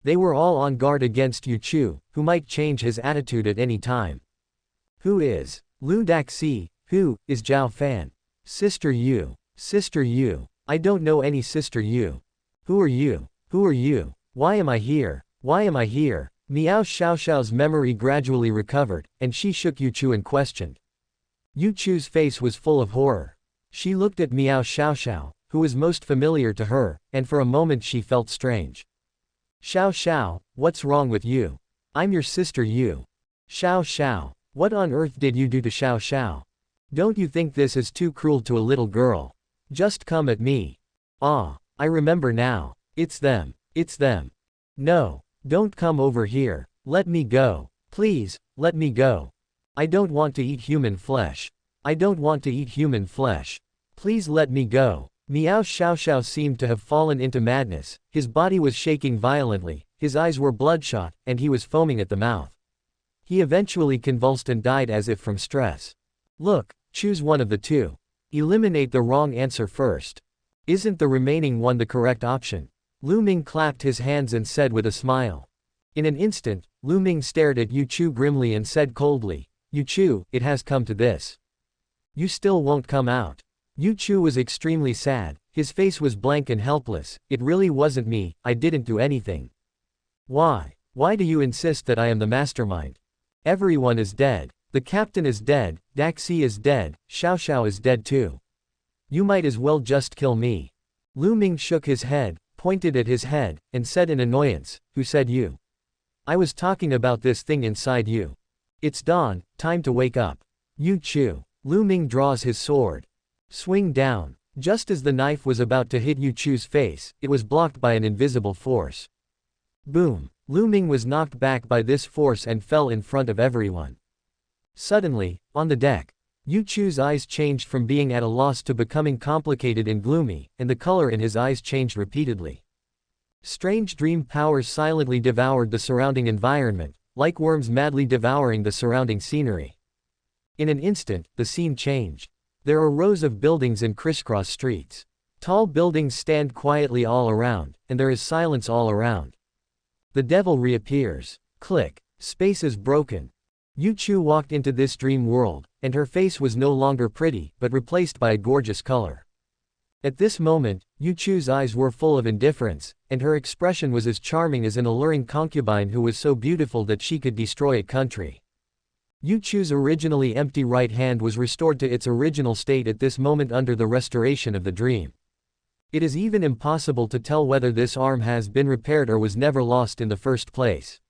They were all on guard against Yu Chu, who might change his attitude at any time. Who is Lu Daxi? Who is Zhao Fan? Sister Yu. Sister Yu. I don't know any Sister Yu. Who are you? Who are you? Why am I here? Why am I here? Meow Xiaoxiao's memory gradually recovered, and she shook Yu Chu and questioned. Yu Chu's face was full of horror. She looked at Meow Xiaoxiao, who was most familiar to her, and for a moment she felt strange. Xiaoxiao, what's wrong with you? I'm your sister Yu. Xiao Xiao. What on earth did you do to Xiao Xiao? Don't you think this is too cruel to a little girl? Just come at me. Ah, I remember now. It's them. It's them. No, don't come over here. Let me go. Please, let me go. I don't want to eat human flesh. I don't want to eat human flesh. Please let me go. Meow Xiao Xiao seemed to have fallen into madness. His body was shaking violently, his eyes were bloodshot, and he was foaming at the mouth. He eventually convulsed and died as if from stress. Look, choose one of the two. Eliminate the wrong answer first. Isn't the remaining one the correct option? Lu Ming clapped his hands and said with a smile. In an instant, Lu Ming stared at Yu Chu grimly and said coldly, Yu Chu, it has come to this. You still won't come out. Yu Chu was extremely sad, his face was blank and helpless. It really wasn't me, I didn't do anything. Why? Why do you insist that I am the mastermind? Everyone is dead. The captain is dead, Daxi is dead, Xiao Xiao is dead too. You might as well just kill me. Lu Ming shook his head, pointed at his head, and said in annoyance, Who said you? I was talking about this thing inside you. It's dawn, time to wake up. Yu Chu. Lu Ming draws his sword. Swing down. Just as the knife was about to hit Yu Chu's face, it was blocked by an invisible force. Boom. Lu Ming was knocked back by this force and fell in front of everyone. Suddenly, on the deck, Yu Chu's eyes changed from being at a loss to becoming complicated and gloomy, and the color in his eyes changed repeatedly. Strange dream powers silently devoured the surrounding environment, like worms madly devouring the surrounding scenery. In an instant, the scene changed. There are rows of buildings and crisscross streets. Tall buildings stand quietly all around, and there is silence all around. The devil reappears. Click. Space is broken. Yu Chu walked into this dream world, and her face was no longer pretty, but replaced by a gorgeous color. At this moment, Yu Chu's eyes were full of indifference, and her expression was as charming as an alluring concubine who was so beautiful that she could destroy a country. Yu Chu's originally empty right hand was restored to its original state at this moment under the restoration of the dream. It is even impossible to tell whether this arm has been repaired or was never lost in the first place.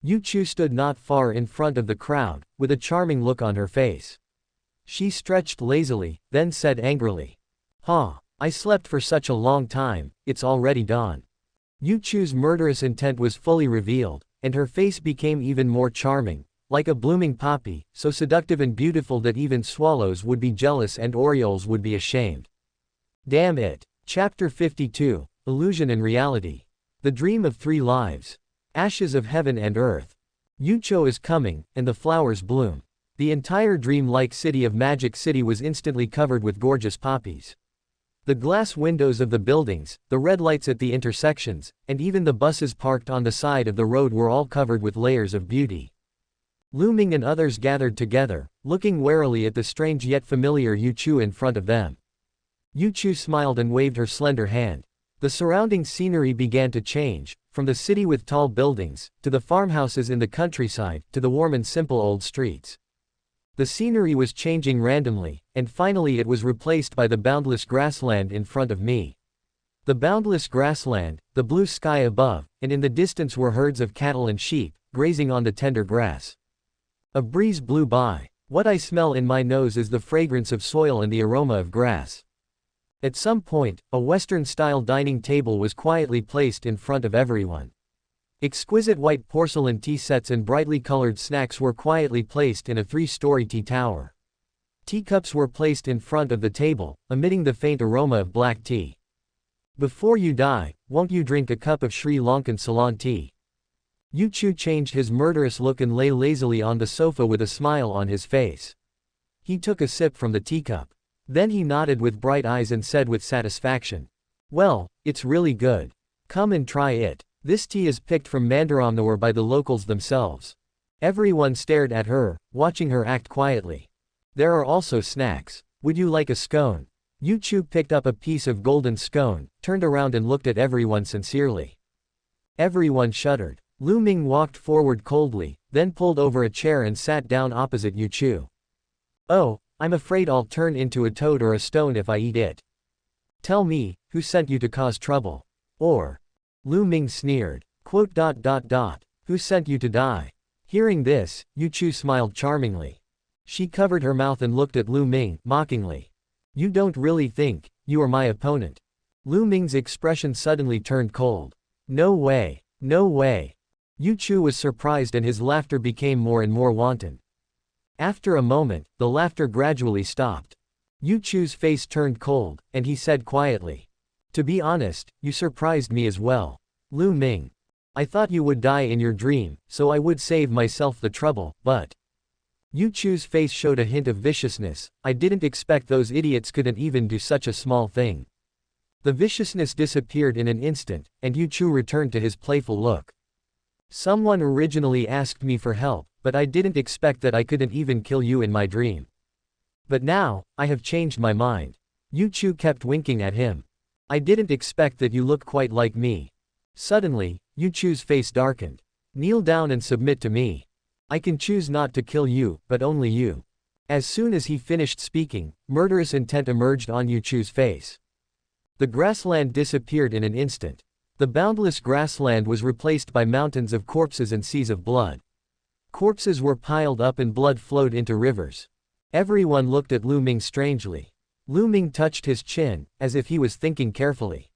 Yu Chu stood not far in front of the crowd, with a charming look on her face. She stretched lazily, then said angrily, Ha! I slept for such a long time, it's already dawn. Yu Chu's murderous intent was fully revealed, and her face became even more charming, like a blooming poppy, so seductive and beautiful that even swallows would be jealous and orioles would be ashamed. Damn it. Chapter 52, Illusion and Reality. The Dream of Three Lives. Ashes of Heaven and Earth. Yu Chu is coming, and the flowers bloom. The entire dream-like city of Magic City was instantly covered with gorgeous poppies. The glass windows of the buildings, the red lights at the intersections, and even the buses parked on the side of the road were all covered with layers of beauty. Lu Ming and others gathered together, looking warily at the strange yet familiar Yu Chu in front of them. Yu Chu smiled and waved her slender hand. The surrounding scenery began to change, from the city with tall buildings, to the farmhouses in the countryside, to the warm and simple old streets. The scenery was changing randomly, and finally it was replaced by the boundless grassland in front of me. The boundless grassland, the blue sky above, and in the distance were herds of cattle and sheep, grazing on the tender grass. A breeze blew by. What I smell in my nose is the fragrance of soil and the aroma of grass. At some point, a Western-style dining table was quietly placed in front of everyone. Exquisite white porcelain tea sets and brightly colored snacks were quietly placed in a 3-story tea tower. Teacups were placed in front of the table, emitting the faint aroma of black tea. Before you die, won't you drink a cup of Sri Lankan Ceylon tea? Yu Chu changed his murderous look and lay lazily on the sofa with a smile on his face. He took a sip from the teacup. Then he nodded with bright eyes and said with satisfaction, Well, it's really good. Come and try it. This tea is picked from Mandaramnawar by the locals themselves. Everyone stared at her, watching her act quietly. There are also snacks. Would you like a scone? Yu Chu picked up a piece of golden scone, turned around and looked at everyone sincerely. Everyone shuddered. Lu Ming walked forward coldly, then pulled over a chair and sat down opposite Yu Chu. Oh, I'm afraid I'll turn into a toad or a stone if I eat it. Tell me, who sent you to cause trouble? Or. Lu Ming sneered. Who sent you to die? Hearing this, Yu Chu smiled charmingly. She covered her mouth and looked at Lu Ming, mockingly. You don't really think you are my opponent? Lu Ming's expression suddenly turned cold. No way. No way. Yu Chu was surprised and his laughter became more and more wanton. After a moment, the laughter gradually stopped. Yu Chu's face turned cold, and he said quietly. To be honest, you surprised me as well. Lu Ming. I thought you would die in your dream, so I would save myself the trouble, but… Yu Chu's face showed a hint of viciousness. I didn't expect those idiots couldn't even do such a small thing. The viciousness disappeared in an instant, and Yu Chu returned to his playful look. Someone originally asked me for help, but I didn't expect that I couldn't even kill you in my dream. But now, I have changed my mind. Yu Chu kept winking at him. I didn't expect that you look quite like me. Suddenly, Yu Chu's face darkened. Kneel down and submit to me. I can choose not to kill you, but only you. As soon as he finished speaking, murderous intent emerged on Yu Chu's face. The grassland disappeared in an instant. The boundless grassland was replaced by mountains of corpses and seas of blood. Corpses were piled up and blood flowed into rivers. Everyone looked at Lu Ming strangely. Lu Ming touched his chin, as if he was thinking carefully.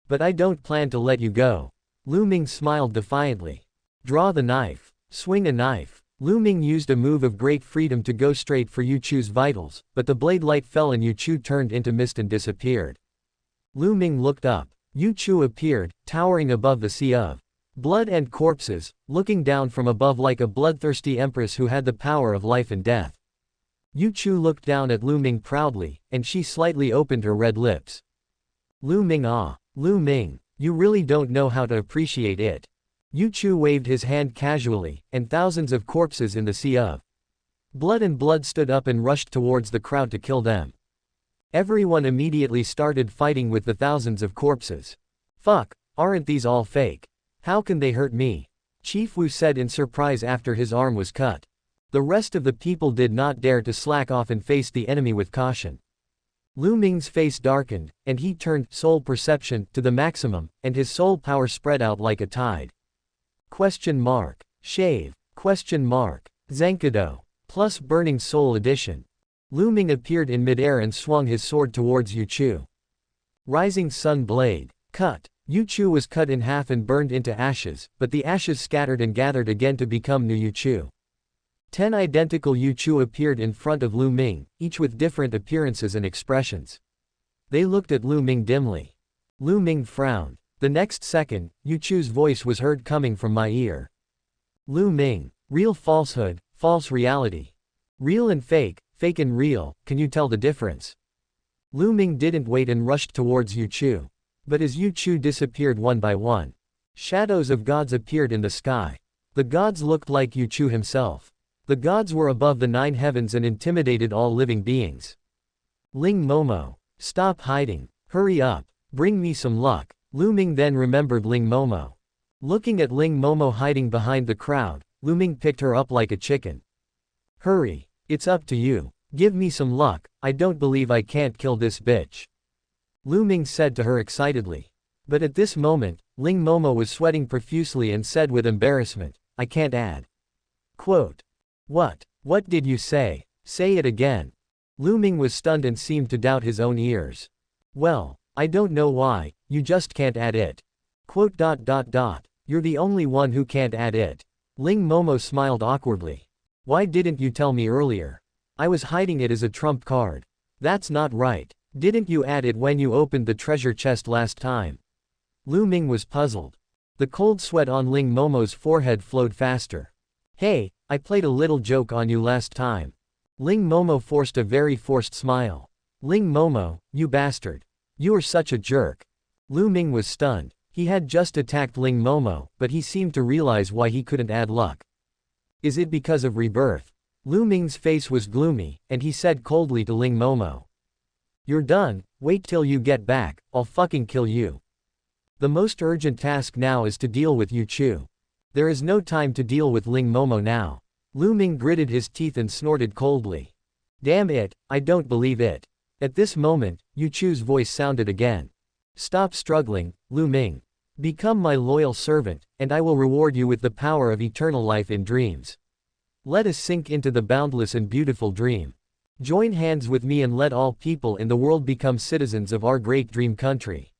But I don't plan to let you go. Lu Ming smiled defiantly. Draw the knife. Swing a knife. Lu Ming used a move of great freedom to go straight for Yu Chu's vitals, but the blade light fell and Yu Chu turned into mist and disappeared. Lu Ming looked up. Yu Chu appeared, towering above the sea of blood and corpses, looking down from above like a bloodthirsty empress who had the power of life and death. Yu Chu looked down at Lu Ming proudly, and she slightly opened her red lips. Lu Ming, ah. Lu Ming, you really don't know how to appreciate it. Yu Chu waved his hand casually, and thousands of corpses in the sea of blood stood up and rushed towards the crowd to kill them. Everyone immediately started fighting with the thousands of corpses. Fuck, aren't these all fake? How can they hurt me? Chief Wu said in surprise after his arm was cut. The rest of the people did not dare to slack off and face the enemy with caution. Lu Ming's face darkened, and he turned soul perception to the maximum, and his soul power spread out like a tide. Question mark. Shave. Question mark. Zankido. Plus Burning Soul Edition. Lu Ming appeared in midair and swung his sword towards Yu Chu. Rising Sun Blade. Cut. Yu Chu was cut in half and burned into ashes, but the ashes scattered and gathered again to become new Yu Chu. 10 identical Yu Chu appeared in front of Lu Ming, each with different appearances and expressions. They looked at Lu Ming dimly. Lu Ming frowned. The next second, Yu Chu's voice was heard coming from my ear. Lu Ming. Real falsehood, false reality. Real and fake, fake and real, can you tell the difference? Lu Ming didn't wait and rushed towards Yu Chu. But as Yu Chu disappeared one by one, shadows of gods appeared in the sky. The gods looked like Yu Chu himself. The gods were above the 9 heavens and intimidated all living beings. Ling Momo. Stop hiding. Hurry up. Bring me some luck. Lu Ming then remembered Ling Momo. Looking at Ling Momo hiding behind the crowd, Lu Ming picked her up like a chicken. Hurry. It's up to you. Give me some luck, I don't believe I can't kill this bitch. Lu Ming said to her excitedly. But at this moment, Ling Momo was sweating profusely and said with embarrassment, I can't add. Quote. What? What did you say? Say it again. Lu Ming was stunned and seemed to doubt his own ears. Well, I don't know why, you just can't add it. Quote. You're the only one who can't add it. Ling Momo smiled awkwardly. Why didn't you tell me earlier? I was hiding it as a trump card. That's not right. Didn't you add it when you opened the treasure chest last time? Lu Ming was puzzled. The cold sweat on Ling Momo's forehead flowed faster. Hey, I played a little joke on you last time. Ling Momo forced a very forced smile. Ling Momo, you bastard. You are such a jerk. Lu Ming was stunned. He had just attacked Ling Momo, but he seemed to realize why he couldn't add luck. Is it because of rebirth? Lu Ming's face was gloomy, and he said coldly to Ling Momo. You're done, wait till you get back, I'll fucking kill you. The most urgent task now is to deal with Yu Chu. There is no time to deal with Ling Momo now. Lu Ming gritted his teeth and snorted coldly. Damn it, I don't believe it. At this moment, Yu Chu's voice sounded again. Stop struggling, Lu Ming. Become my loyal servant, and I will reward you with the power of eternal life in dreams. Let us sink into the boundless and beautiful dream. Join hands with me and let all people in the world become citizens of our great dream country.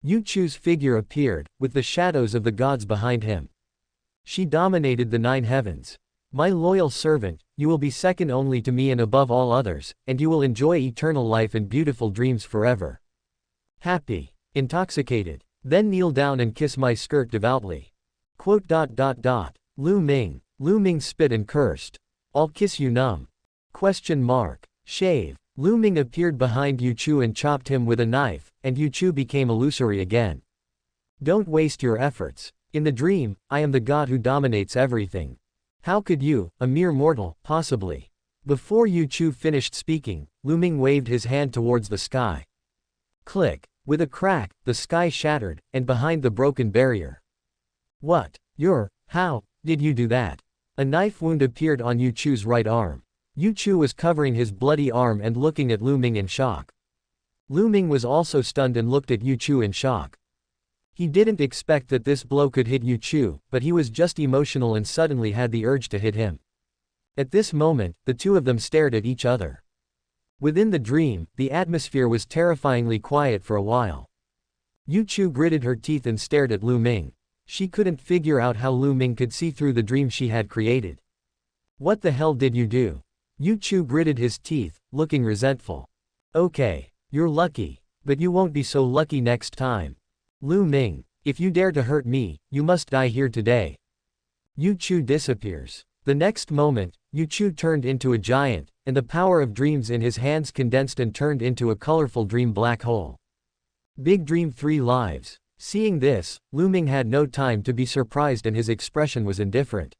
Yuchu's figure appeared, with the shadows of the gods behind him. She dominated the 9 heavens. My loyal servant, you will be second only to me and above all others, and you will enjoy eternal life and beautiful dreams forever. Happy. Intoxicated. Then kneel down and kiss my skirt devoutly. Lu Ming. Lu Ming spit and cursed. I'll kiss you numb. Shave. Lu Ming appeared behind Yuchu and chopped him with a knife, and Yuchu became illusory again. Don't waste your efforts. In the dream, I am the god who dominates everything. How could you, a mere mortal, possibly? Before Yuchu finished speaking, Lu Ming waved his hand towards the sky. Click. With a crack, the sky shattered, and behind the broken barrier. What? How did you do that? A knife wound appeared on Yuchu's right arm. Yuchu was covering his bloody arm and looking at Lu Ming in shock. Lu Ming was also stunned and looked at Yuchu in shock. He didn't expect that this blow could hit Yuchu, but he was just emotional and suddenly had the urge to hit him. At this moment, the two of them stared at each other. Within the dream, the atmosphere was terrifyingly quiet for a while. Yuchu gritted her teeth and stared at Lu Ming. She couldn't figure out how Lu Ming could see through the dream she had created. What the hell did you do? Yuchu gritted his teeth, looking resentful. Okay, you're lucky, but you won't be so lucky next time. Lu Ming, if you dare to hurt me, you must die here today. Yuchu disappears. The next moment, Yuchu turned into a giant, and the power of dreams in his hands condensed and turned into a colorful dream black hole. Big Dream 3 Lives. Seeing this, Lu Ming had no time to be surprised and his expression was indifferent.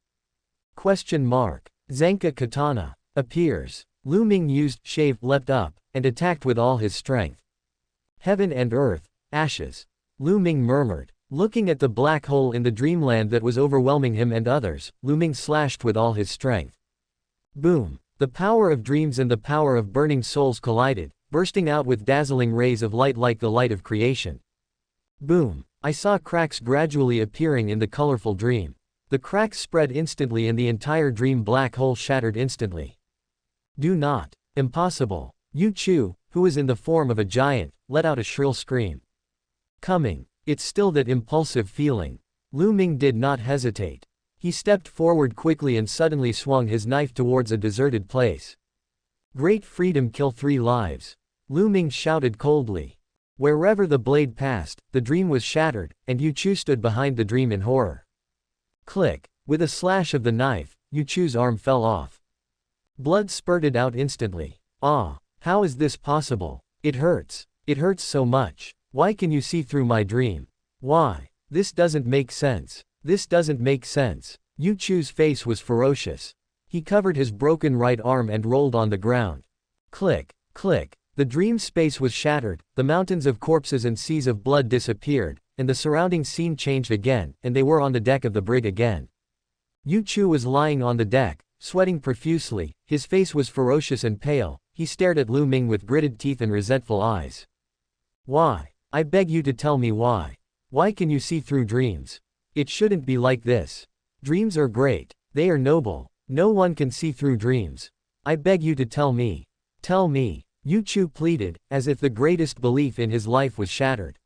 Zenka Katana appears. Lu Ming used shave, leapt up, and attacked with all his strength. Heaven and earth, ashes. Lu Ming murmured. Looking at the black hole in the dreamland that was overwhelming him and others, Lu Ming slashed with all his strength. Boom. The power of dreams and the power of burning souls collided, bursting out with dazzling rays of light like the light of creation. Boom. I saw cracks gradually appearing in the colorful dream. The cracks spread instantly and the entire dream black hole shattered instantly. Do not. Impossible. Yuchu, who was in the form of a giant, let out a shrill scream. Coming. It's still that impulsive feeling. Lu Ming did not hesitate. He stepped forward quickly and suddenly swung his knife towards a deserted place. Great freedom, kill 3 lives. Lu Ming shouted coldly. Wherever the blade passed, the dream was shattered, and Yuchu stood behind the dream in horror. Click. With a slash of the knife, Yuchu's arm fell off. Blood spurted out instantly. Ah, how is this possible? It hurts. It hurts so much. Why can you see through my dream? Why? This doesn't make sense. This doesn't make sense. Yuchu's face was ferocious. He covered his broken right arm and rolled on the ground. Click. Click. The dream space was shattered, the mountains of corpses and seas of blood disappeared, and the surrounding scene changed again, and they were on the deck of the brig again. Yuchu was lying on the deck, sweating profusely, his face was ferocious and pale, he stared at Lu Ming with gritted teeth and resentful eyes. Why? I beg you to tell me why. Why can you see through dreams? It shouldn't be like this. Dreams are great. They are noble. No one can see through dreams. I beg you to tell me. Tell me. Yuchu pleaded, as if the greatest belief in his life was shattered.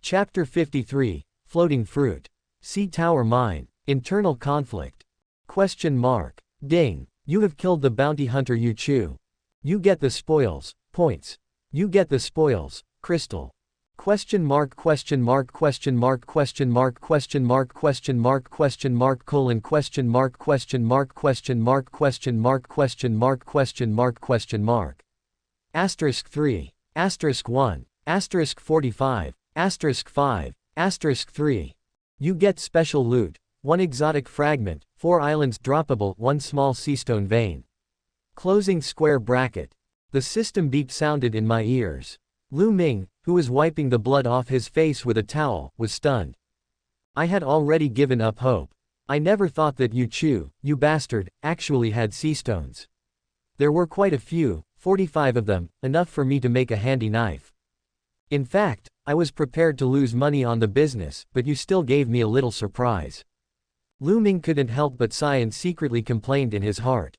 Chapter 53, Floating Fruit. Sea Tower Mine. Internal Conflict. Ding. You have killed the bounty hunter Yuchu. You get the spoils. Points. You get the spoils. Crystal. Question mark question mark question mark question mark question mark question mark question mark colon question mark question mark question mark question mark question mark question mark question mark. Asterisk 3. Asterisk 1. Asterisk 45. Asterisk 5. Asterisk 3. You get special loot. 1 exotic fragment, 4 islands droppable, 1 small seastone vein. Closing square bracket. The system beep sounded in my ears. Lu Ming, who was wiping the blood off his face with a towel, was stunned. I had already given up hope. I never thought that Yuchu, you bastard, actually had sea stones. There were quite a few, 45 of them, enough for me to make a handy knife. In fact, I was prepared to lose money on the business, but you still gave me a little surprise. Lu Ming couldn't help but sigh and secretly complained in his heart.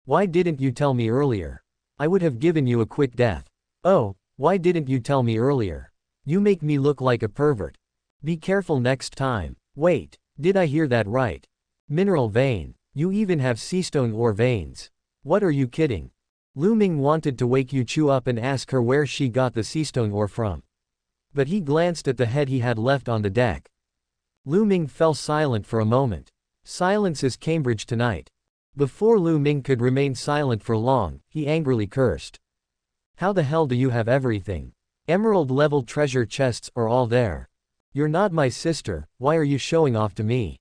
Why didn't you tell me earlier? I would have given you a quick death. Oh, why didn't you tell me earlier? You make me look like a pervert. Be careful next time. Wait, did I hear that right? Mineral vein. You even have seastone ore veins. What are you kidding? Lu Ming wanted to wake Yu Chu up and ask her where she got the seastone ore from. But he glanced at the head he had left on the deck. Lu Ming fell silent for a moment. Silence is Cambridge tonight. Before Lu Ming could remain silent for long, he angrily cursed. How the hell do you have everything? Emerald-level treasure chests are all there. You're not my sister, why are you showing off to me?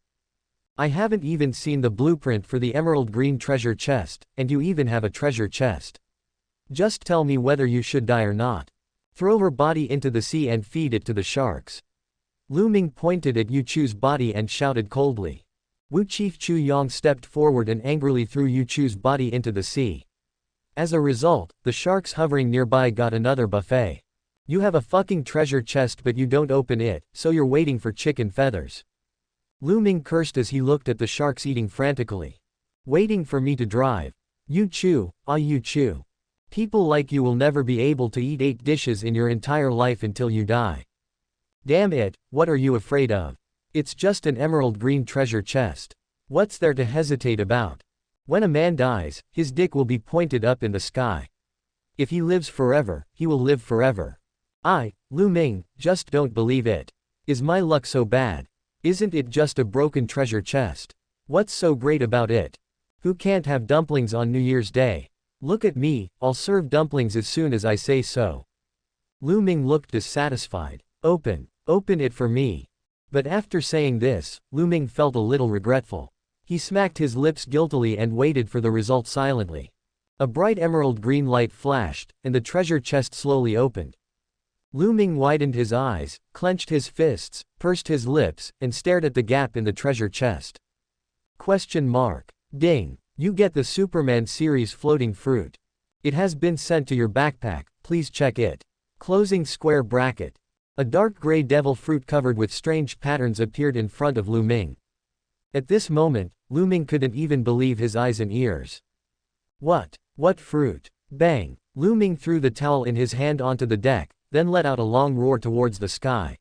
I haven't even seen the blueprint for the emerald green treasure chest, and you even have a treasure chest. Just tell me whether you should die or not. Throw her body into the sea and feed it to the sharks. Lu Ming pointed at Yu Chu's body and shouted coldly. Wu Chief Chu Yong stepped forward and angrily threw Yu Chu's body into the sea. As a result, the sharks hovering nearby got another buffet. You have a fucking treasure chest but you don't open it, so you're waiting for chicken feathers. Lu Ming cursed as he looked at the sharks eating frantically. Waiting for me to drive. Yu Chu, Yu Chu. People like you will never be able to eat 8 dishes in your entire life until you die. Damn it, what are you afraid of? It's just an emerald green treasure chest. What's there to hesitate about? When a man dies, his dick will be pointed up in the sky. If he lives forever, he will live forever. Lu Ming, just don't believe it. Is my luck so bad? Isn't it just a broken treasure chest? What's so great about it? Who can't have dumplings on New Year's Day? Look at me, I'll serve dumplings as soon as I say so. Lu Ming looked dissatisfied. Open it for me. But after saying this, Lu Ming felt a little regretful. He smacked his lips guiltily and waited for the result silently. A bright emerald green light flashed, and the treasure chest slowly opened. Lu Ming widened his eyes, clenched his fists, pursed his lips, and stared at the gap in the treasure chest. Question mark. Ding. You get the Superman series floating fruit. It has been sent to your backpack, please check it. Closing square bracket. A dark gray devil fruit covered with strange patterns appeared in front of Lu Ming. At this moment, Lu Ming couldn't even believe his eyes and ears. What fruit? Bang! Lu Ming threw the towel in his hand onto the deck, then let out a long roar towards the sky.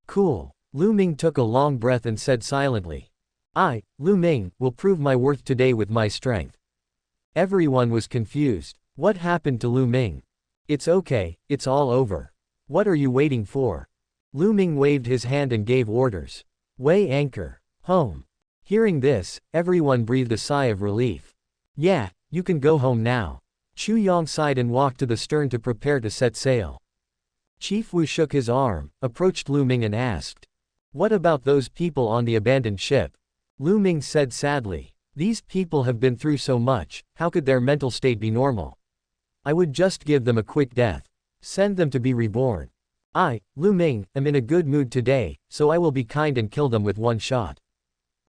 Cool. Lu Ming took a long breath and said silently. Lu Ming, will prove my worth today with my strength. Everyone was confused. What happened to Lu Ming? It's okay, it's all over. What are you waiting for? Lu Ming waved his hand and gave orders. Weigh anchor. Home. Hearing this, everyone breathed a sigh of relief. Yeah, you can go home now. Chu Yong sighed and walked to the stern to prepare to set sail. Chief Wu shook his arm, approached Lu Ming and asked. What about those people on the abandoned ship? Lu Ming said sadly. These people have been through so much, how could their mental state be normal? I would just give them a quick death. Send them to be reborn. Lu Ming, am in a good mood today, so I will be kind and kill them with one shot.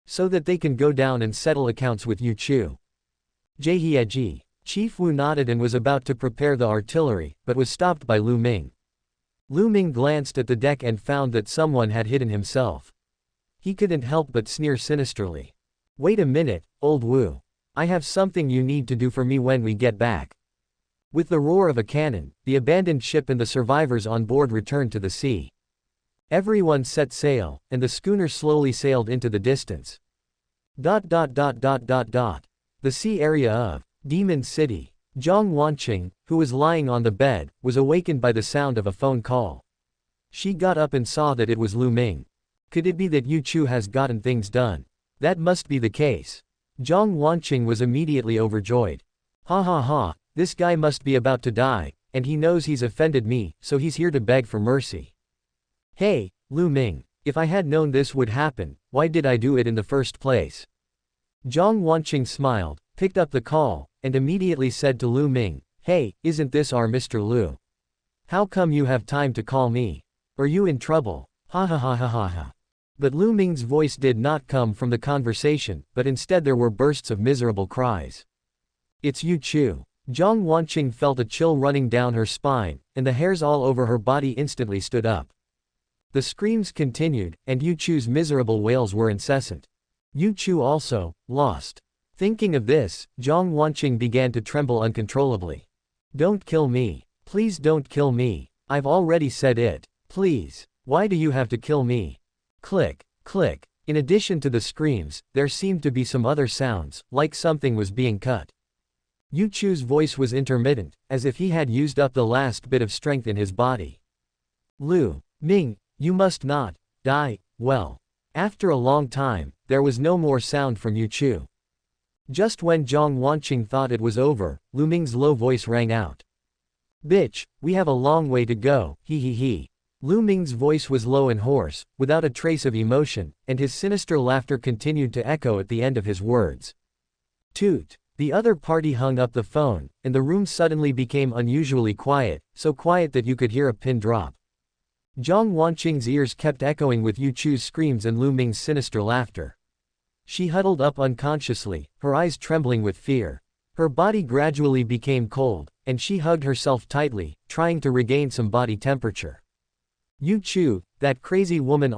So that they can go down and settle accounts with Yu Chu. Jieji. Chief Wu nodded and was about to prepare the artillery, but was stopped by Lu Ming. Lu Ming glanced at the deck and found that someone had hidden himself. He couldn't help but sneer sinisterly. Wait a minute, old Wu. I have something you need to do for me when we get back. With the roar of a cannon, the abandoned ship and the survivors on board returned to the sea. Everyone set sail, and the schooner slowly sailed into the distance. The sea area of Demon City. Zhang Wanqing, who was lying on the bed, was awakened by the sound of a phone call. She got up and saw that it was Lu Ming. Could it be that Yu Chu has gotten things done? That must be the case. Zhang Wanqing was immediately overjoyed. Ha ha ha, this guy must be about to die, and he knows he's offended me, so he's here to beg for mercy. Hey, Lu Ming, if I had known this would happen, why did I do it in the first place? Zhang Wanqing smiled, picked up the call, and immediately said to Lu Ming, Hey, isn't this our Mr. Lu? How come you have time to call me? Are you in trouble? Ha ha ha ha ha ha. But Lu Ming's voice did not come from the conversation, but instead there were bursts of miserable cries. It's Yu Chu. Zhang Wanqing felt a chill running down her spine, and the hairs all over her body instantly stood up. The screams continued, and Yu Chu's miserable wails were incessant. Yu Chu also, lost. Thinking of this, Zhang Wanqing began to tremble uncontrollably. Don't kill me. Please don't kill me. I've already said it. Please. Why do you have to kill me? Click, click. In addition to the screams, there seemed to be some other sounds, like something was being cut. Yu Chu's voice was intermittent, as if he had used up the last bit of strength in his body. Lu Ming, you must not die. Well. After a long time, there was no more sound from Yu Chu. Just when Zhang Wanqing thought it was over, Lu Ming's low voice rang out. Bitch, we have a long way to go, he he he. Lu Ming's voice was low and hoarse, without a trace of emotion, and his sinister laughter continued to echo at the end of his words. Toot. The other party hung up the phone, and the room suddenly became unusually quiet, so quiet that you could hear a pin drop. Zhang Wanqing's ears kept echoing with Yu Chu's screams and Lu Ming's sinister laughter. She huddled up unconsciously, her eyes trembling with fear. Her body gradually became cold, and she hugged herself tightly, trying to regain some body temperature. Yu Chu, that crazy woman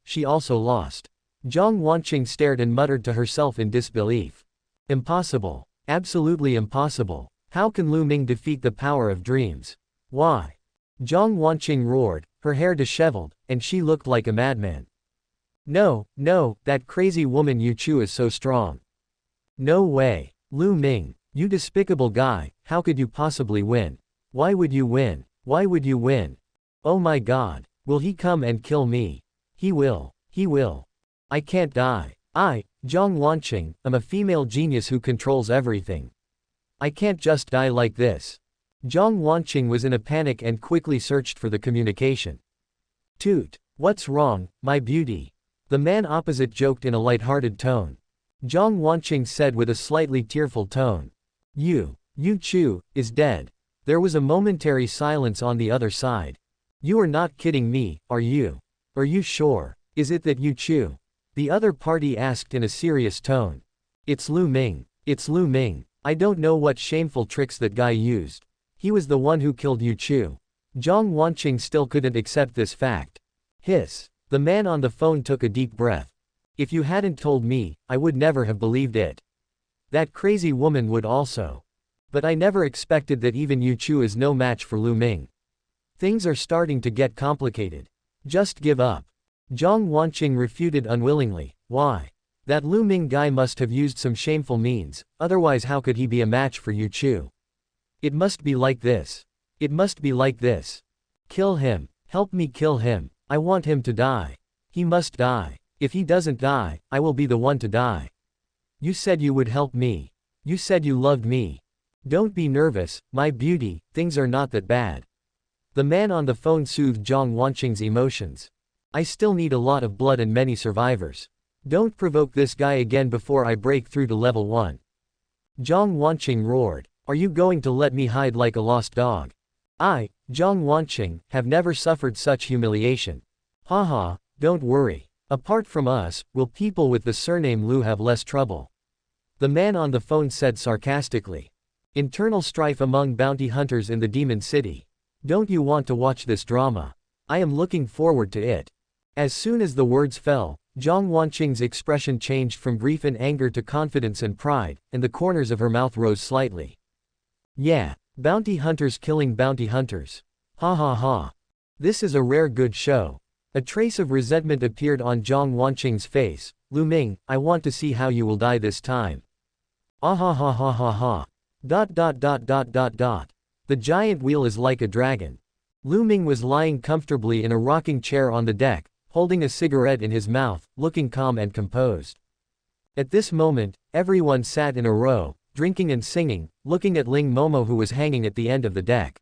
she also lost. Zhang Wanqing stared and muttered to herself in disbelief. Impossible. Absolutely impossible. How can Lu Ming defeat the power of dreams? Why? Zhang Wanqing roared, her hair disheveled, and she looked like a madman. No, no, that crazy woman Yu Chu is so strong. No way. Lu Ming, you despicable guy, how could you possibly win? Why would you win? Why would you win? Oh my god, will he come and kill me? He will. He will. I can't die. I, Zhang Wanqing, am a female genius who controls everything. I can't just die like this. Zhang Wanqing was in a panic and quickly searched for the communication. Toot. What's wrong, my beauty? The man opposite joked in a light-hearted tone. Zhang Wanqing said with a slightly tearful tone. Yu Chu, is dead. There was a momentary silence on the other side. You are not kidding me, are you? Are you sure? Is it that Yu Chu? The other party asked in a serious tone. It's Lu Ming. It's Lu Ming. I don't know what shameful tricks that guy used. He was the one who killed Yu Chu. Zhang Wanqing still couldn't accept this fact. Hiss. The man on the phone took a deep breath. If you hadn't told me, I would never have believed it. That crazy woman would also. But I never expected that even Yu Chu is no match for Lu Ming. Things are starting to get complicated. Just give up. Zhang Wanqing refuted unwillingly. Why? That Lu Ming guy must have used some shameful means, otherwise how could he be a match for Yu Chu? It must be like this. It must be like this. Kill him. Help me kill him. I want him to die. He must die. If he doesn't die, I will be the one to die. You said you would help me. You said you loved me. Don't be nervous, my beauty, things are not that bad. The man on the phone soothed Zhang Wanqing's emotions. I still need a lot of blood and many survivors. Don't provoke this guy again before I break through to level 1. Zhang Wanqing roared. Are you going to let me hide like a lost dog? I, Zhang Wanqing, have never suffered such humiliation. Haha, don't worry. Apart from us, will people with the surname Lu have less trouble? The man on the phone said sarcastically. Internal strife among bounty hunters in the Demon City. Don't you want to watch this drama? I am looking forward to it. As soon as the words fell, Zhang Wanqing's expression changed from grief and anger to confidence and pride, and the corners of her mouth rose slightly. Yeah, bounty hunters killing bounty hunters. Ha ha ha. This is a rare good show. A trace of resentment appeared on Zhang Wanqing's face. Lu Ming, I want to see how you will die this time. Ah ha ha ha ha ha. The giant wheel is like a dragon. Lu Ming was lying comfortably in a rocking chair on the deck, holding a cigarette in his mouth, looking calm and composed. At this moment, everyone sat in a row, drinking and singing, looking at Ling Momo who was hanging at the end of the deck.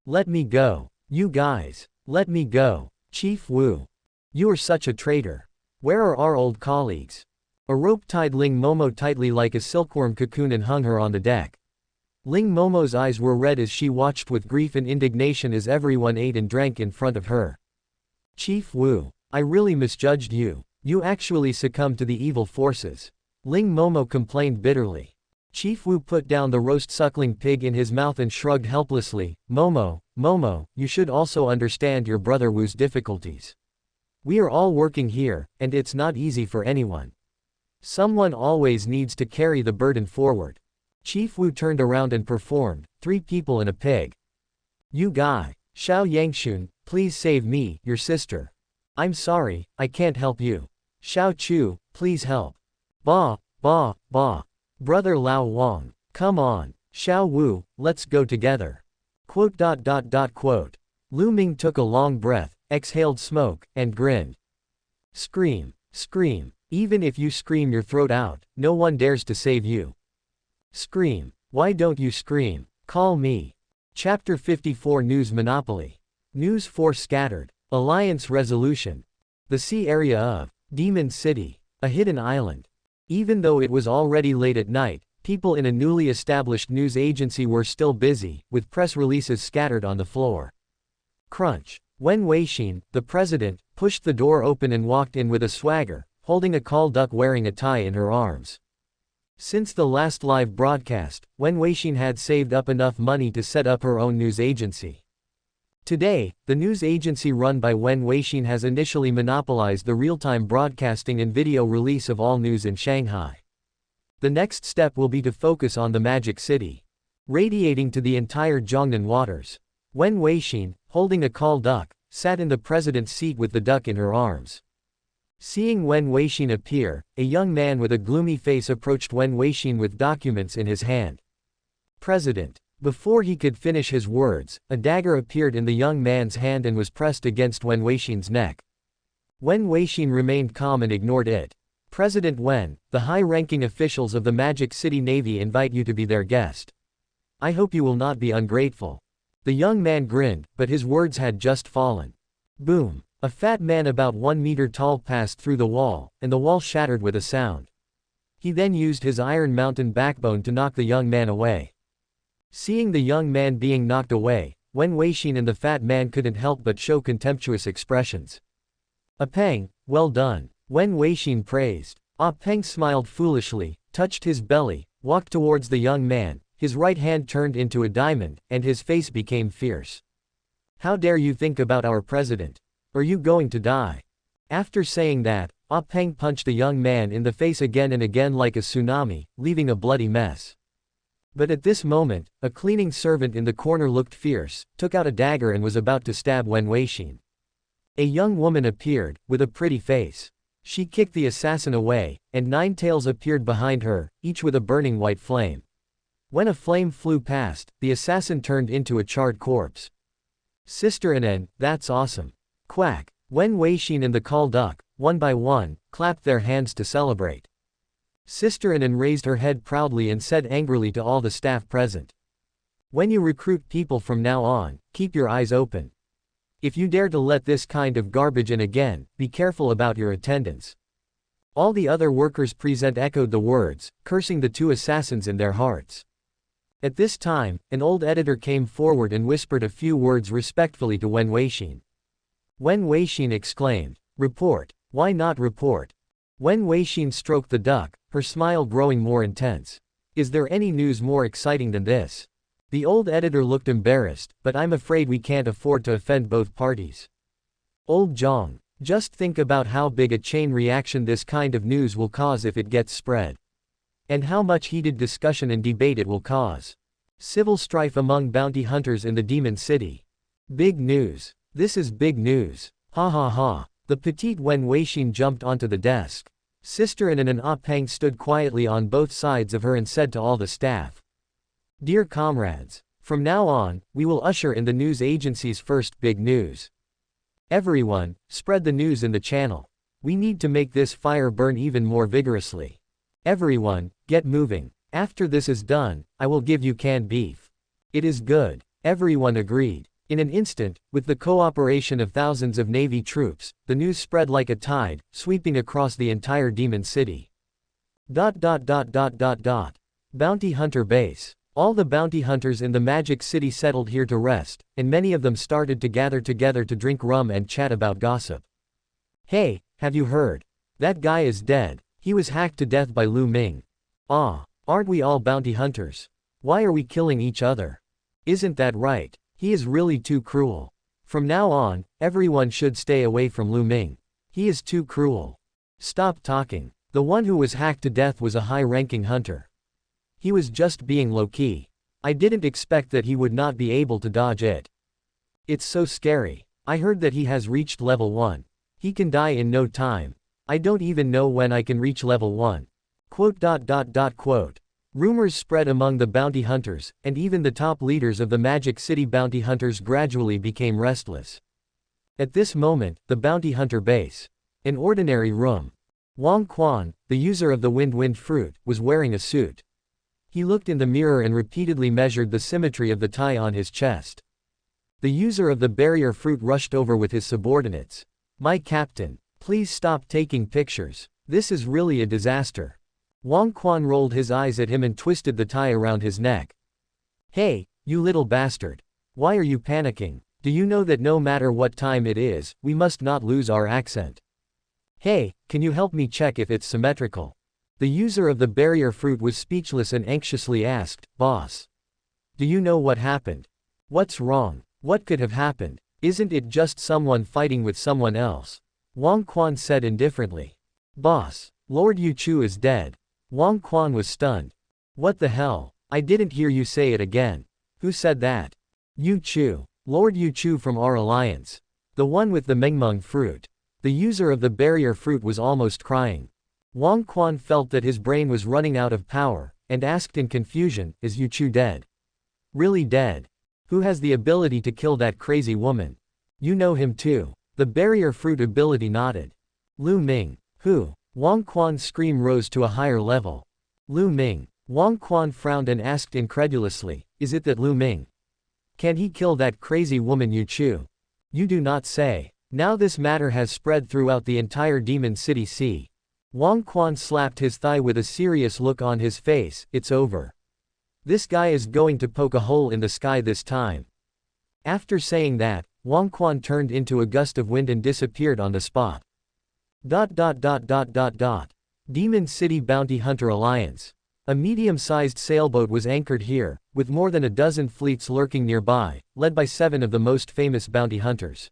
Let me go. You guys. Let me go. Chief Wu. You are such a traitor. Where are our old colleagues? A rope tied Ling Momo tightly like a silkworm cocoon and hung her on the deck. Ling Momo's eyes were red as she watched with grief and indignation as everyone ate and drank in front of her. Chief Wu. I really misjudged you. You actually succumbed to the evil forces. Ling Momo complained bitterly. Chief Wu put down the roast suckling pig in his mouth and shrugged helplessly. Momo, Momo, you should also understand your brother Wu's difficulties. We are all working here, and it's not easy for anyone. Someone always needs to carry the burden forward. Chief Wu turned around and performed, 3 people and a pig. You guy, Xiao Yangxun, please save me, your sister. I'm sorry, I can't help you. Xiao Chu, please help. Ba, ba, ba. Brother Lao Wang, come on. Xiao Wu, let's go together. Quote. Lu Ming took a long breath, exhaled smoke, and grinned. Scream, scream. Even if you scream your throat out, no one dares to save you. Scream. Why don't you scream? Call me. Chapter 54 News Monopoly. News Force scattered. Alliance resolution. The sea area of Demon City. A hidden island. Even though it was already late at night, people in a newly established news agency were still busy, with press releases scattered on the floor. Crunch. Wen Weixin, the president, pushed the door open and walked in with a swagger, holding a call duck wearing a tie in her arms. Since the last live broadcast, Wen Weixin had saved up enough money to set up her own news agency. Today, the news agency run by Wen Weixin has initially monopolized the real-time broadcasting and video release of all news in Shanghai. The next step will be to focus on the Magic City. Radiating to the entire Jiangnan waters. Wen Weixin, holding a call duck, sat in the president's seat with the duck in her arms. Seeing Wen Weixin appear, a young man with a gloomy face approached Wen Weixin with documents in his hand. President. Before he could finish his words, a dagger appeared in the young man's hand and was pressed against Wen Weixin's neck. Wen Weixin remained calm and ignored it. President Wen, the high-ranking officials of the Magic City Navy invite you to be their guest. I hope you will not be ungrateful. The young man grinned, but his words had just fallen. Boom. A fat man about 1 meter tall passed through the wall, and the wall shattered with a sound. He then used his Iron Mountain backbone to knock the young man away. Seeing the young man being knocked away, Wen Weixin and the fat man couldn't help but show contemptuous expressions. Ah Peng, well done. Wen Weixin praised. Ah Peng smiled foolishly, touched his belly, walked towards the young man, his right hand turned into a diamond, and his face became fierce. How dare you think about our president? Are you going to die? After saying that, Ah Peng punched the young man in the face again and again like a tsunami, leaving a bloody mess. But at this moment, a cleaning servant in the corner looked fierce, took out a dagger and was about to stab Wen Weixin. A young woman appeared, with a pretty face. She kicked the assassin away, and 9 tails appeared behind her, each with a burning white flame. When a flame flew past, the assassin turned into a charred corpse. Sister Anen, that's awesome. Quack. Wen Weixin and the call duck, one by one, clapped their hands to celebrate. Sister Anen raised her head proudly and said angrily to all the staff present. When you recruit people from now on, keep your eyes open. If you dare to let this kind of garbage in again, be careful about your attendance. All the other workers present echoed the words, cursing the 2 assassins in their hearts. At this time, an old editor came forward and whispered a few words respectfully to Wen Weixin. Wen Weixin exclaimed, "Report. Why not report?" Wen Weixin stroked the duck, her smile growing more intense. Is there any news more exciting than this? The old editor looked embarrassed, but I'm afraid we can't afford to offend both parties. Old Jiang, just think about how big a chain reaction this kind of news will cause if it gets spread. And how much heated discussion and debate it will cause. Civil strife among bounty hunters in the Demon City. Big news. This is big news. Ha ha ha. The petite Wen Weixin jumped onto the desk. Sister Anen and Ah Peng stood quietly on both sides of her and said to all the staff. Dear comrades, from now on, we will usher in the news agency's first big news. Everyone, spread the news in the channel. We need to make this fire burn even more vigorously. Everyone, get moving. After this is done, I will give you canned beef. It is good. Everyone agreed. In an instant, with the cooperation of thousands of Navy troops, the news spread like a tide, sweeping across the entire Demon City. Bounty Hunter Base. All the bounty hunters in the Magic City settled here to rest, and many of them started to gather together to drink rum and chat about gossip. Hey, have you heard? That guy is dead. He was hacked to death by Lu Ming. Ah. Aren't we all bounty hunters? Why are we killing each other? Isn't that right? He is really too cruel. From now on, everyone should stay away from Lu Ming. He is too cruel. Stop talking. The one who was hacked to death was a high-ranking hunter. He was just being low-key. I didn't expect that he would not be able to dodge it. It's so scary. I heard that he has reached level 1. He can die in no time. I don't even know when I can reach level 1. Quote. Rumors spread among the bounty hunters, and even the top leaders of the Magic City bounty hunters gradually became restless. At this moment, the bounty hunter base. An ordinary room. Wang Quan, the user of the wind fruit, was wearing a suit. He looked in the mirror and repeatedly measured the symmetry of the tie on his chest. The user of the barrier fruit rushed over with his subordinates. My captain, please stop taking pictures. This is really a disaster. Wang Quan rolled his eyes at him and twisted the tie around his neck. Hey, you little bastard. Why are you panicking? Do you know that no matter what time it is, we must not lose our accent? Hey, can you help me check if it's symmetrical? The user of the barrier fruit was speechless and anxiously asked, Boss. Do you know what happened? What's wrong? What could have happened? Isn't it just someone fighting with someone else? Wang Quan said indifferently. Boss, Lord Yu Chu is dead. Wang Quan was stunned. What the hell? I didn't hear you say it again. Who said that? Yu Chu. Lord Yu Chu from our alliance. The one with the Mengmeng fruit. The user of the barrier fruit was almost crying. Wang Quan felt that his brain was running out of power, and asked in confusion, is Yu Chu dead? Really dead? Who has the ability to kill that crazy woman? You know him too. The barrier fruit ability nodded. Lu Ming. Who? Wang Quan's scream rose to a higher level. Lu Ming. Wang Quan frowned and asked incredulously, is it that Lu Ming? Can he kill that crazy woman Yu Chu? You do not say. Now this matter has spread throughout the entire Demon City Sea. Wang Quan slapped his thigh with a serious look on his face, it's over. This guy is going to poke a hole in the sky this time. After saying that, Wang Quan turned into a gust of wind and disappeared on the spot. Demon City Bounty Hunter Alliance. A medium-sized sailboat was anchored here, with more than a dozen fleets lurking nearby, led by 7 of the most famous bounty hunters.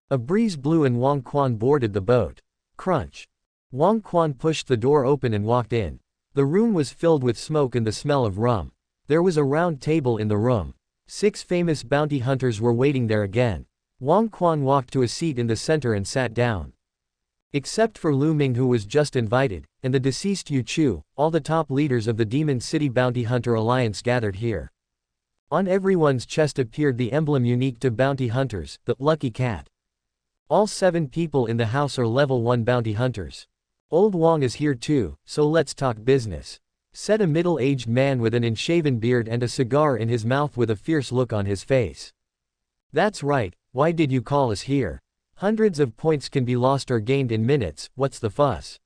A breeze blew and Wang Quan boarded the boat. Crunch. Wang Quan pushed the door open and walked in. The room was filled with smoke and the smell of rum. There was a round table in the room. 6 famous bounty hunters were waiting there again. Wang Quan walked to a seat in the center and sat down. Except for Lu Ming, who was just invited, and the deceased Yu Chu, all the top leaders of the Demon City Bounty Hunter Alliance gathered here. On everyone's chest appeared the emblem unique to bounty hunters, the lucky cat. All 7 people in the house are level 1 bounty hunters. Old Wang is here too, so let's talk business, said a middle-aged man with an unshaven beard and a cigar in his mouth with a fierce look on his face. That's right, why did you call us here? Hundreds of points can be lost or gained in minutes, what's the fuss?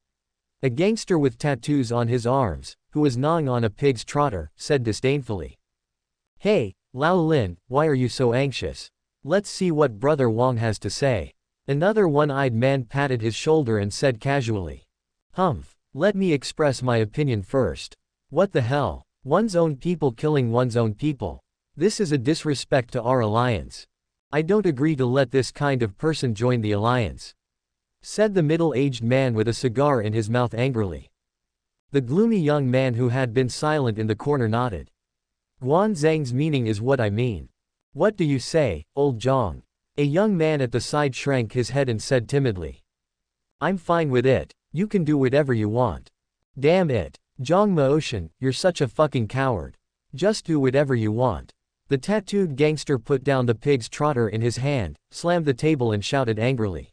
A gangster with tattoos on his arms, who was gnawing on a pig's trotter, said disdainfully. Hey, Lao Lin, why are you so anxious? Let's see what Brother Wang has to say. Another one-eyed man patted his shoulder and said casually. Humph, let me express my opinion first. What the hell? One's own people killing one's own people. This is a disrespect to our alliance. I don't agree to let this kind of person join the alliance, said the middle-aged man with a cigar in his mouth angrily. The gloomy young man who had been silent in the corner nodded. Guan Zhang's meaning is what I mean. What do you say, old Zhang? A young man at the side shrank his head and said timidly. I'm fine with it, you can do whatever you want. Damn it, Zhang Maoshan, you're such a fucking coward. Just do whatever you want. The tattooed gangster put down the pig's trotter in his hand, slammed the table and shouted angrily.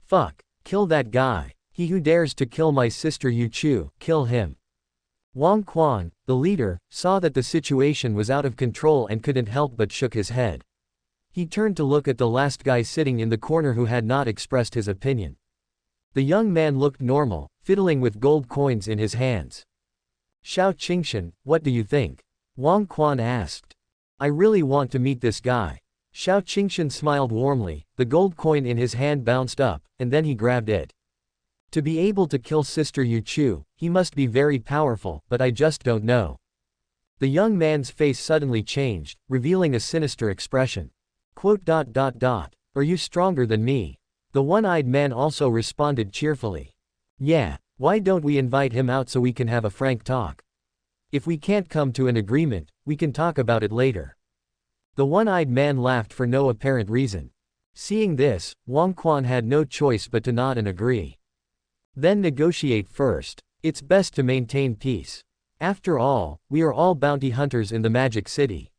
Fuck, kill that guy. He who dares to kill my sister Yu Chu, kill him. Wang Quan, the leader, saw that the situation was out of control and couldn't help but shook his head. He turned to look at the last guy sitting in the corner who had not expressed his opinion. The young man looked normal, fiddling with gold coins in his hands. Xiao Qingshan, what do you think? Wang Quan asked. I really want to meet this guy. Xiao Qingshan smiled warmly, the gold coin in his hand bounced up, and then he grabbed it. To be able to kill Sister Yu Chu, he must be very powerful, but I just don't know. The young man's face suddenly changed, revealing a sinister expression. Are you stronger than me? The one-eyed man also responded cheerfully. Yeah, why don't we invite him out so we can have a frank talk? If we can't come to an agreement, we can talk about it later. The one-eyed man laughed for no apparent reason. Seeing this, Wang Quan had no choice but to nod and agree. Then negotiate first. It's best to maintain peace. After all, we are all bounty hunters in the Magic City.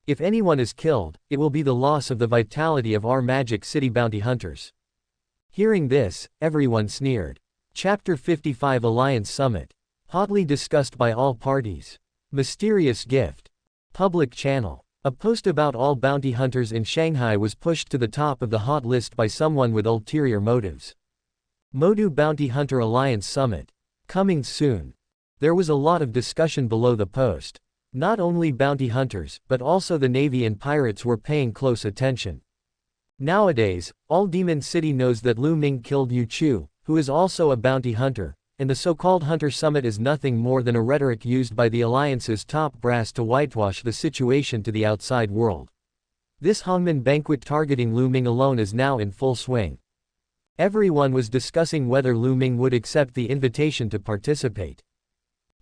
If anyone is killed, it will be the loss of the vitality of our Magic City bounty hunters. Hearing this, everyone sneered. Chapter 55 Alliance Summit. Hotly discussed by all parties. Mysterious gift. Public channel. A post about all bounty hunters in Shanghai was pushed to the top of the hot list by someone with ulterior motives. Modu Bounty Hunter Alliance Summit. Coming soon. There was a lot of discussion below the post. Not only bounty hunters, but also the Navy and pirates were paying close attention. Nowadays, all Demon City knows that Lu Ming killed Yu Chu, who is also a bounty hunter, and the so-called Hunter Summit is nothing more than a rhetoric used by the Alliance's top brass to whitewash the situation to the outside world. This Hongmen banquet targeting Lu Ming alone is now in full swing. Everyone was discussing whether Lu Ming would accept the invitation to participate.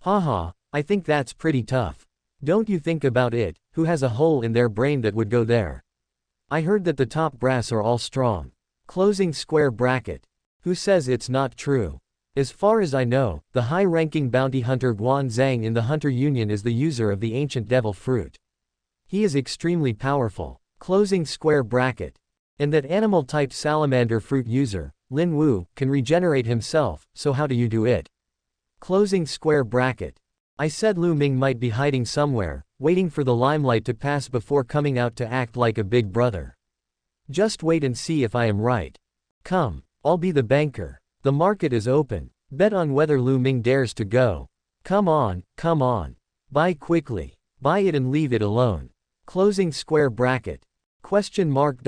Haha, I think that's pretty tough. Don't you think about it, who has a hole in their brain that would go there? I heard that the top brass are all strong. Closing square bracket. Who says it's not true? As far as I know, the high-ranking bounty hunter Guan Zhang in the Hunter Union is the user of the ancient devil fruit. He is extremely powerful. Closing square bracket. And that animal-type salamander fruit user, Lin Wu, can regenerate himself, so how do you do it? Closing square bracket. I said Lu Ming might be hiding somewhere, waiting for the limelight to pass before coming out to act like a big brother. Just wait and see if I am right. Come, I'll be the banker. The market is open. Bet on whether Lu Ming dares to go. Come on, come on. Buy quickly. Buy it and leave it alone. Closing square bracket. Question mark.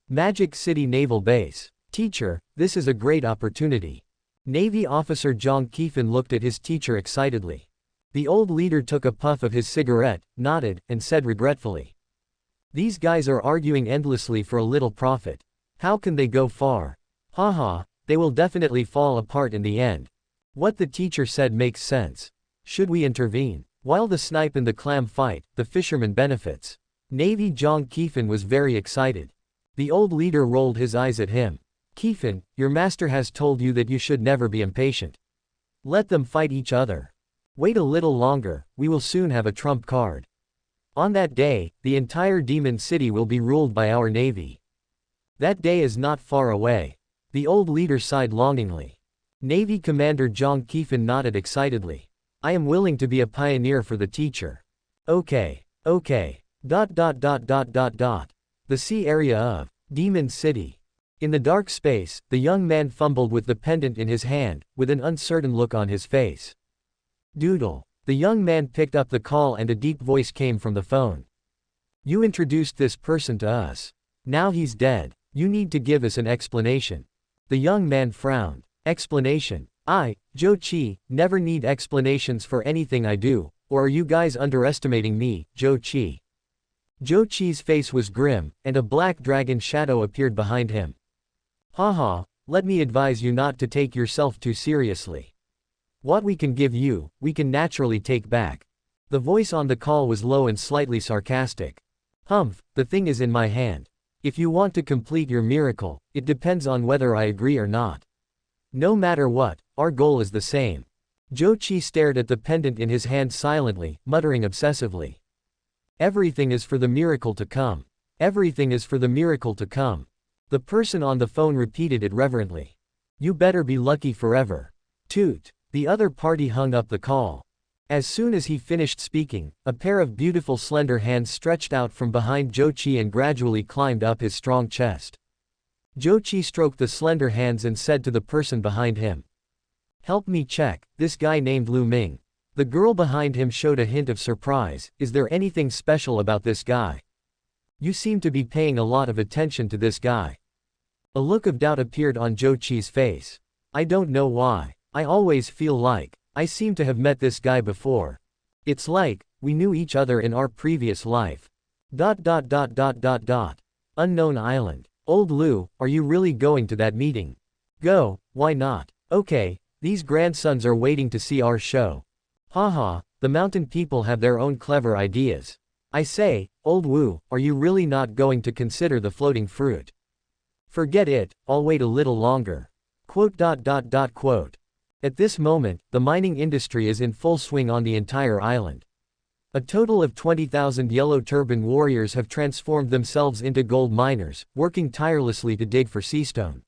Magic City Naval Base. Teacher, this is a great opportunity. Navy officer Zhang Qifan looked at his teacher excitedly. The old leader took a puff of his cigarette, nodded, and said regretfully. These guys are arguing endlessly for a little profit. How can they go far? Haha, they will definitely fall apart in the end. What the teacher said makes sense. Should we intervene? While the snipe and the clam fight, the fisherman benefits. Navy Zhang Qifan was very excited. The old leader rolled his eyes at him. Qifan, your master has told you that you should never be impatient. Let them fight each other. Wait a little longer, we will soon have a trump card. On that day, the entire Demon City will be ruled by our navy. That day is not far away. The old leader sighed longingly. Navy Commander Zhang Qifan nodded excitedly. I am willing to be a pioneer for the teacher. Okay. The sea area of Demon City. In the dark space, the young man fumbled with the pendant in his hand, with an uncertain look on his face. Doodle. The young man picked up the call and a deep voice came from the phone. You introduced this person to us. Now he's dead. You need to give us an explanation. The young man frowned. Explanation? I, Zhou Qi, never need explanations for anything I do, or are you guys underestimating me, Zhou Qi? Zhou Qi's face was grim, and a black dragon shadow appeared behind him. Haha, let me advise you not to take yourself too seriously. What we can give you, we can naturally take back. The voice on the call was low and slightly sarcastic. Humph, the thing is in my hand. If you want to complete your miracle, it depends on whether I agree or not. No matter what, our goal is the same. Zhou Qi stared at the pendant in his hand silently, muttering obsessively. Everything is for the miracle to come. Everything is for the miracle to come. The person on the phone repeated it reverently. You better be lucky forever. Toot. The other party hung up the call. As soon as he finished speaking, a pair of beautiful slender hands stretched out from behind Zhou Qi and gradually climbed up his strong chest. Zhou Qi stroked the slender hands and said to the person behind him. Help me check, this guy named Lu Ming. The girl behind him showed a hint of surprise. Is there anything special about this guy? You seem to be paying a lot of attention to this guy. A look of doubt appeared on Zhou Qi's face. I don't know why. I always feel like I seem to have met this guy before. It's like we knew each other in our previous life. Unknown island. Old Lu, are you really going to that meeting? Go, why not? Okay, these grandsons are waiting to see our show. Haha, the mountain people have their own clever ideas. I say, Old Wu, are you really not going to consider the floating fruit? Forget it, I'll wait a little longer. At this moment, the mining industry is in full swing on the entire island. A total of 20,000 yellow turban warriors have transformed themselves into gold miners, working tirelessly to dig for seastone.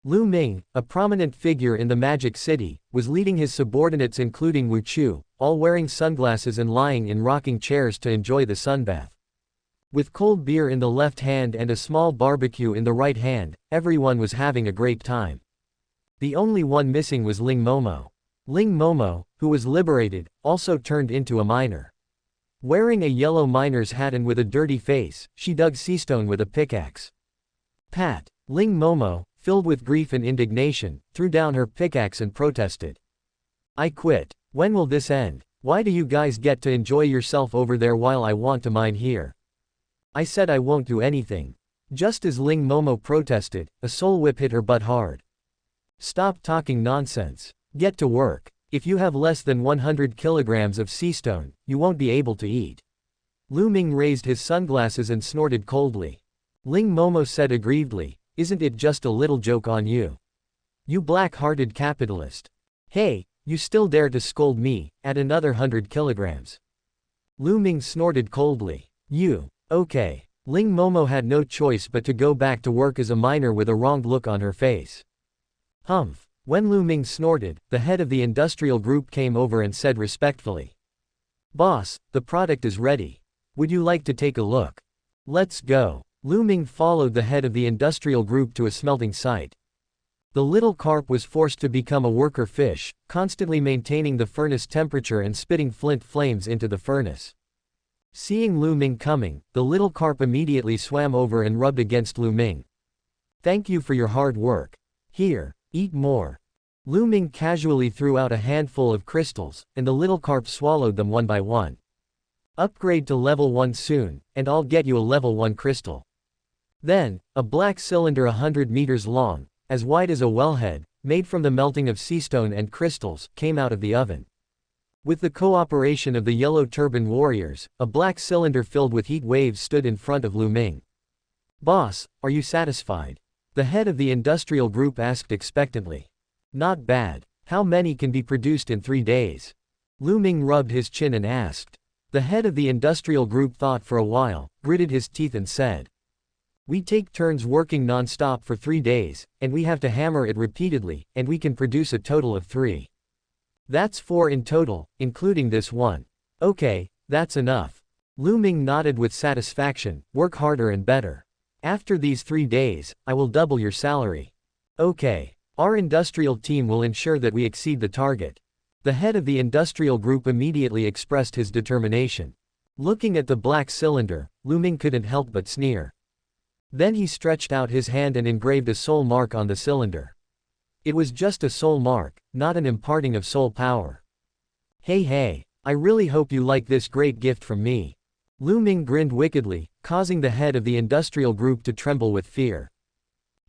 Lu Ming, a prominent figure in the Magic City, was leading his subordinates including Wu Chu, all wearing sunglasses and lying in rocking chairs to enjoy the sunbath. With cold beer in the left hand and a small barbecue in the right hand, everyone was having a great time. The only one missing was Ling Momo. Ling Momo, who was liberated, also turned into a miner. Wearing a yellow miner's hat and with a dirty face, she dug seastone with a pickaxe. Pat. Ling Momo, filled with grief and indignation, threw down her pickaxe and protested. I quit. When will this end? Why do you guys get to enjoy yourself over there while I want to mine here? I said I won't do anything. Just as Ling Momo protested, a soul whip hit her butt hard. Stop talking nonsense. Get to work. If you have less than 100 kilograms of seastone, you won't be able to eat. Lu Ming raised his sunglasses and snorted coldly. Ling Momo said aggrievedly, isn't it just a little joke on you? You black-hearted capitalist. Hey, you still dare to scold me, at another 100 kilograms. Lu Ming snorted coldly. You. Okay. Ling Momo had no choice but to go back to work as a miner with a wronged look on her face. Humph. When Lu Ming snorted, the head of the industrial group came over and said respectfully. Boss, the product is ready. Would you like to take a look? Let's go. Lu Ming followed the head of the industrial group to a smelting site. The little carp was forced to become a worker fish, constantly maintaining the furnace temperature and spitting flint flames into the furnace. Seeing Lu Ming coming, the little carp immediately swam over and rubbed against Lu Ming. Thank you for your hard work. Here. Eat more. Lu Ming casually threw out a handful of crystals, and the little carp swallowed them one by one. Upgrade to level 1 soon, and I'll get you a level 1 crystal. Then, a black cylinder 100 meters long, as wide as a wellhead, made from the melting of seastone and crystals, came out of the oven. With the cooperation of the yellow turban warriors, a black cylinder filled with heat waves stood in front of Lu Ming. Boss, are you satisfied? The head of the industrial group asked expectantly. Not bad. How many can be produced in 3 days? Lu Ming rubbed his chin and asked. The head of the industrial group thought for a while, gritted his teeth and said. We take turns working non-stop for 3 days, and we have to hammer it repeatedly, and we can produce a total of 3. That's 4 in total, including this one. Okay, that's enough. Lu Ming nodded with satisfaction, work harder and better. After these 3 days, I will double your salary. Okay. Our industrial team will ensure that we exceed the target. The head of the industrial group immediately expressed his determination. Looking at the black cylinder, Lu Ming couldn't help but sneer. Then he stretched out his hand and engraved a soul mark on the cylinder. It was just a soul mark, not an imparting of soul power. Hey, I really hope you like this great gift from me. Lu Ming grinned wickedly, causing the head of the industrial group to tremble with fear.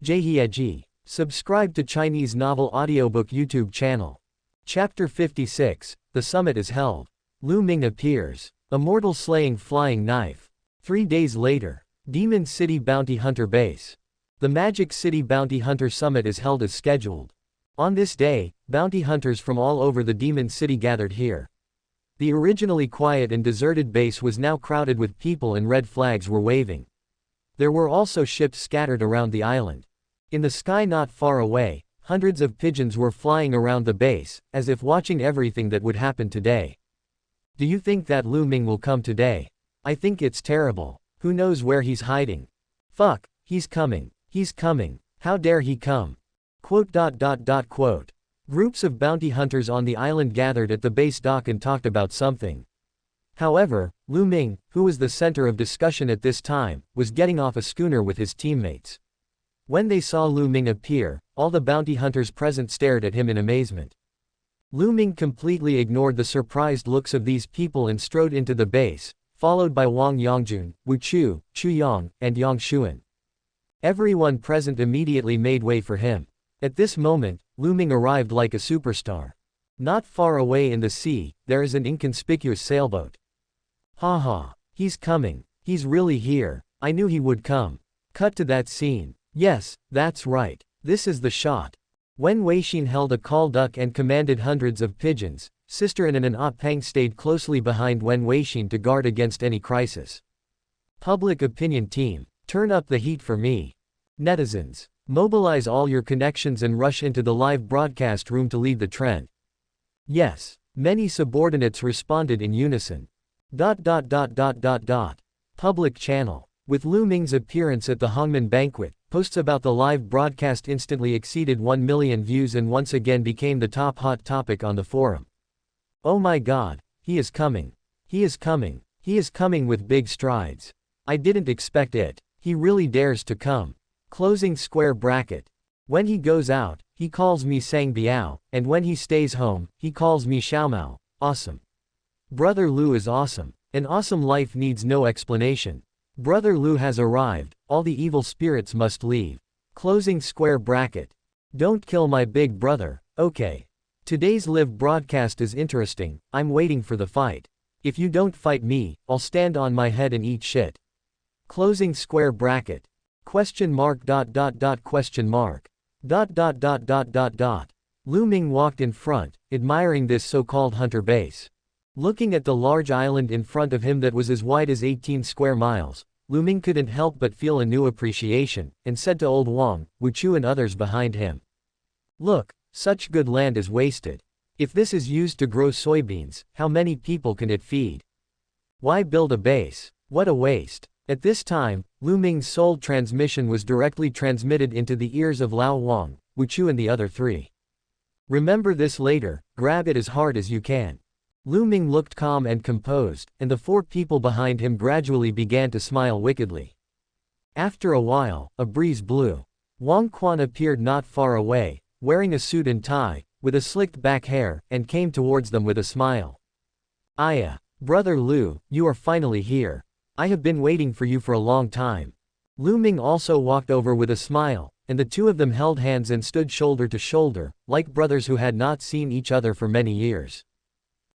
Jieji. Subscribe to Chinese Novel Audiobook YouTube channel. Chapter 56, The Summit is held. Lu Ming appears. A mortal slaying flying knife. 3 days later. Demon City Bounty Hunter Base. The Magic City Bounty Hunter Summit is held as scheduled. On this day, bounty hunters from all over the Demon City gathered here. The originally quiet and deserted base was now crowded with people and red flags were waving. There were also ships scattered around the island. In the sky not far away, hundreds of pigeons were flying around the base, as if watching everything that would happen today. Do you think that Lu Ming will come today? I think it's terrible. Who knows where he's hiding? Fuck, he's coming. He's coming. How dare he come? Quote. Groups of bounty hunters on the island gathered at the base dock and talked about something. However, Lu Ming, who was the center of discussion at this time, was getting off a schooner with his teammates. When they saw Lu Ming appear, all the bounty hunters present stared at him in amazement. Lu Ming completely ignored the surprised looks of these people and strode into the base, followed by Wang Yongjun, Wu Chu, Chu Yang, and Yang Xuan. Everyone present immediately made way for him. At this moment, Lu Ming arrived like a superstar. Not far away in the sea, there is an inconspicuous sailboat. Ha ha, he's coming. He's really here. I knew he would come. Cut to that scene. Yes, that's right. This is the shot. When Weixin held a call duck and commanded hundreds of pigeons, Sister An and Ah Peng stayed closely behind Wen Weixin to guard against any crisis. Public opinion team, turn up the heat for me. Netizens, mobilize all your connections and rush into the live broadcast room to lead the trend. Yes, many subordinates responded in unison. Public channel. With Lu Ming's appearance at the Hongmen banquet, posts about the live broadcast instantly exceeded 1 million views and once again became the top hot topic on the forum. Oh my god, he is coming. He is coming. He is coming with big strides. I didn't expect it. He really dares to come. Closing square bracket. When he goes out, he calls me Sang Biao, and when he stays home, he calls me Xiaomao. Awesome. Brother Lu is awesome. An awesome life needs no explanation. Brother Lu has arrived, all the evil spirits must leave. Closing square bracket. Don't kill my big brother, okay. Today's live broadcast is interesting, I'm waiting for the fight. If you don't fight me, I'll stand on my head and eat shit. Closing square bracket. Question mark. Lu Ming walked in front, admiring this so-called hunter base. Looking at the large island in front of him that was as wide as 18 square miles, Lu Ming couldn't help but feel a new appreciation, and said to old Wang, Wu Chu and others behind him. Look, such good land is wasted. If this is used to grow soybeans, how many people can it feed? Why build a base? What a waste. At this time, Lu Ming's soul transmission was directly transmitted into the ears of Lao Wang, Wu Chu and the other three. Remember this later, grab it as hard as you can. Lu Ming looked calm and composed, and the four people behind him gradually began to smile wickedly. After a while, a breeze blew. Wang Quan appeared not far away, wearing a suit and tie, with a slicked back hair, and came towards them with a smile. Aya, Brother Lu, you are finally here. I have been waiting for you for a long time. Lu Ming also walked over with a smile, and the two of them held hands and stood shoulder to shoulder, like brothers who had not seen each other for many years.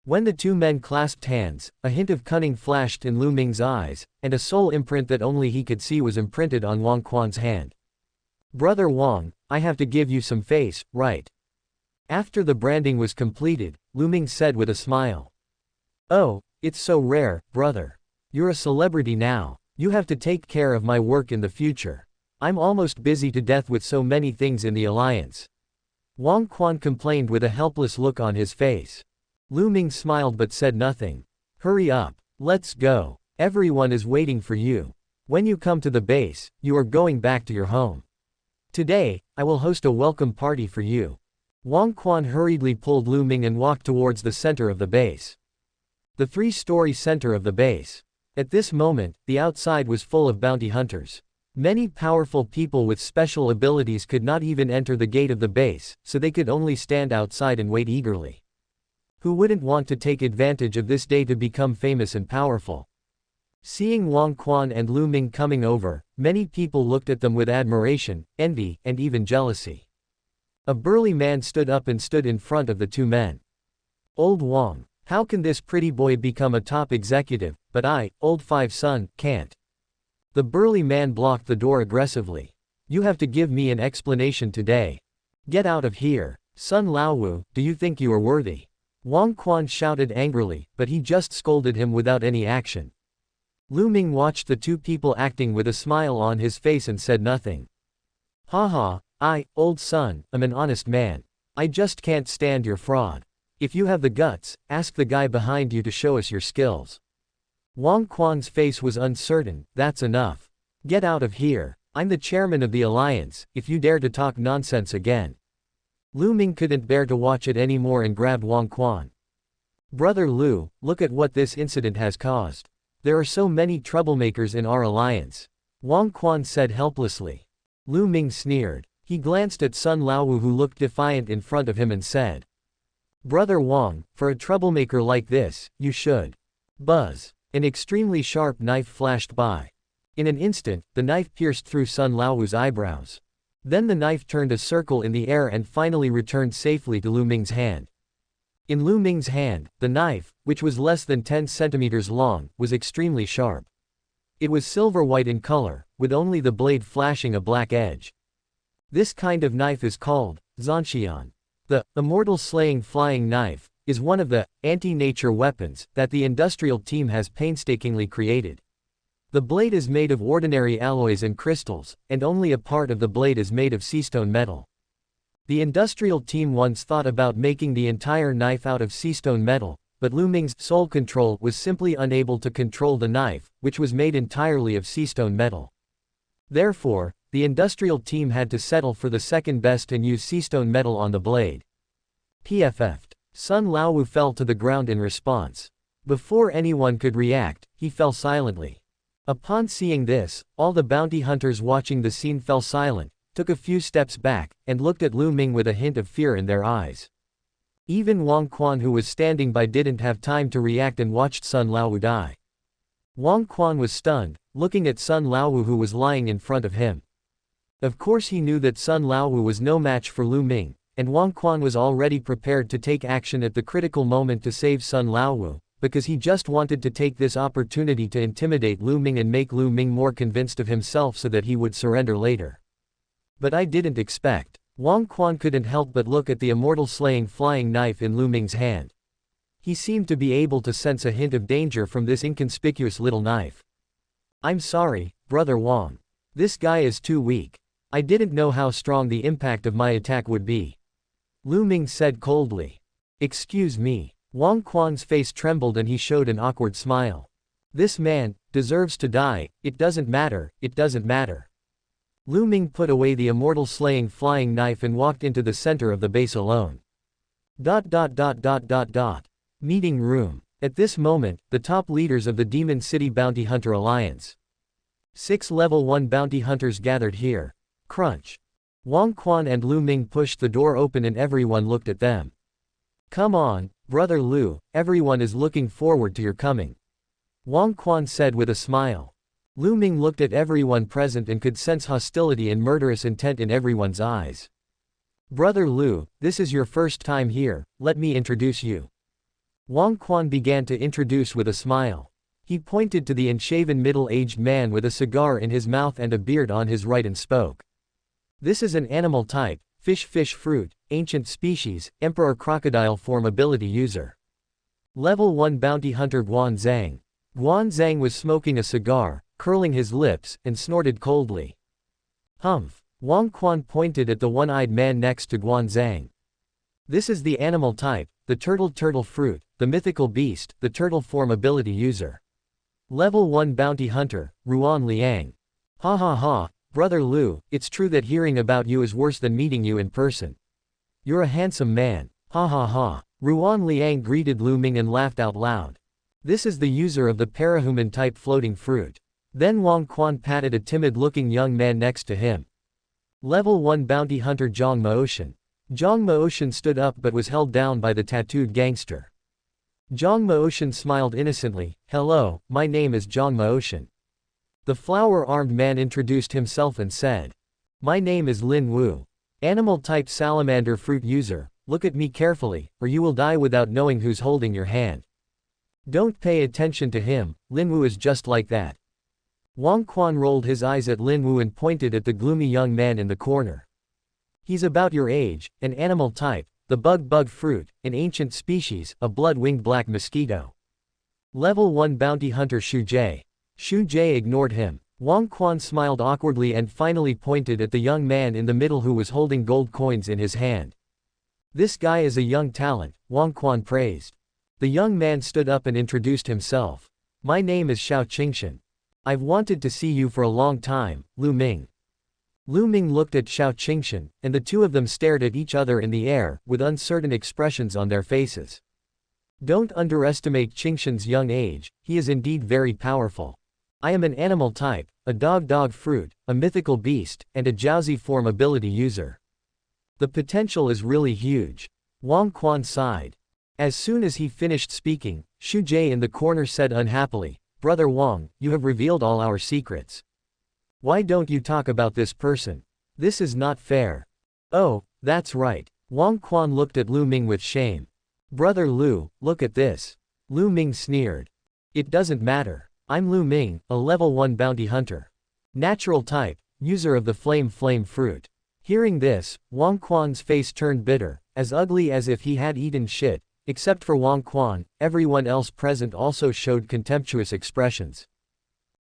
When the two men clasped hands, a hint of cunning flashed in Lu Ming's eyes, and a soul imprint that only he could see was imprinted on Wang Quan's hand. Brother Wang, I have to give you some face, right? After the branding was completed, Lu Ming said with a smile. Oh, it's so rare, brother. You're a celebrity now. You have to take care of my work in the future. I'm almost busy to death with so many things in the alliance. Wang Quan complained with a helpless look on his face. Lu Ming smiled but said nothing. Hurry up. Let's go. Everyone is waiting for you. When you come to the base, you are going back to your home. Today, I will host a welcome party for you. Wang Quan hurriedly pulled Lu Ming and walked towards the center of the base. The three-story center of the base. At this moment, the outside was full of bounty hunters. Many powerful people with special abilities could not even enter the gate of the base, so they could only stand outside and wait eagerly. Who wouldn't want to take advantage of this day to become famous and powerful? Seeing Wang Quan and Lu Ming coming over, many people looked at them with admiration, envy, and even jealousy. A burly man stood up and stood in front of the two men. Old Wang, how can this pretty boy become a top executive, but I, old Five Son, can't? The burly man blocked the door aggressively. You have to give me an explanation today. Get out of here. Son Laowu, do you think you are worthy? Wang Quan shouted angrily, but he just scolded him without any action. Lu Ming watched the two people acting with a smile on his face and said nothing. Haha, I, old son, am an honest man. I just can't stand your fraud. If you have the guts, ask the guy behind you to show us your skills. Wang Quan's face was uncertain. That's enough. Get out of here. I'm the chairman of the alliance, if you dare to talk nonsense again. Lu Ming couldn't bear to watch it anymore and grabbed Wang Quan. Brother Lu, look at what this incident has caused. There are so many troublemakers in our alliance. Wang Quan said helplessly. Lu Ming sneered. He glanced at Sun Laowu, who looked defiant in front of him, and said, "Brother Wang, for a troublemaker like this, you should." Buzz. An extremely sharp knife flashed by. In an instant, the knife pierced through Sun Laowu's eyebrows. Then the knife turned a circle in the air and finally returned safely to Lu Ming's hand. In Lu Ming's hand, the knife, which was less than 10 centimeters long, was extremely sharp. It was silver-white in color, with only the blade flashing a black edge. This kind of knife is called Zhanxian. The immortal slaying flying knife is one of the anti-nature weapons that the industrial team has painstakingly created. The blade is made of ordinary alloys and crystals, and only a part of the blade is made of seastone metal. The industrial team once thought about making the entire knife out of seastone metal, but Lu Ming's soul control was simply unable to control the knife, which was made entirely of seastone metal. Therefore, the industrial team had to settle for the second best and use seastone metal on the blade. PFF'd. Sun Laowu fell to the ground in response. Before anyone could react, he fell silently. Upon seeing this, all the bounty hunters watching the scene fell silent, took a few steps back, and looked at Lu Ming with a hint of fear in their eyes. Even Wang Quan, who was standing by, didn't have time to react and watched Sun Laowu die. Wang Quan was stunned, looking at Sun Laowu, who was lying in front of him. Of course he knew that Sun Laowu was no match for Lu Ming, and Wang Quan was already prepared to take action at the critical moment to save Sun Laowu, because he just wanted to take this opportunity to intimidate Lu Ming and make Lu Ming more convinced of himself so that he would surrender later. But I didn't expect. Wang Quan couldn't help but look at the immortal slaying flying knife in Lu Ming's hand. He seemed to be able to sense a hint of danger from this inconspicuous little knife. "I'm sorry, Brother Wang. This guy is too weak. I didn't know how strong the impact of my attack would be," Lu Ming said coldly. "Excuse me." Wang Quan's face trembled and he showed an awkward smile. "This man deserves to die. It doesn't matter, it doesn't matter." Lu Ming put away the immortal slaying flying knife and walked into the center of the base alone. Meeting room. At this moment, the top leaders of the Demon City Bounty Hunter Alliance. 6 Level 1 bounty hunters gathered here. Crunch. Wang Quan and Lu Ming pushed the door open and everyone looked at them. "Come on, Brother Lu, everyone is looking forward to your coming," Wang Quan said with a smile. Lu Ming looked at everyone present and could sense hostility and murderous intent in everyone's eyes. "Brother Lu, this is your first time here, let me introduce you." Wang Quan began to introduce with a smile. He pointed to the unshaven middle-aged man with a cigar in his mouth and a beard on his right and spoke. "This is an animal type, fish fruit, ancient species, Emperor crocodile form ability user. Level 1 bounty hunter Guan Zhang." Guan Zhang was smoking a cigar, curling his lips, and snorted coldly. "Humph." Wang Quan pointed at the one-eyed man next to Guan Zhang. "This is the animal type, the turtle fruit, the mythical beast, the turtle form ability user. Level 1 bounty hunter, Ruan Liang." "Ha ha ha, Brother Lu, it's true that hearing about you is worse than meeting you in person. You're a handsome man. Ha ha ha." Ruan Liang greeted Lu Ming and laughed out loud. "This is the user of the parahuman type floating fruit." Then Wang Quan patted a timid-looking young man next to him. Level 1 bounty hunter Zhang Motion. Zhang Motion stood up but was held down by the tattooed gangster. Zhang Motion smiled innocently. "Hello, my name is Zhang Motion." The flower-armed man introduced himself and said, "My name is Lin Wu. Animal type salamander fruit user. Look at me carefully, or you will die without knowing who's holding your hand." "Don't pay attention to him, Lin Wu is just like that." Wang Quan rolled his eyes at Lin Wu and pointed at the gloomy young man in the corner. "He's about your age, an animal type, the bug fruit, an ancient species, a blood-winged black mosquito. Level 1 bounty hunter Xu Jie." Xu Jie ignored him. Wang Quan smiled awkwardly and finally pointed at the young man in the middle who was holding gold coins in his hand. "This guy is a young talent," Wang Quan praised. The young man stood up and introduced himself. "My name is Xiao Qingshan. I've wanted to see you for a long time, Lu Ming." Lu Ming looked at Xiao Qingshan, and the two of them stared at each other in the air, with uncertain expressions on their faces. Don't underestimate Qingshan's young age, he is indeed very powerful. I am an animal type, a dog fruit, a mythical beast, and a Jiaozi form ability user. The potential is really huge. Wang Quan sighed. As soon as he finished speaking, Xu Jie in the corner said unhappily, Brother Wang, you have revealed all our secrets. Why don't you talk about this person? This is not fair. Oh, that's right. Wang Quan looked at Lu Ming with shame. Brother Lu, look at this. Lu Ming sneered. It doesn't matter. I'm Lu Ming, a level 1 bounty hunter. Natural type, user of the flame fruit. Hearing this, Wang Quan's face turned bitter, as ugly as if he had eaten shit. Except for Wang Quan, everyone else present also showed contemptuous expressions.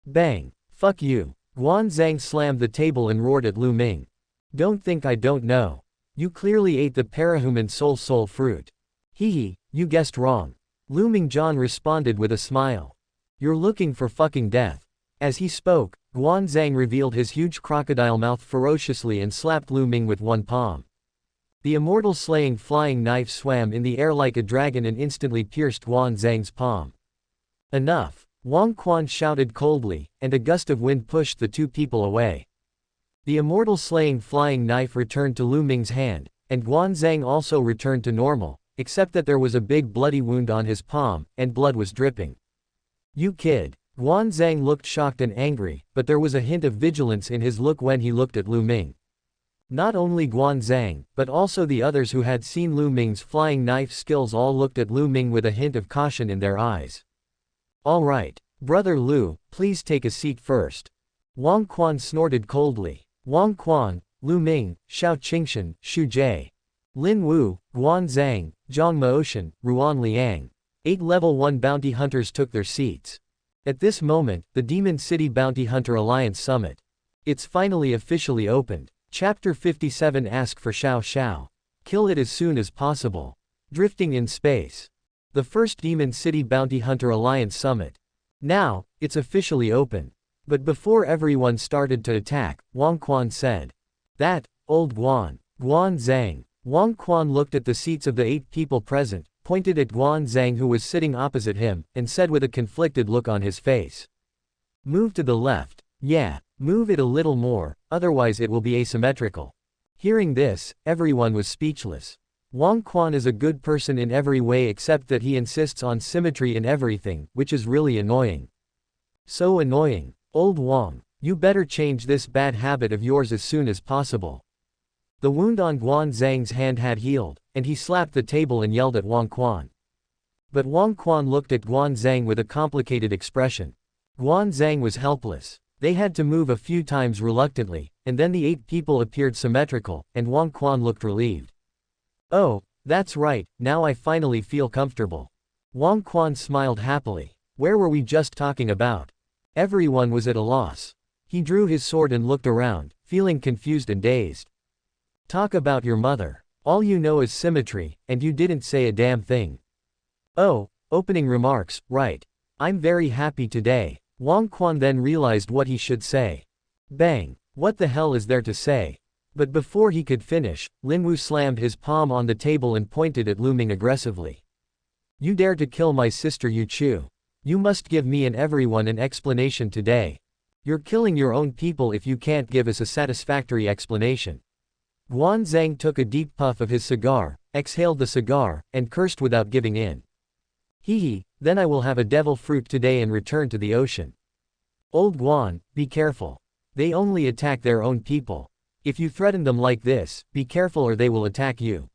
Bang! Fuck you. Guan Zhang slammed the table and roared at Lu Ming. Don't think I don't know. You clearly ate the parahuman soul fruit. Hee, you guessed wrong. Lu Mingjian responded with a smile. You're looking for fucking death. As he spoke, Guan Zhang revealed his huge crocodile mouth ferociously and slapped Lu Ming with one palm. The immortal slaying flying knife swam in the air like a dragon and instantly pierced Guan Zhang's palm. Enough! Wang Quan shouted coldly, and a gust of wind pushed the two people away. The immortal slaying flying knife returned to Lu Ming's hand, and Guan Zhang also returned to normal, except that there was a big bloody wound on his palm, and blood was dripping. You kid! Guan Zhang looked shocked and angry, but there was a hint of vigilance in his look when he looked at Lu Ming. Not only Guan Zhang, but also the others who had seen Lu Ming's flying knife skills all looked at Lu Ming with a hint of caution in their eyes. All right, Brother Lu, please take a seat first. Wang Quan snorted coldly. Wang Quan, Lu Ming, Xiao Qingshan, Xu Jie, Lin Wu, Guan Zhang, Zhang Motion, Ruan Liang. 8 level 1 bounty hunters took their seats. At this moment, the Demon City Bounty Hunter Alliance Summit. It's finally officially opened. Chapter 57 Ask for Xiao Xiao. Kill it as soon as possible. Drifting in space. The first Demon City Bounty Hunter Alliance Summit. Now, it's officially open. But before everyone started to attack, Wang Quan said. That, old Guan. Guan Zhang. Wang Quan looked at the seats of the 8 people present, pointed at Guan Zhang who was sitting opposite him, and said with a conflicted look on his face. Move to the left. Yeah, move it a little more, otherwise it will be asymmetrical. Hearing this, everyone was speechless. Wang Quan is a good person in every way except that he insists on symmetry in everything, which is really annoying. So annoying. Old Wang, you better change this bad habit of yours as soon as possible. The wound on Guan Zhang's hand had healed, and he slapped the table and yelled at Wang Quan. But Wang Quan looked at Guan Zhang with a complicated expression. Guan Zhang was helpless. They had to move a few times reluctantly, and then the 8 people appeared symmetrical, and Wang Quan looked relieved. Oh, that's right, now I finally feel comfortable. Wang Quan smiled happily. Where were we just talking about? Everyone was at a loss. He drew his sword and looked around, feeling confused and dazed. Talk about your mother. All you know is symmetry, and you didn't say a damn thing. Oh, opening remarks, right. I'm very happy today. Wang Quan then realized what he should say. Bang! What the hell is there to say? But before he could finish, Lin Wu slammed his palm on the table and pointed at Lu Ming aggressively. You dare to kill my sister Yu Chu. You must give me and everyone an explanation today. You're killing your own people if you can't give us a satisfactory explanation. Guan Zhang took a deep puff of his cigar, exhaled the cigar, and cursed without giving in. Hee, then I will have a devil fruit today and return to the ocean. Old Guan, be careful. They only attack their own people. If you threaten them like this, be careful or they will attack you.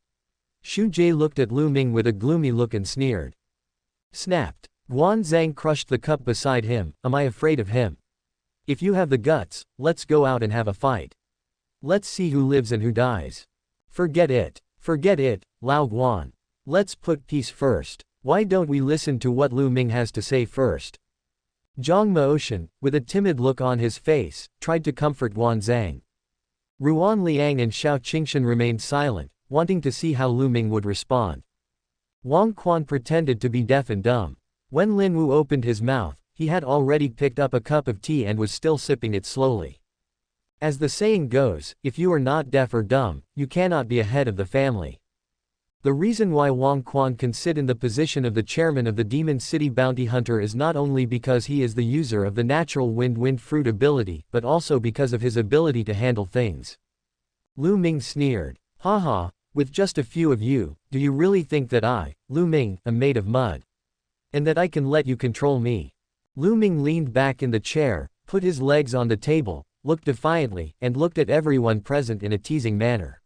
Xu Jie looked at Lu Ming with a gloomy look and sneered. Snapped. Guan Zhang crushed the cup beside him. Am I afraid of him? If you have the guts, let's go out and have a fight. Let's see who lives and who dies. Forget it. Forget it, Lao Guan. Let's put peace first. Why don't we listen to what Lu Ming has to say first? Zhang Motion, with a timid look on his face, tried to comfort Guan Zhang. Ruan Liang and Xiao Qingshan remained silent, wanting to see how Lu Ming would respond. Wang Quan pretended to be deaf and dumb. When Lin Wu opened his mouth, he had already picked up a cup of tea and was still sipping it slowly. As the saying goes, if you are not deaf or dumb, you cannot be a head of the family. The reason why Wang Quan can sit in the position of the chairman of the Demon City Bounty Hunter is not only because he is the user of the natural wind fruit ability, but also because of his ability to handle things. Lu Ming sneered. Haha, with just a few of you, do you really think that I, Lu Ming, am made of mud? And that I can let you control me? Lu Ming leaned back in the chair, put his legs on the table, looked defiantly, and looked at everyone present in a teasing manner.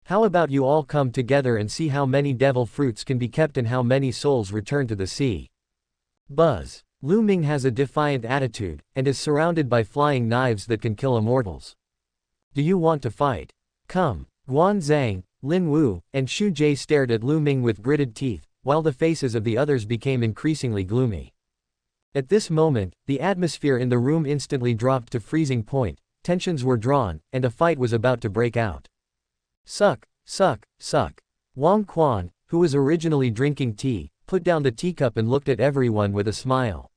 How about you all come together and see how many devil fruits can be kept and how many souls return to the sea? Buzz. Lu Ming has a defiant attitude, and is surrounded by flying knives that can kill immortals. Do you want to fight? Come. Guan Zhang, Lin Wu, and Xu Jie stared at Lu Ming with gritted teeth, while the faces of the others became increasingly gloomy. At this moment, the atmosphere in the room instantly dropped to freezing point, tensions were drawn, and a fight was about to break out. Suck, suck, suck. Wang Quan, who was originally drinking tea, put down the teacup and looked at everyone with a smile.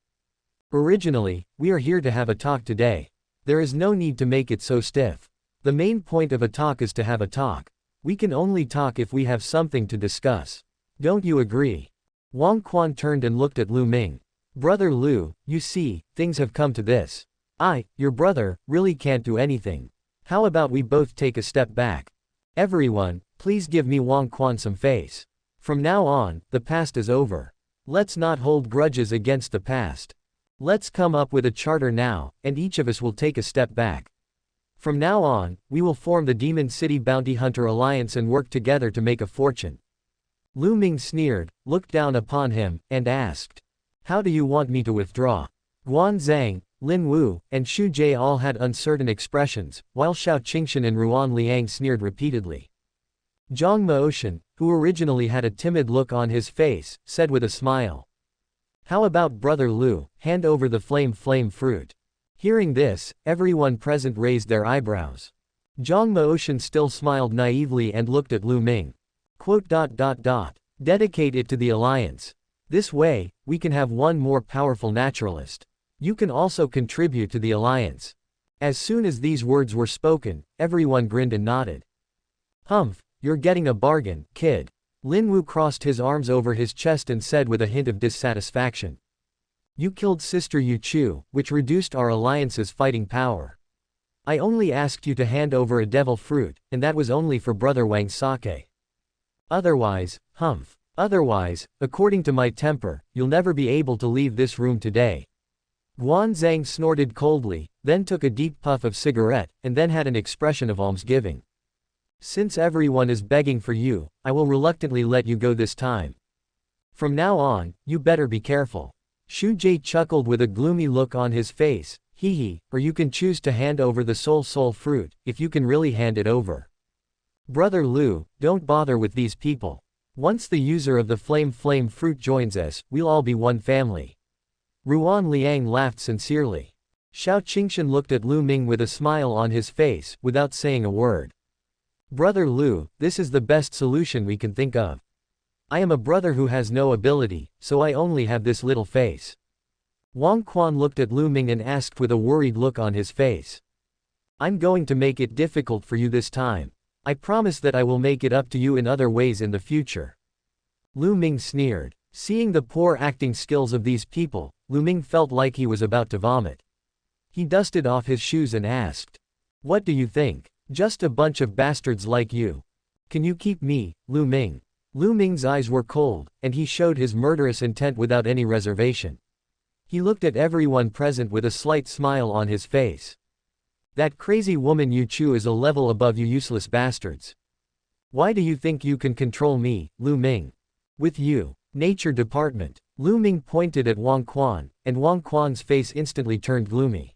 Originally, we are here to have a talk today. There is no need to make it so stiff. The main point of a talk is to have a talk. We can only talk if we have something to discuss. Don't you agree? Wang Quan turned and looked at Lu Ming. Brother Lu, you see, things have come to this. I, your brother, really can't do anything. How about we both take a step back? Everyone, please give me Wang Quan some face. From now on, the past is over. Let's not hold grudges against the past. Let's come up with a charter now, and each of us will take a step back. From now on, we will form the Demon City Bounty Hunter Alliance and work together to make a fortune. Lu Ming sneered, looked down upon him, and asked. How do you want me to withdraw? Guan Zhang, Lin Wu, and Xu Jie all had uncertain expressions, while Xiao Qingshan and Ruan Liang sneered repeatedly. Zhang Meow, who originally had a timid look on his face, said with a smile. How about Brother Lu, hand over the flame fruit? Hearing this, everyone present raised their eyebrows. Zhang Meow still smiled naively and looked at Lu Ming. Dedicate it to the alliance. This way, we can have one more powerful naturalist. You can also contribute to the alliance. As soon as these words were spoken, everyone grinned and nodded. Humph, you're getting a bargain, kid. Lin Wu crossed his arms over his chest and said with a hint of dissatisfaction. You killed Sister Yu Chu, which reduced our alliance's fighting power. I only asked you to hand over a devil fruit, and that was only for Brother Wang's sake. Otherwise, humph. Otherwise, according to my temper, you'll never be able to leave this room today. Guan Zhang snorted coldly, then took a deep puff of cigarette, and then had an expression of almsgiving. Since everyone is begging for you, I will reluctantly let you go this time. From now on, you better be careful. Xu Jie chuckled with a gloomy look on his face, hee, or you can choose to hand over the soul fruit, if you can really hand it over. Brother Lu, don't bother with these people. Once the user of the flame fruit joins us, we'll all be one family. Ruan Liang laughed sincerely. Xiao Qingshan looked at Lu Ming with a smile on his face, without saying a word. Brother Lu, this is the best solution we can think of. I am a brother who has no ability, so I only have this little face. Wang Quan looked at Lu Ming and asked with a worried look on his face. I'm going to make it difficult for you this time. I promise that I will make it up to you in other ways in the future. Lu Ming sneered. Seeing the poor acting skills of these people, Lu Ming felt like he was about to vomit. He dusted off his shoes and asked. What do you think? Just a bunch of bastards like you. Can you keep me, Lu Ming? Lu Ming's eyes were cold, and he showed his murderous intent without any reservation. He looked at everyone present with a slight smile on his face. That crazy woman Yu Chu is a level above you useless bastards. Why do you think you can control me, Lu Ming? With you. Nature Department. Lu Ming pointed at Wang Quan, and Wang Quan's face instantly turned gloomy.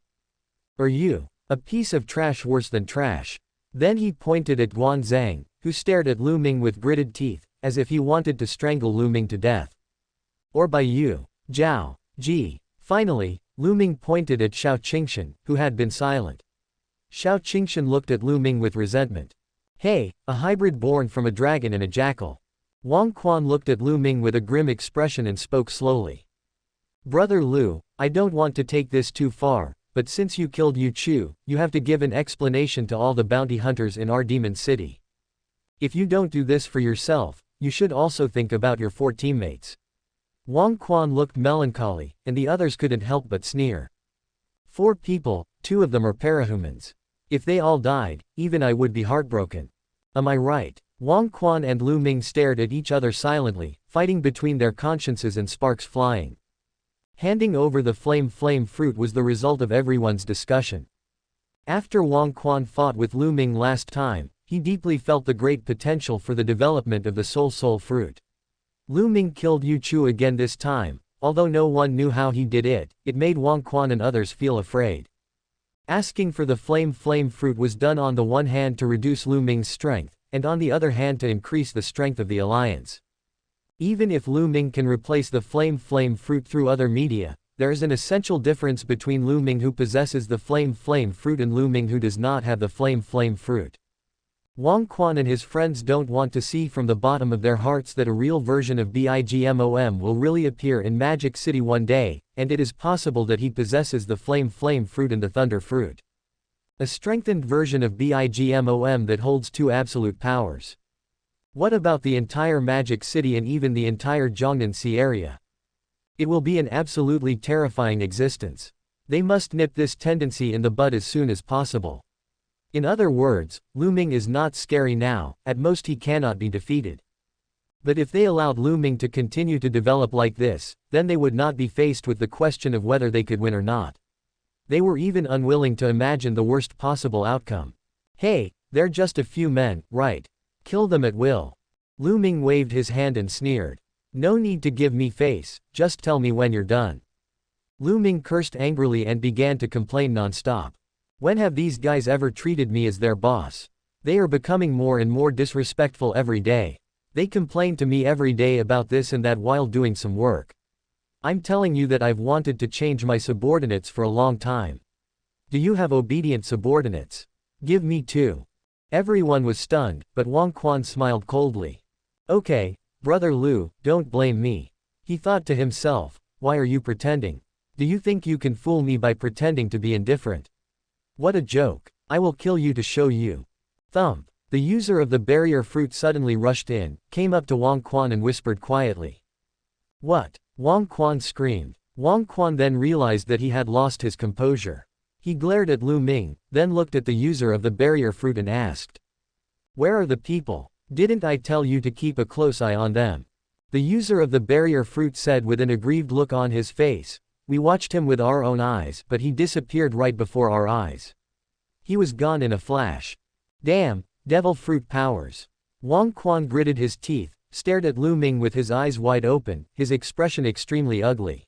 Or you. A piece of trash worse than trash. Then he pointed at Guan Zhang, who stared at Lu Ming with gritted teeth, as if he wanted to strangle Lu Ming to death. Or by you. Zhao. Ji. Finally, Lu Ming pointed at Xiao Qingshan, who had been silent. Xiao Qingshan looked at Lu Ming with resentment. Hey, a hybrid born from a dragon and a jackal. Wang Quan looked at Lu Ming with a grim expression and spoke slowly. Brother Lu, I don't want to take this too far, but since you killed Yu Chu, you have to give an explanation to all the bounty hunters in our demon city. If you don't do this for yourself, you should also think about your 4 teammates. Wang Quan looked melancholy, and the others couldn't help but sneer. 4 people, 2 of them are parahumans. If they all died, even I would be heartbroken. Am I right? Wang Quan and Lu Ming stared at each other silently, fighting between their consciences and sparks flying. Handing over the flame fruit was the result of everyone's discussion. After Wang Quan fought with Lu Ming last time, he deeply felt the great potential for the development of the soul fruit. Lu Ming killed Yu Chu again this time, although no one knew how he did it, it made Wang Quan and others feel afraid. Asking for the flame fruit was done on the one hand to reduce Lu Ming's strength, and on the other hand to increase the strength of the alliance. Even if Lu Ming can replace the flame fruit through other media, there is an essential difference between Lu Ming who possesses the flame fruit and Lu Ming who does not have the flame fruit. Wang Quan and his friends don't want to see from the bottom of their hearts that a real version of BIGMOM will really appear in Magic City one day, and it is possible that he possesses the flame fruit and the thunder fruit. A strengthened version of BIGMOM that holds 2 absolute powers. What about the entire Magic City and even the entire Jiangnan Sea area? It will be an absolutely terrifying existence. They must nip this tendency in the bud as soon as possible. In other words, Lu Ming is not scary now, at most he cannot be defeated. But if they allowed Lu Ming to continue to develop like this, then they would not be faced with the question of whether they could win or not. They were even unwilling to imagine the worst possible outcome. Hey, they're just a few men, right? Kill them at will. Lu Ming waved his hand and sneered. No need to give me face, just tell me when you're done. Lu Ming cursed angrily and began to complain non-stop. When have these guys ever treated me as their boss? They are becoming more and more disrespectful every day. They complain to me every day about this and that while doing some work. I'm telling you that I've wanted to change my subordinates for a long time. Do you have obedient subordinates? Give me 2. Everyone was stunned, but Wang Quan smiled coldly. Okay, Brother Lu, don't blame me. He thought to himself, why are you pretending? Do you think you can fool me by pretending to be indifferent? What a joke. I will kill you to show you. Thump. The user of the barrier fruit suddenly rushed in, came up to Wang Quan and whispered quietly. What? Wang Quan screamed. Wang Quan then realized that he had lost his composure. He glared at Lu Ming, then looked at the user of the barrier fruit and asked. Where are the people? Didn't I tell you to keep a close eye on them? The user of the barrier fruit said with an aggrieved look on his face. We watched him with our own eyes, but he disappeared right before our eyes. He was gone in a flash. Damn, devil fruit powers. Wang Quan gritted his teeth, stared at Lu Ming with his eyes wide open, his expression extremely ugly.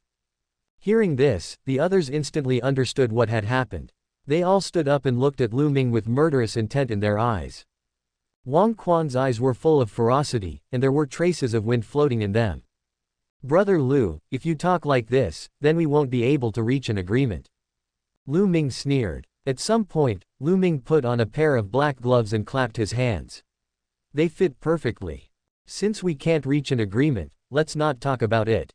Hearing this, the others instantly understood what had happened. They all stood up and looked at Lu Ming with murderous intent in their eyes. Wang Quan's eyes were full of ferocity, and there were traces of wind floating in them. Brother Lu, if you talk like this, then we won't be able to reach an agreement. Lu Ming sneered. At some point, Lu Ming put on a pair of black gloves and clapped his hands. They fit perfectly. Since we can't reach an agreement, let's not talk about it.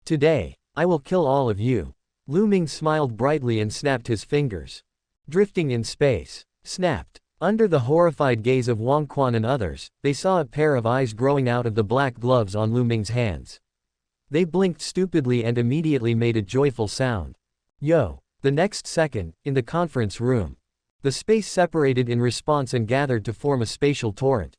Today, I will kill all of you. Lu Ming smiled brightly and snapped his fingers. Drifting in space. Snapped. Under the horrified gaze of Wang Quan and others, they saw a pair of eyes growing out of the black gloves on Lu Ming's hands. They blinked stupidly and immediately made a joyful sound. Yo! The next second, in the conference room. The space separated in response and gathered to form a spatial torrent.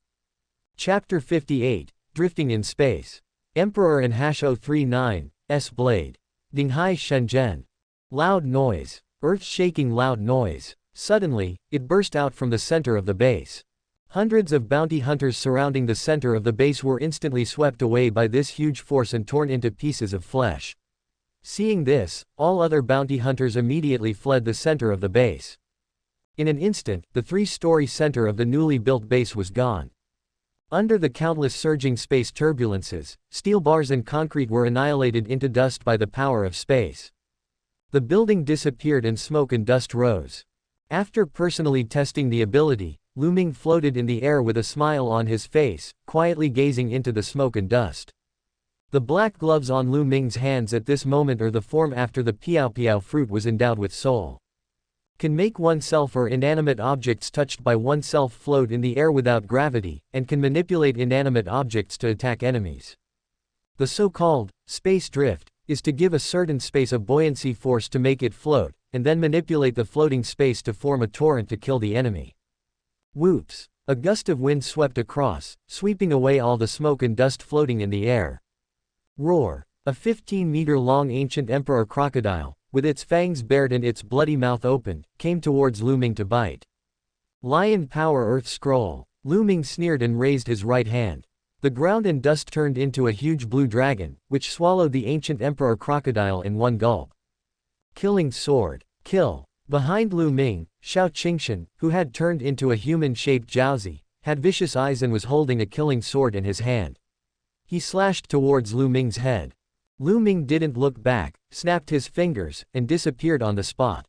Chapter 58, Drifting in Space. Emperor and #039, S. Blade. Dinghai Shenzhen. Loud noise. Earth-shaking loud noise. Suddenly, it burst out from the center of the base. Hundreds of bounty hunters surrounding the center of the base were instantly swept away by this huge force and torn into pieces of flesh. Seeing this, all other bounty hunters immediately fled the center of the base. In an instant, the 3-story center of the newly built base was gone. Under the countless surging space turbulences, steel bars and concrete were annihilated into dust by the power of space. The building disappeared and smoke and dust rose. After personally testing the ability, Lu Ming floated in the air with a smile on his face, quietly gazing into the smoke and dust. The black gloves on Lu Ming's hands at this moment are the form after the piao fruit was endowed with soul. Can make oneself or inanimate objects touched by oneself float in the air without gravity, and can manipulate inanimate objects to attack enemies. The so-called space drift is to give a certain space a buoyancy force to make it float, and then manipulate the floating space to form a torrent to kill the enemy. Whoops! A gust of wind swept across, sweeping away all the smoke and dust floating in the air. Roar! A 15-meter-long ancient emperor crocodile, with its fangs bared and its bloody mouth opened, came towards Lu Ming to bite. Lion Power Earth Scroll. Lu Ming sneered and raised his right hand. The ground and dust turned into a huge blue dragon, which swallowed the ancient emperor crocodile in one gulp. Killing Sword. Kill. Behind Lu Ming, Xiao Qingshan, who had turned into a human-shaped Jiaozi, had vicious eyes and was holding a killing sword in his hand. He slashed towards Lu Ming's head. Lu Ming didn't look back, snapped his fingers, and disappeared on the spot.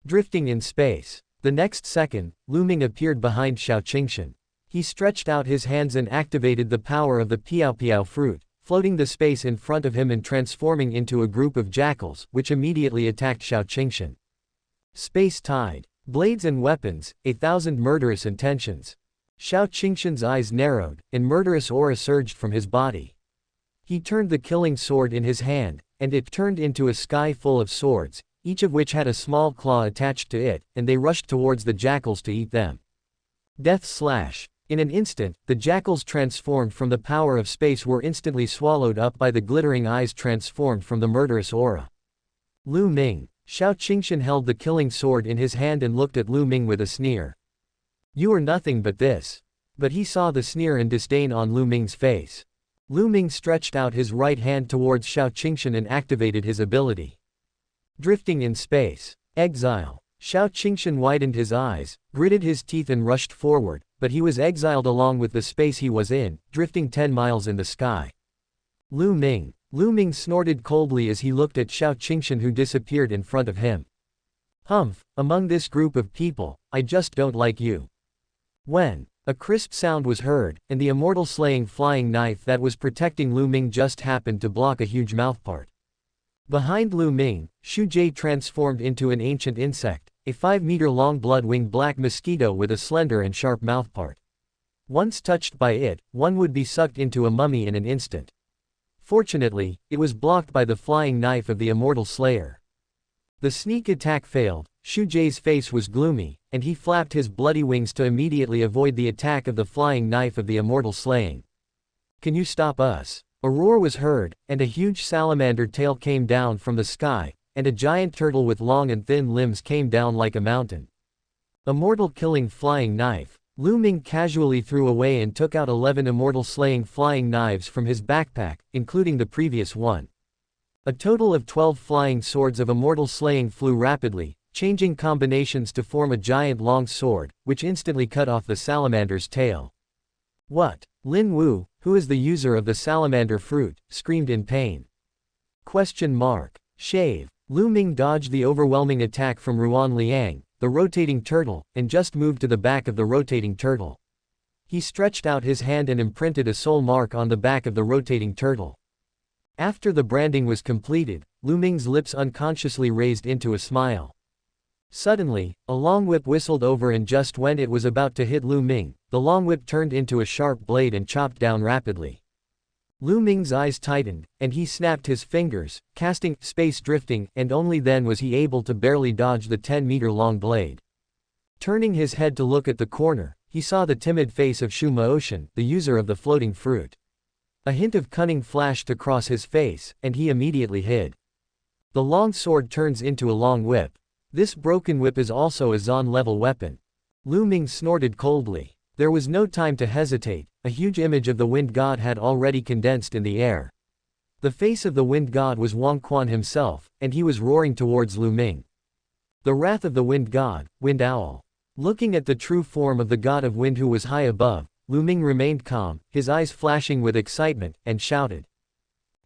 Drifting in space. The next second, Lu Ming appeared behind Xiao Qingshan. He stretched out his hands and activated the power of the Piao Piao fruit, floating the space in front of him and transforming into a group of jackals, which immediately attacked Xiao Qingshan. Space Tide. Blades and weapons, 1,000 murderous intentions. Xiao Qingshan's eyes narrowed, and murderous aura surged from his body. He turned the killing sword in his hand, and it turned into a sky full of swords, each of which had a small claw attached to it, and they rushed towards the jackals to eat them. Death Slash. In an instant, the jackals transformed from the power of space were instantly swallowed up by the glittering eyes transformed from the murderous aura. Lu Ming. Xiao Qingshan held the killing sword in his hand and looked at Lu Ming with a sneer. You are nothing but this. But he saw the sneer and disdain on Lu Ming's face. Lu Ming stretched out his right hand towards Xiao Qingshan and activated his ability. Drifting in space. Exile. Xiao Qingshan widened his eyes, gritted his teeth and rushed forward, but he was exiled along with the space he was in, drifting 10 miles in the sky. Lu Ming. Lu Ming snorted coldly as he looked at Xiao Qingshan who disappeared in front of him. Humph, among this group of people, I just don't like you. When a crisp sound was heard, and the immortal slaying flying knife that was protecting Lu Ming just happened to block a huge mouthpart. Behind Lu Ming, Xu Jie transformed into an ancient insect, a 5-meter-long blood-winged black mosquito with a slender and sharp mouthpart. Once touched by it, one would be sucked into a mummy in an instant. Fortunately, it was blocked by the flying knife of the immortal slayer. The sneak attack failed, Xu Jie's face was gloomy, and he flapped his bloody wings to immediately avoid the attack of the flying knife of the immortal slaying. Can you stop us? A roar was heard, and a huge salamander tail came down from the sky, and a giant turtle with long and thin limbs came down like a mountain. Immortal killing flying knife. Lu Ming casually threw away and took out 11 immortal slaying flying knives from his backpack, including the previous one. A total of 12 flying swords of immortal slaying flew rapidly, changing combinations to form a giant long sword, which instantly cut off the salamander's tail. What? Lin Wu, who is the user of the salamander fruit, screamed in pain. Shave. Lu Ming dodged the overwhelming attack from Ruan Liang, the rotating turtle, and just moved to the back of the rotating turtle. He stretched out his hand and imprinted a soul mark on the back of the rotating turtle. After the branding was completed, Lu Ming's lips unconsciously raised into a smile. Suddenly, a long whip whistled over and just when it was about to hit Lu Ming, the long whip turned into a sharp blade and chopped down rapidly. Lu Ming's eyes tightened, and he snapped his fingers, casting space drifting, and only then was he able to barely dodge the 10-meter-long blade. Turning his head to look at the corner, he saw the timid face of Shu Maoshan, the user of the floating fruit. A hint of cunning flashed across his face, and he immediately hid. The long sword turns into a long whip. This broken whip is also a Zon-level weapon. Lu Ming snorted coldly. There was no time to hesitate, a huge image of the wind god had already condensed in the air. The face of the wind god was Wang Quan himself, and he was roaring towards Lu Ming. The wrath of the wind god, Wind Owl. Looking at the true form of the god of wind who was high above, Lu Ming remained calm, his eyes flashing with excitement, and shouted.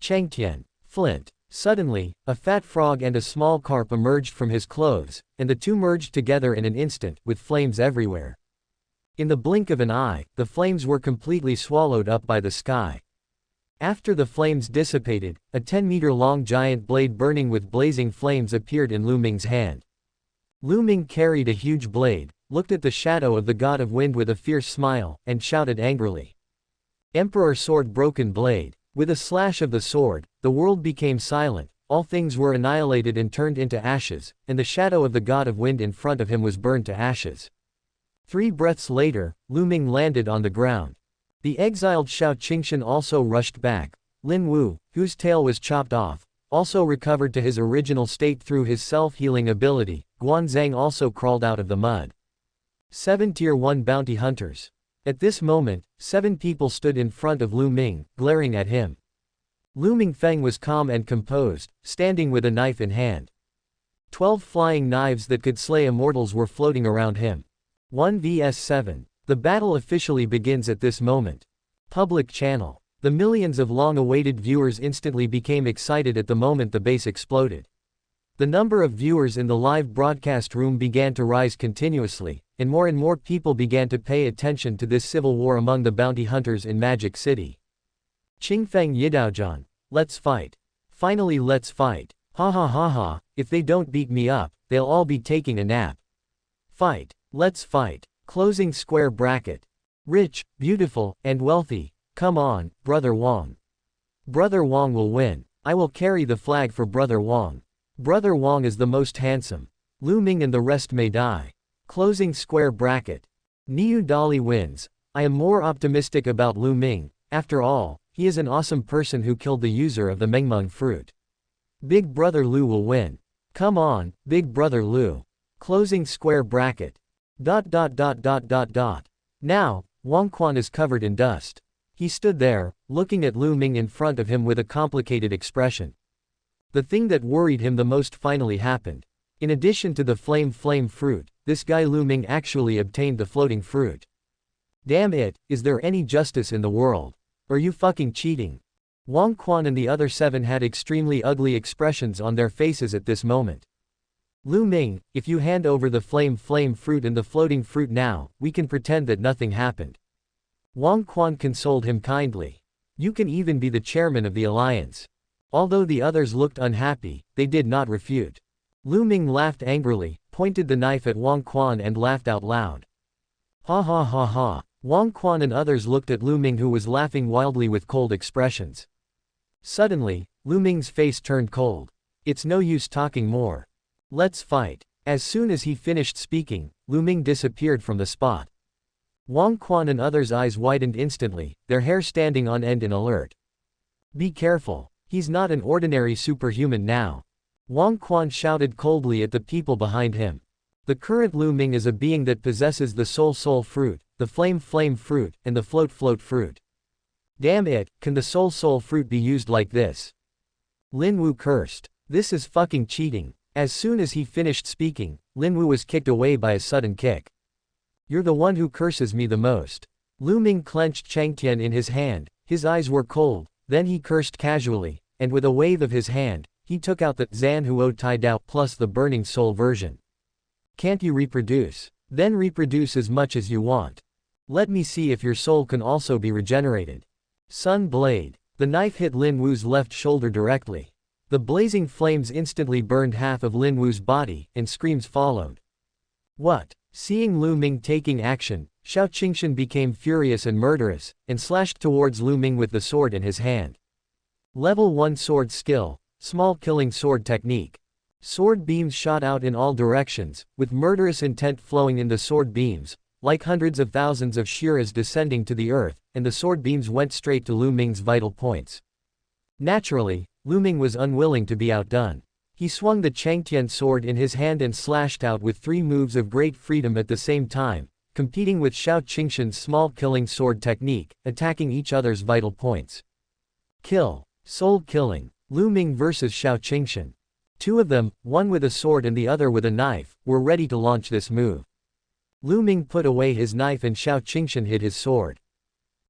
Changtian. Flint. Suddenly, a fat frog and a small carp emerged from his clothes, and the two merged together in an instant, with flames everywhere. In the blink of an eye, the flames were completely swallowed up by the sky. After the flames dissipated, a 10-meter-long giant blade burning with blazing flames appeared in Lu Ming's hand. Lu Ming carried a huge blade, looked at the shadow of the god of wind with a fierce smile, and shouted angrily. Emperor sword broken blade. With a slash of the sword, the world became silent, all things were annihilated and turned into ashes, and the shadow of the god of wind in front of him was burned to ashes. 3 breaths later, Lu Ming landed on the ground. The exiled Xiao Qingshan also rushed back. Lin Wu, whose tail was chopped off, also recovered to his original state through his self-healing ability. Guanzhang also crawled out of the mud. 7 Tier 1 bounty hunters. At this moment, 7 people stood in front of Lu Ming, glaring at him. Lu Mingfeng was calm and composed, standing with a knife in hand. 12 flying knives that could slay immortals were floating around him. 1 vs 7. The battle officially begins at this moment. Public channel. The millions of long-awaited viewers instantly became excited at the moment the base exploded. The number of viewers in the live broadcast room began to rise continuously, and more people began to pay attention to this civil war among the bounty hunters in Magic City. Qingfeng Yidaojian. Let's fight. Finally let's fight. Ha ha ha ha, if they don't beat me up, they'll all be taking a nap. Fight. Let's fight. Closing square bracket. Rich, beautiful, and wealthy. Come on, Brother Wang. Brother Wang will win. I will carry the flag for Brother Wang. Brother Wang is the most handsome. Lu Ming and the rest may die. Closing square bracket. Niu Dali wins. I am more optimistic about Lu Ming. After all, he is an awesome person who killed the user of the Mengmeng fruit. Big Brother Lu will win. Come on, Big Brother Lu. Closing square bracket. ... Now, Wang Quan is covered in dust. He stood there, looking at Lu Ming in front of him with a complicated expression. The thing that worried him the most finally happened. In addition to the flame fruit, this guy Lu Ming actually obtained the floating fruit. Damn it, is there any justice in the world? Are you fucking cheating? Wang Quan and the other 7 had extremely ugly expressions on their faces at this moment. Lu Ming, if you hand over the flame fruit and the floating fruit now, we can pretend that nothing happened. Wang Quan consoled him kindly. You can even be the chairman of the alliance. Although the others looked unhappy, they did not refute. Lu Ming laughed angrily, pointed the knife at Wang Quan and laughed out loud. Ha ha ha ha. Wang Quan and others looked at Lu Ming, who was laughing wildly with cold expressions. Suddenly, Lu Ming's face turned cold. It's no use talking more. Let's fight. As soon as he finished speaking, Lu Ming disappeared from the spot. Wang Quan and others' eyes widened instantly, their hair standing on end in alert. Be careful. He's not an ordinary superhuman now. Wang Quan shouted coldly at the people behind him. The current Lu Ming is a being that possesses the soul fruit, the flame fruit, and the float fruit. Damn it, can the soul fruit be used like this? Lin Wu cursed. This is fucking cheating. As soon as he finished speaking, Lin Wu was kicked away by a sudden kick. You're the one who curses me the most. Lu Ming clenched Changtian in his hand, his eyes were cold, then he cursed casually, and with a wave of his hand, he took out the Zanhuo Tai Dao plus the burning soul version. Can't you reproduce? Then reproduce as much as you want. Let me see if your soul can also be regenerated. Sun Blade. The knife hit Lin Wu's left shoulder directly. The blazing flames instantly burned half of Lin Wu's body, and screams followed. What? Seeing Lu Ming taking action, Xiao Qingshan became furious and murderous, and slashed towards Lu Ming with the sword in his hand. Level 1 sword skill, small killing sword technique. Sword beams shot out in all directions, with murderous intent flowing in the sword beams, like hundreds of thousands of Shiras descending to the earth, and the sword beams went straight to Lu Ming's vital points. Naturally, Lu Ming was unwilling to be outdone. He swung the Changtian sword in his hand and slashed out with 3 moves of great freedom at the same time, competing with Xiao Qingshan's small killing sword technique, attacking each other's vital points. Kill. Soul killing. Lu Ming vs Xiao Qingshan. 2 of them, one with a sword and the other with a knife, were ready to launch this move. Lu Ming put away his knife and Xiao Qingshan hid his sword.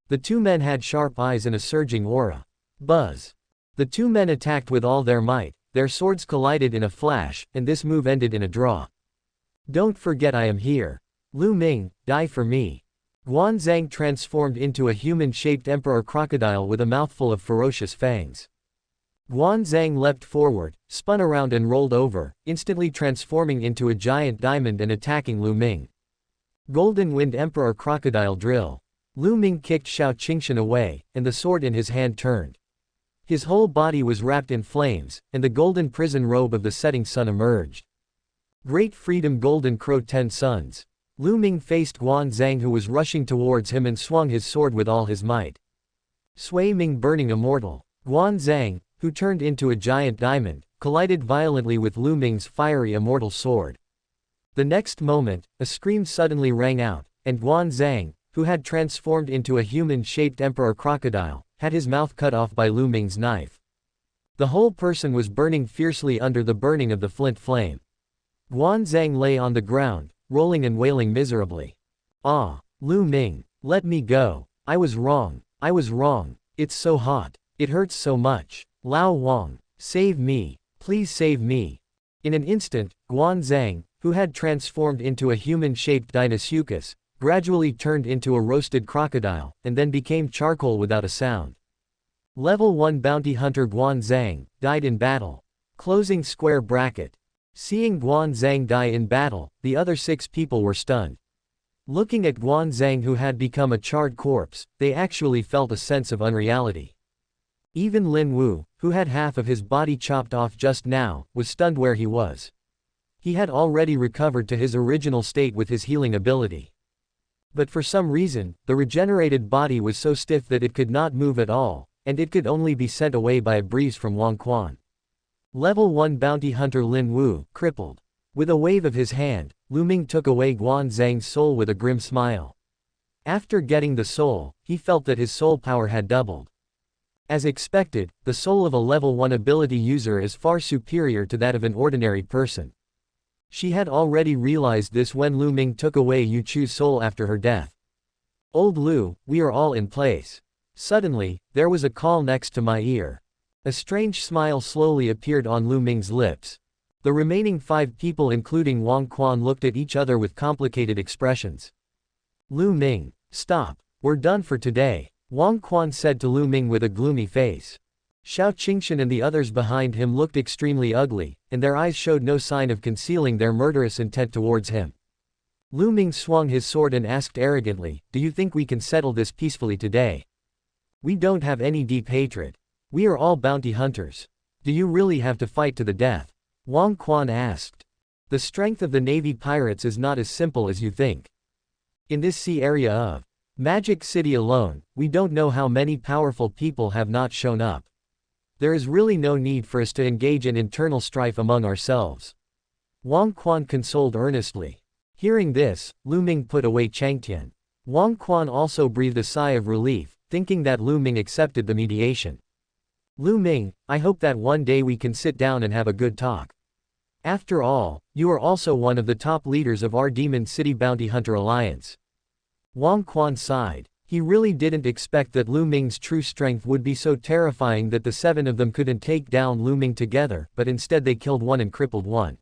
The 2 men had sharp eyes and a surging aura. Buzz. The 2 men attacked with all their might, their swords collided in a flash, and this move ended in a draw. Don't forget I am here. Lu Ming, die for me. Guanzhang transformed into a human-shaped emperor crocodile with a mouthful of ferocious fangs. Guan Zhang leapt forward, spun around and rolled over, instantly transforming into a giant diamond and attacking Lu Ming. Golden Wind Emperor Crocodile Drill. Lu Ming kicked Xiao Qingshan away, and the sword in his hand turned. His whole body was wrapped in flames, and the golden prison robe of the setting sun emerged. Great Freedom Golden Crow 10 Sons. Lu Ming faced Guan Zhang, who was rushing towards him, and swung his sword with all his might. Sui Ming Burning Immortal. Guan Zhang, who turned into a giant diamond, collided violently with Lu Ming's fiery immortal sword. The next moment, a scream suddenly rang out, and Guan Zhang, who had transformed into a human-shaped emperor crocodile, had his mouth cut off by Lu Ming's knife. The whole person was burning fiercely under the burning of the flint flame. Guan Zhang lay on the ground, rolling and wailing miserably. "Ah, Lu Ming, let me go. I was wrong. I was wrong. It's so hot. It hurts so much. Lao Wang, save me. Please save me." In an instant, Guan Zhang, who had transformed into a human-shaped Dinosuchus, gradually turned into a roasted crocodile, and then became charcoal without a sound. Level 1 Bounty Hunter Guan Zhang died in battle. Closing square bracket. Seeing Guan Zhang die in battle, the other 6 people were stunned. Looking at Guan Zhang, who had become a charred corpse, they actually felt a sense of unreality. Even Lin Wu, who had half of his body chopped off just now, was stunned where he was. He had already recovered to his original state with his healing ability. But for some reason, the regenerated body was so stiff that it could not move at all, and it could only be sent away by a breeze from Wang Quan. Level 1 Bounty Hunter Lin Wu, crippled. With a wave of his hand, Lu Ming took away Guan Zhang's soul with a grim smile. After getting the soul, he felt that his soul power had doubled. As expected, the soul of a level 1 ability user is far superior to that of an ordinary person. She had already realized this when Lu Ming took away Yu Chu's soul after her death. "Old Lu, we are all in place." Suddenly, there was a call next to my ear. A strange smile slowly appeared on Lu Ming's lips. The remaining 5 people, including Wang Quan, looked at each other with complicated expressions. "Lu Ming, stop. We're done for today," Wang Quan said to Lu Ming with a gloomy face. Xiao Qingshan and the others behind him looked extremely ugly, and their eyes showed no sign of concealing their murderous intent towards him. Lu Ming swung his sword and asked arrogantly, "Do you think we can settle this peacefully today? We don't have any deep hatred. We are all bounty hunters. Do you really have to fight to the death?" Wang Quan asked. "The strength of the Navy pirates is not as simple as you think. In this sea area of Magic City alone, we don't know how many powerful people have not shown up. There is really no need for us to engage in internal strife among ourselves." Wang Quan consoled earnestly. Hearing this, Lu Ming put away Changtian. Wang Quan also breathed a sigh of relief, thinking that Lu Ming accepted the mediation. "Lu Ming, I hope that one day we can sit down and have a good talk. After all, you are also one of the top leaders of our Demon City Bounty Hunter Alliance." Wang Quan sighed. He really didn't expect that Lu Ming's true strength would be so terrifying that the 7 of them couldn't take down Lu Ming together, but instead they killed one and crippled one.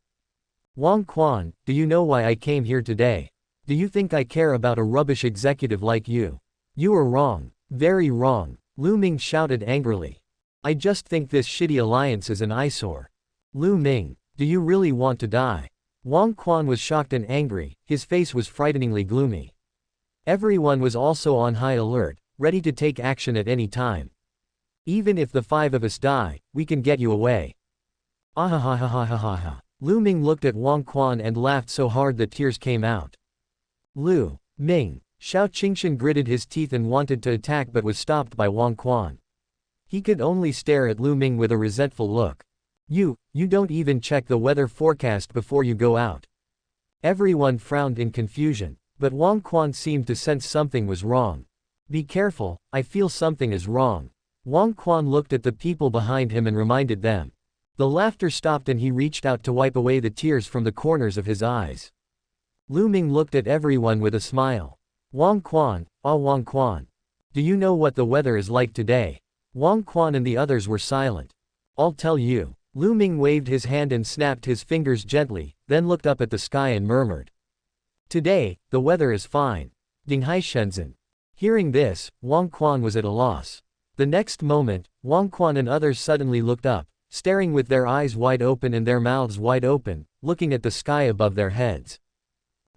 "Wang Quan, do you know why I came here today? Do you think I care about a rubbish executive like you? You are wrong. Very wrong," Lu Ming shouted angrily. "I just think this shitty alliance is an eyesore. Lu Ming, do you really want to die?" Wang Quan was shocked and angry, his face was frighteningly gloomy. Everyone was also on high alert, ready to take action at any time. "Even if the 5 of us die, we can get you away." "Ahahahahahaha." Lu Ming looked at Wang Quan and laughed so hard that tears came out. "Lu Ming." Xiao Qingshan gritted his teeth and wanted to attack but was stopped by Wang Quan. He could only stare at Lu Ming with a resentful look. You don't even check the weather forecast before you go out." Everyone frowned in confusion. But Wang Quan seemed to sense something was wrong. "Be careful, I feel something is wrong." Wang Quan looked at the people behind him and reminded them. The laughter stopped and he reached out to wipe away the tears from the corners of his eyes. Lu Ming looked at everyone with a smile. "Wang Quan, Wang Quan. Do you know what the weather is like today?" Wang Quan and the others were silent. "I'll tell you." Lu Ming waved his hand and snapped his fingers gently, then looked up at the sky and murmured. "Today, the weather is fine. Dinghai Shenzhen." Hearing this, Wang Quan was at a loss. The next moment, Wang Quan and others suddenly looked up, staring with their eyes wide open and their mouths wide open, looking at the sky above their heads.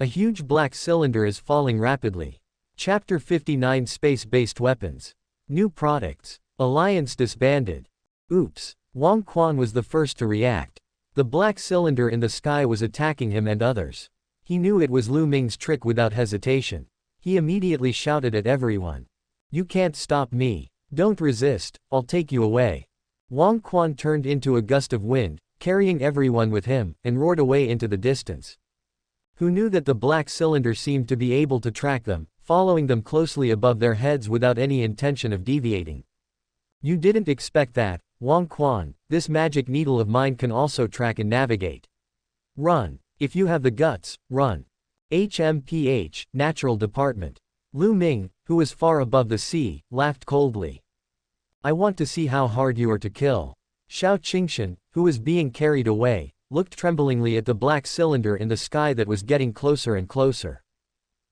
A huge black cylinder is falling rapidly. Chapter 59 Space-based weapons. New products. Alliance disbanded. Oops. Wang Quan was the first to react. The black cylinder in the sky was attacking him and others. He knew it was Lu Ming's trick without hesitation. He immediately shouted at everyone. "You can't stop me. Don't resist, I'll take you away." Wang Quan turned into a gust of wind, carrying everyone with him, and roared away into the distance. Who knew that the black cylinder seemed to be able to track them, following them closely above their heads without any intention of deviating. "You didn't expect that, Wang Quan. This magic needle of mine can also track and navigate. Run. If you have the guts, run." HMPH, Natural Department. Lu Ming, who was far above the sea, laughed coldly. "I want to see how hard you are to kill." Xiao Qingshan, who was being carried away, looked tremblingly at the black cylinder in the sky that was getting closer and closer.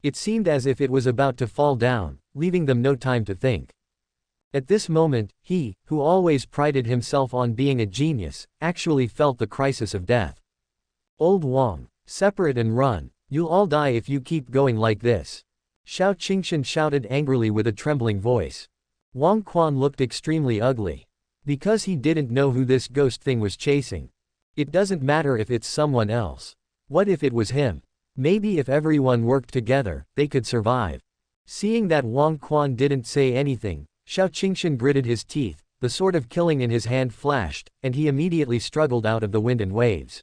It seemed as if it was about to fall down, leaving them no time to think. At this moment, he, who always prided himself on being a genius, actually felt the crisis of death. "Old Wang, separate and run. You'll all die if you keep going like this." Xiao Qingshan shouted angrily with a trembling voice. Wang Quan looked extremely ugly. Because he didn't know who this ghost thing was chasing. It doesn't matter if it's someone else. What if it was him? Maybe if everyone worked together, they could survive. Seeing that Wang Quan didn't say anything, Xiao Qingshan gritted his teeth, the sword of killing in his hand flashed, and he immediately struggled out of the wind and waves.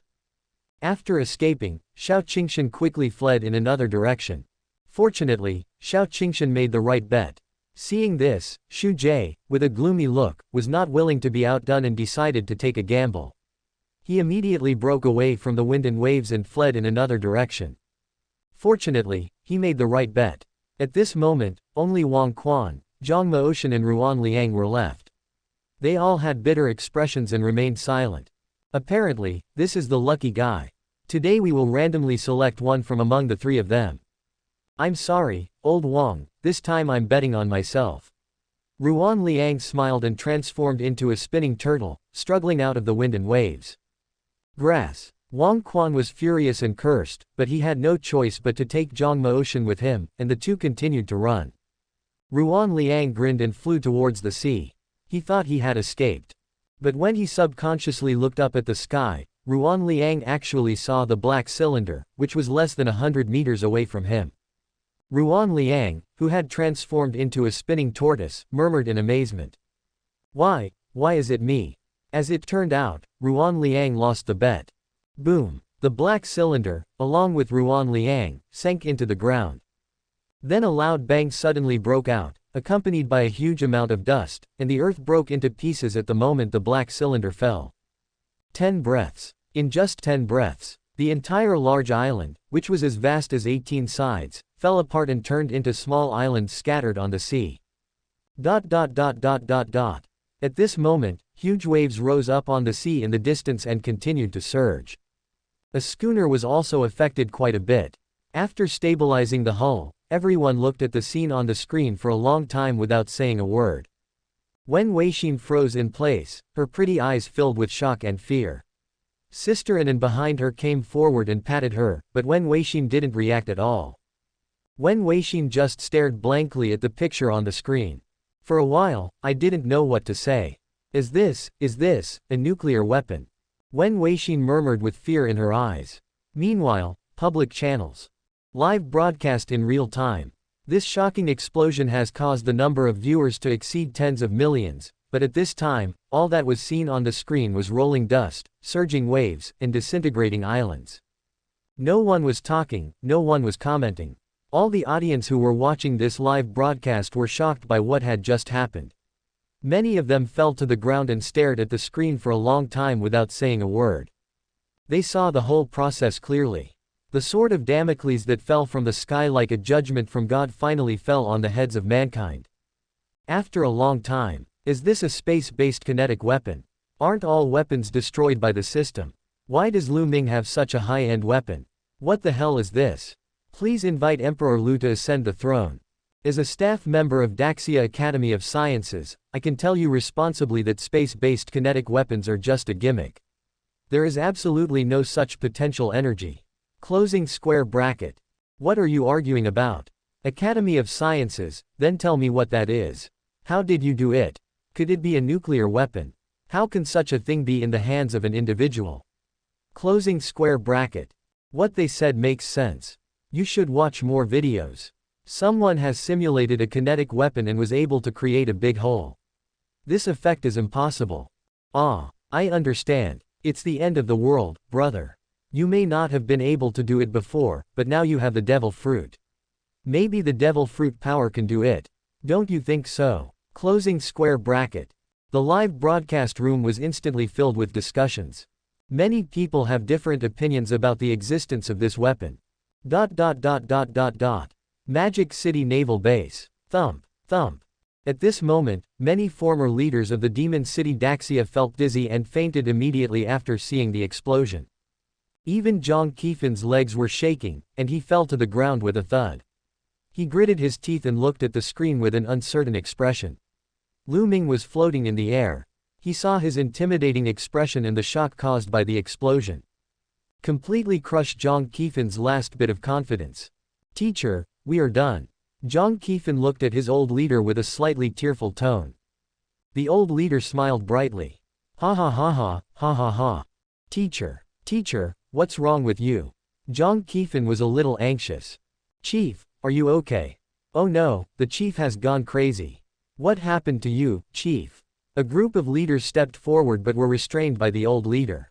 After escaping, Xiao Qingshan quickly fled in another direction. Fortunately, Xiao Qingshan made the right bet. Seeing this, Xu Jie, with a gloomy look, was not willing to be outdone and decided to take a gamble. He immediately broke away from the wind and waves and fled in another direction. Fortunately, he made the right bet. At this moment, only Wang Quan, Zhang Meow and Ruan Liang were left. They all had bitter expressions and remained silent. Apparently, this is the lucky guy. Today we will randomly select one from among the three of them. "I'm sorry, old Wang, this time I'm betting on myself." Ruan Liang smiled and transformed into a spinning turtle, struggling out of the wind and waves. Grass. Wang Quan was furious and cursed, but he had no choice but to take Zhang Meow with him, and the two continued to run. Ruan Liang grinned and flew towards the sea. He thought he had escaped. But when he subconsciously looked up at the sky, Ruan Liang actually saw the black cylinder, which was less than 100 meters away from him. Ruan Liang, who had transformed into a spinning tortoise, murmured in amazement. Why is it me?" As it turned out, Ruan Liang lost the bet. Boom! The black cylinder, along with Ruan Liang, sank into the ground. Then a loud bang suddenly broke out, accompanied by a huge amount of dust, and the earth broke into pieces at the moment the black cylinder fell. 10 breaths. In just 10 breaths, the entire large island, which was as vast as 18 sides, fell apart and turned into small islands scattered on the sea. At this moment, huge waves rose up on the sea in the distance and continued to surge. A schooner was also affected quite a bit. After stabilizing the hull, everyone looked at the scene on the screen for a long time without saying a word. When Weixin froze in place, her pretty eyes filled with shock and fear. Sister Anan behind her came forward and patted her, but Wen Weixin didn't react at all. Wen Weixin just stared blankly at the picture on the screen. For a while, I didn't know what to say. Is this a nuclear weapon? Wen Weixin murmured with fear in her eyes. Meanwhile, public channels. Live broadcast in real time. This shocking explosion has caused the number of viewers to exceed tens of millions, but at this time, all that was seen on the screen was rolling dust, surging waves, and disintegrating islands. No one was talking, no one was commenting. All the audience who were watching this live broadcast were shocked by what had just happened. Many of them fell to the ground and stared at the screen for a long time without saying a word. They saw the whole process clearly. The sword of Damocles that fell from the sky like a judgment from God finally fell on the heads of mankind. After a long time. Is this a space-based kinetic weapon? Aren't all weapons destroyed by the system? Why does Lu Ming have such a high-end weapon? What the hell is this? Please invite Emperor Lu to ascend the throne. As a staff member of Daxia Academy of Sciences, I can tell you responsibly that space-based kinetic weapons are just a gimmick. There is absolutely no such potential energy. Closing square bracket. What are you arguing about? Academy of Sciences, then tell me what that is. How did you do it? Could it be a nuclear weapon? How can such a thing be in the hands of an individual? Closing square bracket. What they said makes sense. You should watch more videos. Someone has simulated a kinetic weapon and was able to create a big hole. This effect is impossible. Ah, I understand. It's the end of the world, brother. You may not have been able to do it before, but now you have the devil fruit. Maybe the devil fruit power can do it. Don't you think so? Closing square bracket. The live broadcast room was instantly filled with discussions. Many people have different opinions about the existence of this weapon. Magic City Naval Base. Thump, thump. At this moment, many former leaders of the Demon City Daxia felt dizzy and fainted immediately after seeing the explosion. Even Jiang Qifan's legs were shaking, and he fell to the ground with a thud. He gritted his teeth and looked at the screen with an uncertain expression. Lu Ming was floating in the air. He saw his intimidating expression and the shock caused by the explosion. Completely crushed Jiang Qifan's last bit of confidence. Teacher, we are done. Jiang Qifan looked at his old leader with a slightly tearful tone. The old leader smiled brightly. Ha ha ha ha, ha ha ha. Teacher, what's wrong with you? Jiang Qifan was a little anxious. Chief, are you okay? Oh no, the chief has gone crazy. What happened to you, chief? A group of leaders stepped forward but were restrained by the old leader.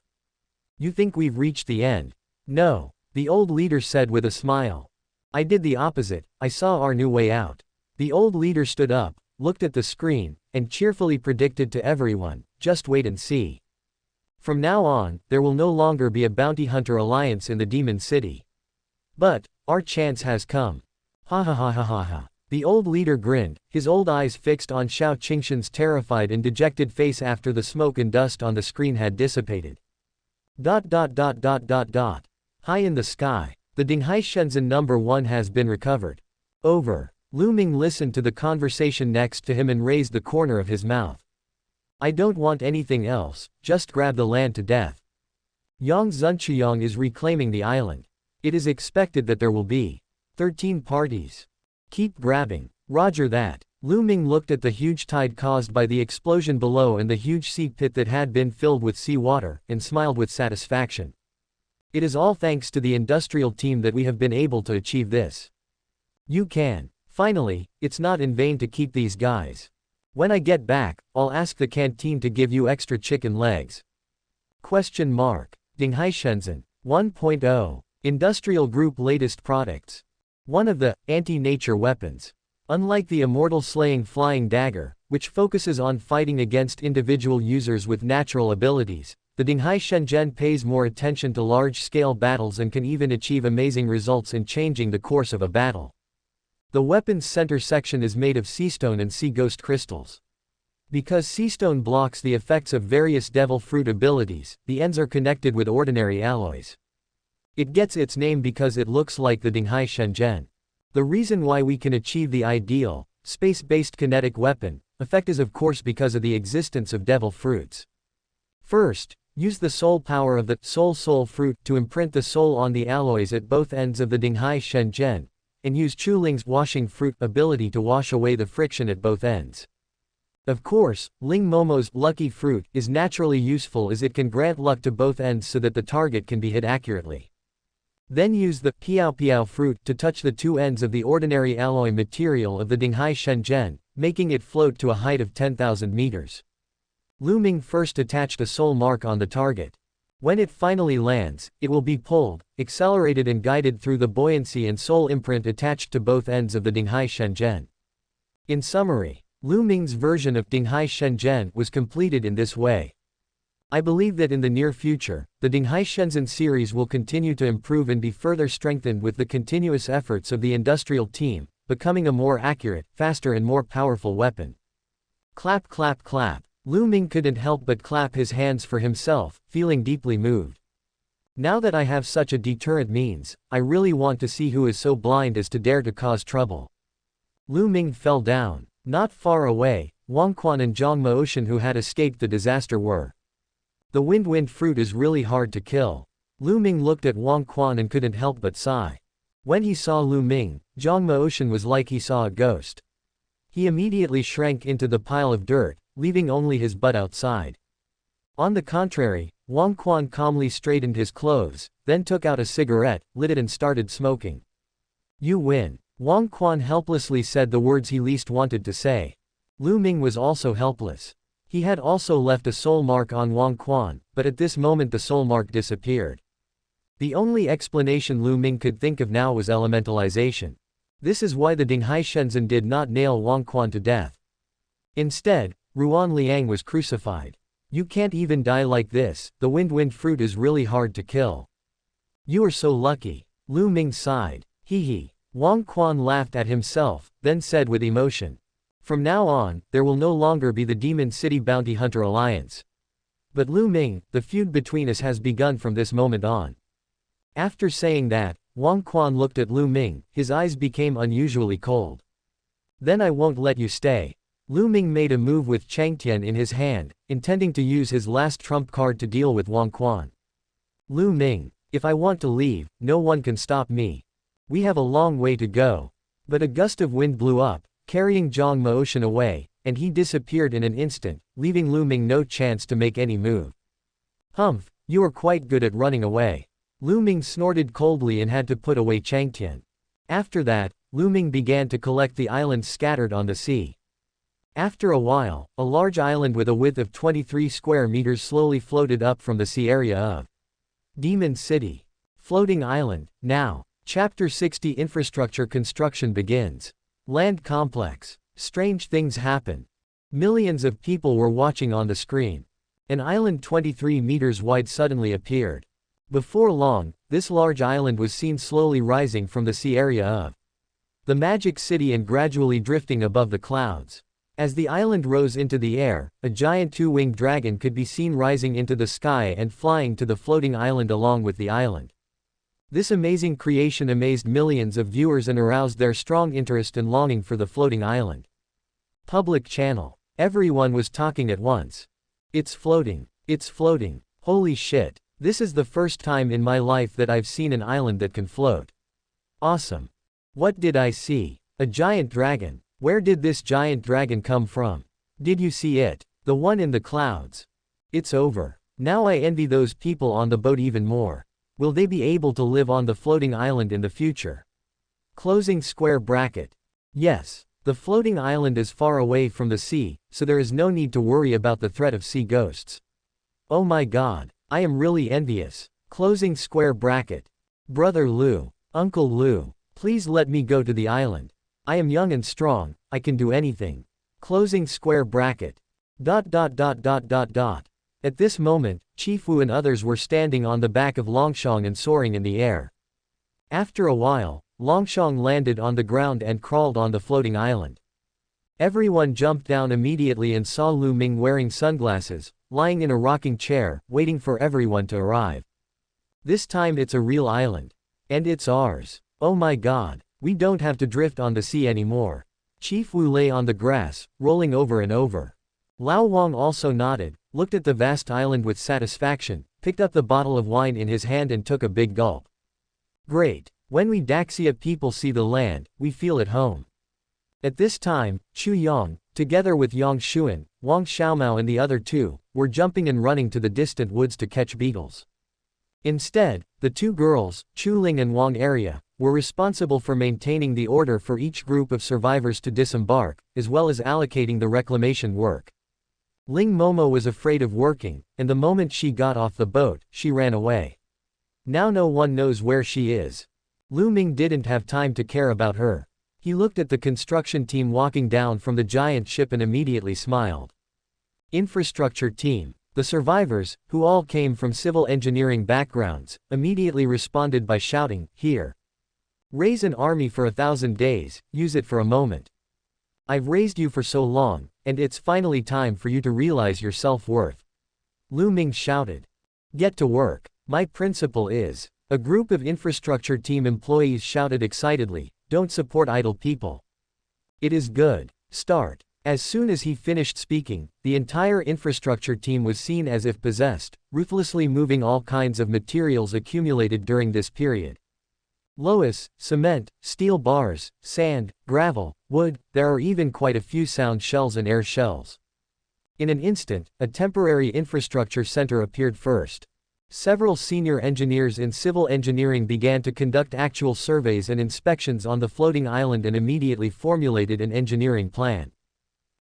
You think we've reached the end? No, the old leader said with a smile. I did the opposite, I saw our new way out. The old leader stood up, looked at the screen, and cheerfully predicted to everyone, just wait and see. From now on, there will no longer be a bounty hunter alliance in the Demon City. But, our chance has come. Ha ha ha ha ha ha. The old leader grinned, his old eyes fixed on Xiao Qingshan's terrified and dejected face after the smoke and dust on the screen had dissipated. High in the sky. The Dinghai Shenzhen number 1 has been recovered. Over. Lu Ming listened to the conversation next to him and raised the corner of his mouth. I don't want anything else, just grab the land to death. Yang Zunchuyang is reclaiming the island. It is expected that there will be 13 parties. Keep grabbing. Roger that. Lu Ming looked at the huge tide caused by the explosion below and the huge sea pit that had been filled with seawater, and smiled with satisfaction. It is all thanks to the industrial team that we have been able to achieve this. You can. Finally, it's not in vain to keep these guys. When I get back, I'll ask the canteen to give you extra chicken legs. Dinghai Shenzhen 1.0. Industrial Group latest products. One of the anti-nature weapons. Unlike the immortal slaying flying dagger, which focuses on fighting against individual users with natural abilities, the Dinghai Shenzhen pays more attention to large-scale battles and can even achieve amazing results in changing the course of a battle. The weapon's center section is made of seastone and sea ghost crystals. Because seastone blocks the effects of various devil fruit abilities, the ends are connected with ordinary alloys. It gets its name because it looks like the Dinghai Shenzhen. The reason why we can achieve the ideal, space-based kinetic weapon effect is of course because of the existence of devil fruits. First, use the soul power of the soul fruit to imprint the soul on the alloys at both ends of the Dinghai Shenzhen, and use Chuling's washing fruit ability to wash away the friction at both ends. Of course, Ling Momo's lucky fruit is naturally useful as it can grant luck to both ends so that the target can be hit accurately. Then use the Piao fruit to touch the two ends of the ordinary alloy material of the Dinghai Shenzhen, making it float to a height of 10,000 meters. Lu Ming first attached a soul mark on the target. When it finally lands, it will be pulled, accelerated and guided through the buoyancy and soul imprint attached to both ends of the Dinghai Shenzhen. In summary, Lu Ming's version of Dinghai Shenzhen was completed in this way. I believe that in the near future, the Dinghai Shenzhen series will continue to improve and be further strengthened with the continuous efforts of the industrial team, becoming a more accurate, faster and more powerful weapon. Clap clap clap. Lu Ming couldn't help but clap his hands for himself, feeling deeply moved. Now that I have such a deterrent means, I really want to see who is so blind as to dare to cause trouble. Lu Ming fell down. Not far away, Wang Quan and Zhang Motion who had escaped the disaster were. The wind fruit is really hard to kill. Lu Ming looked at Wang Quan and couldn't help but sigh. When he saw Lu Ming, Zhang Motion was like he saw a ghost. He immediately shrank into the pile of dirt, leaving only his butt outside. On the contrary, Wang Quan calmly straightened his clothes, then took out a cigarette, lit it and started smoking. You win. Wang Quan helplessly said the words he least wanted to say. Lu Ming was also helpless. He had also left a soul mark on Wang Quan, but at this moment the soul mark disappeared. The only explanation Lu Ming could think of now was elementalization. This is why the Dinghai Shenzhen did not nail Wang Quan to death. Instead, Ruan Liang was crucified. You can't even die like this, the wind fruit is really hard to kill. You are so lucky. Lu Ming sighed. Hee hee. Wang Quan laughed at himself, then said with emotion. From now on, there will no longer be the Demon City Bounty Hunter Alliance. But Lu Ming, the feud between us has begun from this moment on. After saying that, Wang Quan looked at Lu Ming, his eyes became unusually cold. Then I won't let you stay. Lu Ming made a move with Changtian in his hand, intending to use his last trump card to deal with Wang Quan. Lu Ming, if I want to leave, no one can stop me. We have a long way to go. But a gust of wind blew up, carrying Zhang Motion away, and he disappeared in an instant, leaving Lu Ming no chance to make any move. Humph, you are quite good at running away. Lu Ming snorted coldly and had to put away Changtian. After that, Lu Ming began to collect the islands scattered on the sea. After a while, a large island with a width of 23 square meters slowly floated up from the sea area of Demon City. Floating island, now. Chapter 60 Infrastructure construction begins. Land complex. Strange things happen. Millions of people were watching on the screen. An island 23 meters wide suddenly appeared. Before long, this large island was seen slowly rising from the sea area of the Magic City and gradually drifting above the clouds. As the island rose into the air, a giant two-winged dragon could be seen rising into the sky and flying to the floating island along with the island. This amazing creation amazed millions of viewers and aroused their strong interest and longing for the floating island. Public channel. Everyone was talking at once. It's floating. It's floating. Holy shit. This is the first time in my life that I've seen an island that can float. Awesome. What did I see? A giant dragon. Where did this giant dragon come from? Did you see it? The one in the clouds. It's over. Now I envy those people on the boat even more. Will they be able to live on the floating island in the future? Closing square bracket. Yes, the floating island is far away from the sea, so there is no need to worry about the threat of sea ghosts. Oh my god, I am really envious. Closing square bracket. Brother Lu, Uncle Lu, please let me go to the island. I am young and strong, I can do anything. Closing square bracket. ... At this moment, Chief Wu and others were standing on the back of Longshong and soaring in the air. After a while, Longshong landed on the ground and crawled on the floating island. Everyone jumped down immediately and saw Lu Ming wearing sunglasses, lying in a rocking chair, waiting for everyone to arrive. This time it's a real island. And it's ours. Oh my god, we don't have to drift on the sea anymore. Chief Wu lay on the grass, rolling over and over. Lao Wang also nodded, looked at the vast island with satisfaction, picked up the bottle of wine in his hand and took a big gulp. Great. When we Daxia people see the land, we feel at home. At this time, Chu Yang, together with Yang Xuan, Wang Xiaomao and the other two, were jumping and running to the distant woods to catch beetles. Instead, the two girls, Chu Ling and Wang Area, were responsible for maintaining the order for each group of survivors to disembark, as well as allocating the reclamation work. Ling Momo was afraid of working, and the moment she got off the boat, she ran away. Now no one knows where she is. Lu Ming didn't have time to care about her. He looked at the construction team walking down from the giant ship and immediately smiled. Infrastructure team. The survivors, who all came from civil engineering backgrounds, immediately responded by shouting, "Here! Raise an army for 1,000 days, use it for a moment. I've raised you for so long, and it's finally time for you to realize your self-worth." Lu Ming shouted. "Get to work. My principle is..." A group of infrastructure team employees shouted excitedly, "Don't support idle people. It is good. Start. As soon as he finished speaking, the entire infrastructure team was seen as if possessed, ruthlessly moving all kinds of materials accumulated during this period. Loess, cement, steel bars, sand, gravel, wood, there are even quite a few sound shells and air shells. In an instant, a temporary infrastructure center appeared first. Several senior engineers in civil engineering began to conduct actual surveys and inspections on the floating island and immediately formulated an engineering plan.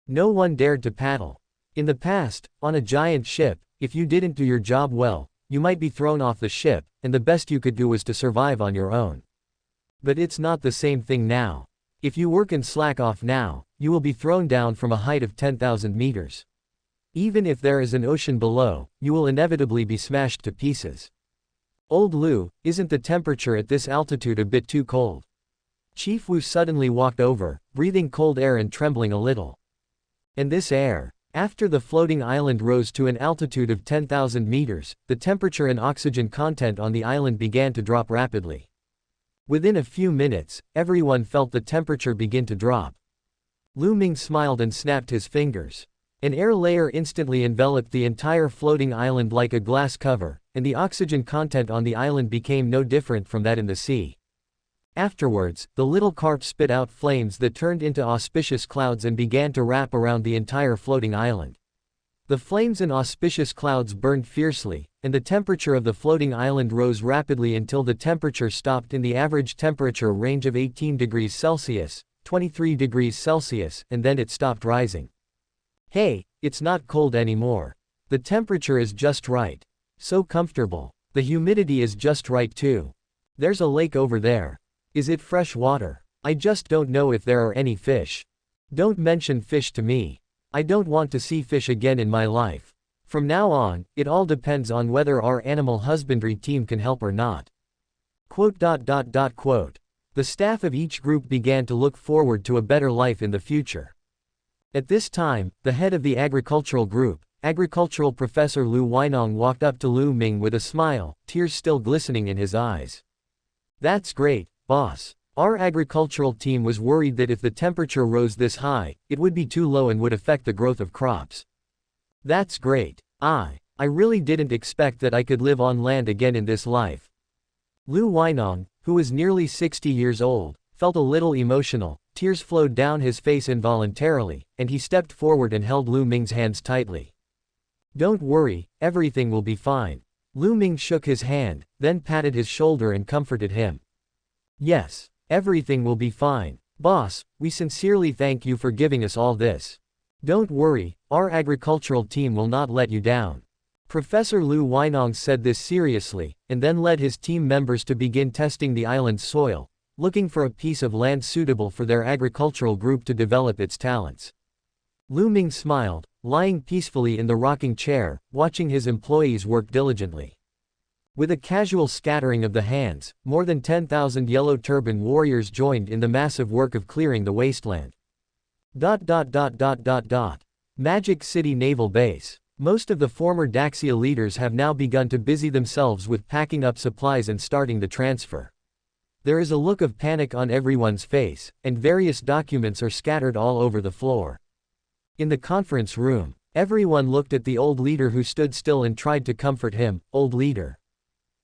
No one dared to paddle. In the past, on a giant ship, if you didn't do your job well, you might be thrown off the ship, and the best you could do was to survive on your own. But it's not the same thing now. If you work and slack off now, you will be thrown down from a height of 10,000 meters. Even if there is an ocean below, you will inevitably be smashed to pieces. Old Lu, isn't the temperature at this altitude a bit too cold? Chief Wu suddenly walked over, breathing cold air and trembling a little. And this air. After the floating island rose to an altitude of 10,000 meters, the temperature and oxygen content on the island began to drop rapidly. Within a few minutes, everyone felt the temperature begin to drop. Lu Ming smiled and snapped his fingers. An air layer instantly enveloped the entire floating island like a glass cover, and the oxygen content on the island became no different from that in the sea. Afterwards, the little carp spit out flames that turned into auspicious clouds and began to wrap around the entire floating island. The flames and auspicious clouds burned fiercely, and the temperature of the floating island rose rapidly until the temperature stopped in the average temperature range of 18 degrees Celsius, 23 degrees Celsius, and then it stopped rising. Hey, it's not cold anymore. The temperature is just right. So comfortable. The humidity is just right too. There's a lake over there. Is it fresh water? I just don't know if there are any fish. Don't mention fish to me. I don't want to see fish again in my life. From now on, it all depends on whether our animal husbandry team can help or not. Quote. The staff of each group began to look forward to a better life in the future. At this time, the head of the agricultural group, Agricultural Professor Lu Weinong, walked up to Lu Ming with a smile, tears still glistening in his eyes. That's great, boss. Our agricultural team was worried that if the temperature rose this high, it would be too low and would affect the growth of crops. That's great. I really didn't expect that I could live on land again in this life. Lu Weinong, who was nearly 60 years old, felt a little emotional. Tears flowed down his face involuntarily, and he stepped forward and held Lu Ming's hands tightly. Don't worry, everything will be fine. Lu Ming shook his hand, then patted his shoulder and comforted him. Yes, everything will be fine. Boss, we sincerely thank you for giving us all this. Don't worry, our agricultural team will not let you down. Professor Lu Weinong said this seriously, and then led his team members to begin testing the island's soil, looking for a piece of land suitable for their agricultural group to develop its talents. Lu Ming smiled, lying peacefully in the rocking chair, watching his employees work diligently. With a casual scattering of the hands, more than 10,000 yellow turban warriors joined in the massive work of clearing the wasteland. Magic City Naval Base. Most of the former Daxia leaders have now begun to busy themselves with packing up supplies and starting the transfer. There is a look of panic on everyone's face, and various documents are scattered all over the floor. In the conference room, everyone looked at the old leader who stood still and tried to comfort him. Old leader.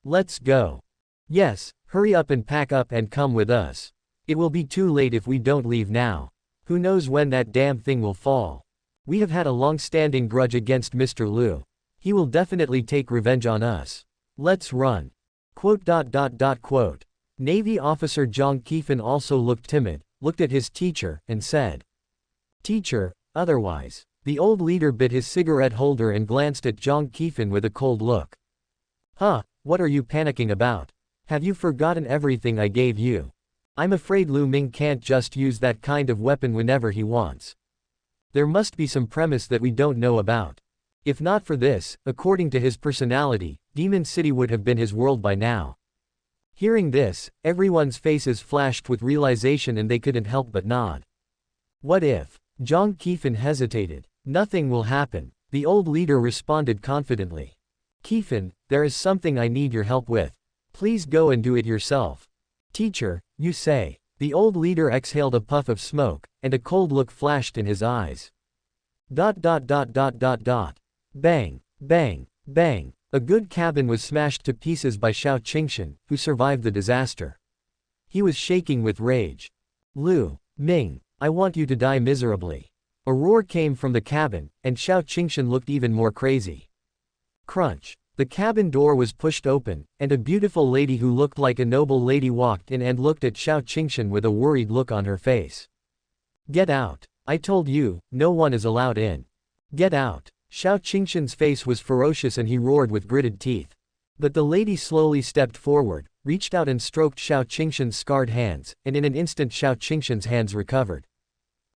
Let's go. Yes, hurry up and pack up and come with us. It will be too late if we don't leave now. Who knows when that damn thing will fall. We have had a long-standing grudge against Mr. Lu. He will definitely take revenge on us. Let's run. Quote. Navy officer Zhang Qifan also looked timid, looked at his teacher, and said, Teacher, otherwise. The old leader bit his cigarette holder and glanced at Zhang Qifan with a cold look. Huh, what are you panicking about? Have you forgotten everything I gave you? I'm afraid Lu Ming can't just use that kind of weapon whenever he wants. There must be some premise that we don't know about. If not for this, according to his personality, Demon City would have been his world by now. Hearing this, everyone's faces flashed with realization and they couldn't help but nod. What if? Zhang Qifan hesitated. Nothing will happen, the old leader responded confidently. Qifan, there is something I need your help with. Please go and do it yourself. Teacher, you say. The old leader exhaled a puff of smoke, and a cold look flashed in his eyes. Bang, bang, bang. A good cabin was smashed to pieces by Xiao Qingshan, who survived the disaster. He was shaking with rage. Lu Ming, I want you to die miserably. A roar came from the cabin, and Xiao Qingshan looked even more crazy. Crunch. The cabin door was pushed open, and a beautiful lady who looked like a noble lady walked in and looked at Xiao Qingshan with a worried look on her face. Get out. I told you, no one is allowed in. Get out. Xiao Qingshan's face was ferocious and he roared with gritted teeth. But the lady slowly stepped forward, reached out and stroked Xiao Qingshan's scarred hands, and in an instant Xiao Qingshan's hands recovered.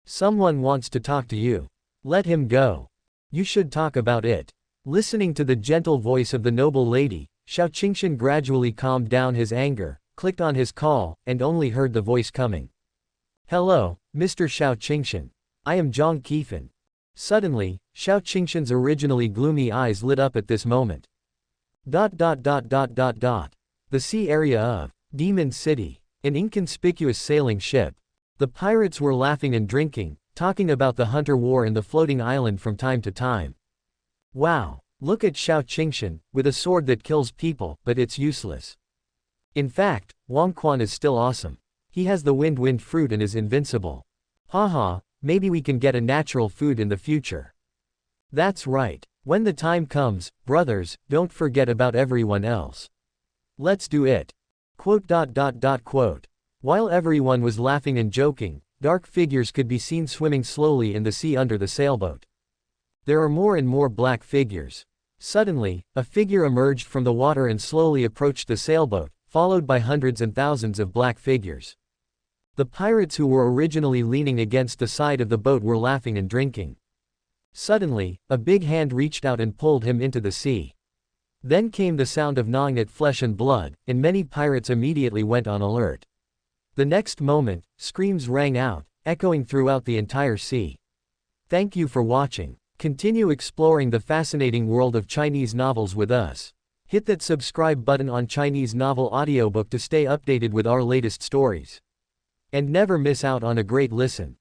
Someone wants to talk to you. Let him go. You should talk about it. Listening to the gentle voice of the noble lady, Xiao Qingshan gradually calmed down his anger, clicked on his call, and only heard the voice coming. Hello, Mr. Xiao Qingshan. I am Zhang Qifan. Suddenly, Xiao Qingshan's originally gloomy eyes lit up at this moment. The sea area of Demon City, an inconspicuous sailing ship. The pirates were laughing and drinking, talking about the hunter war and the floating island from time to time. Wow, look at Xiao Qingshan, with a sword that kills people, but it's useless. In fact, Wang Quan is still awesome. He has the wind fruit and is invincible. Haha, maybe we can get a natural food in the future. That's right. When the time comes, brothers, don't forget about everyone else. Let's do it. While everyone was laughing and joking, dark figures could be seen swimming slowly in the sea under the sailboat. There are more and more black figures. Suddenly, a figure emerged from the water and slowly approached the sailboat, followed by hundreds and thousands of black figures. The pirates who were originally leaning against the side of the boat were laughing and drinking. Suddenly, a big hand reached out and pulled him into the sea. Then came the sound of gnawing at flesh and blood, and many pirates immediately went on alert. The next moment, screams rang out, echoing throughout the entire sea. Thank you for watching. Continue exploring the fascinating world of Chinese novels with us. Hit that subscribe button on Chinese Novel Audiobook to stay updated with our latest stories. And never miss out on a great listen.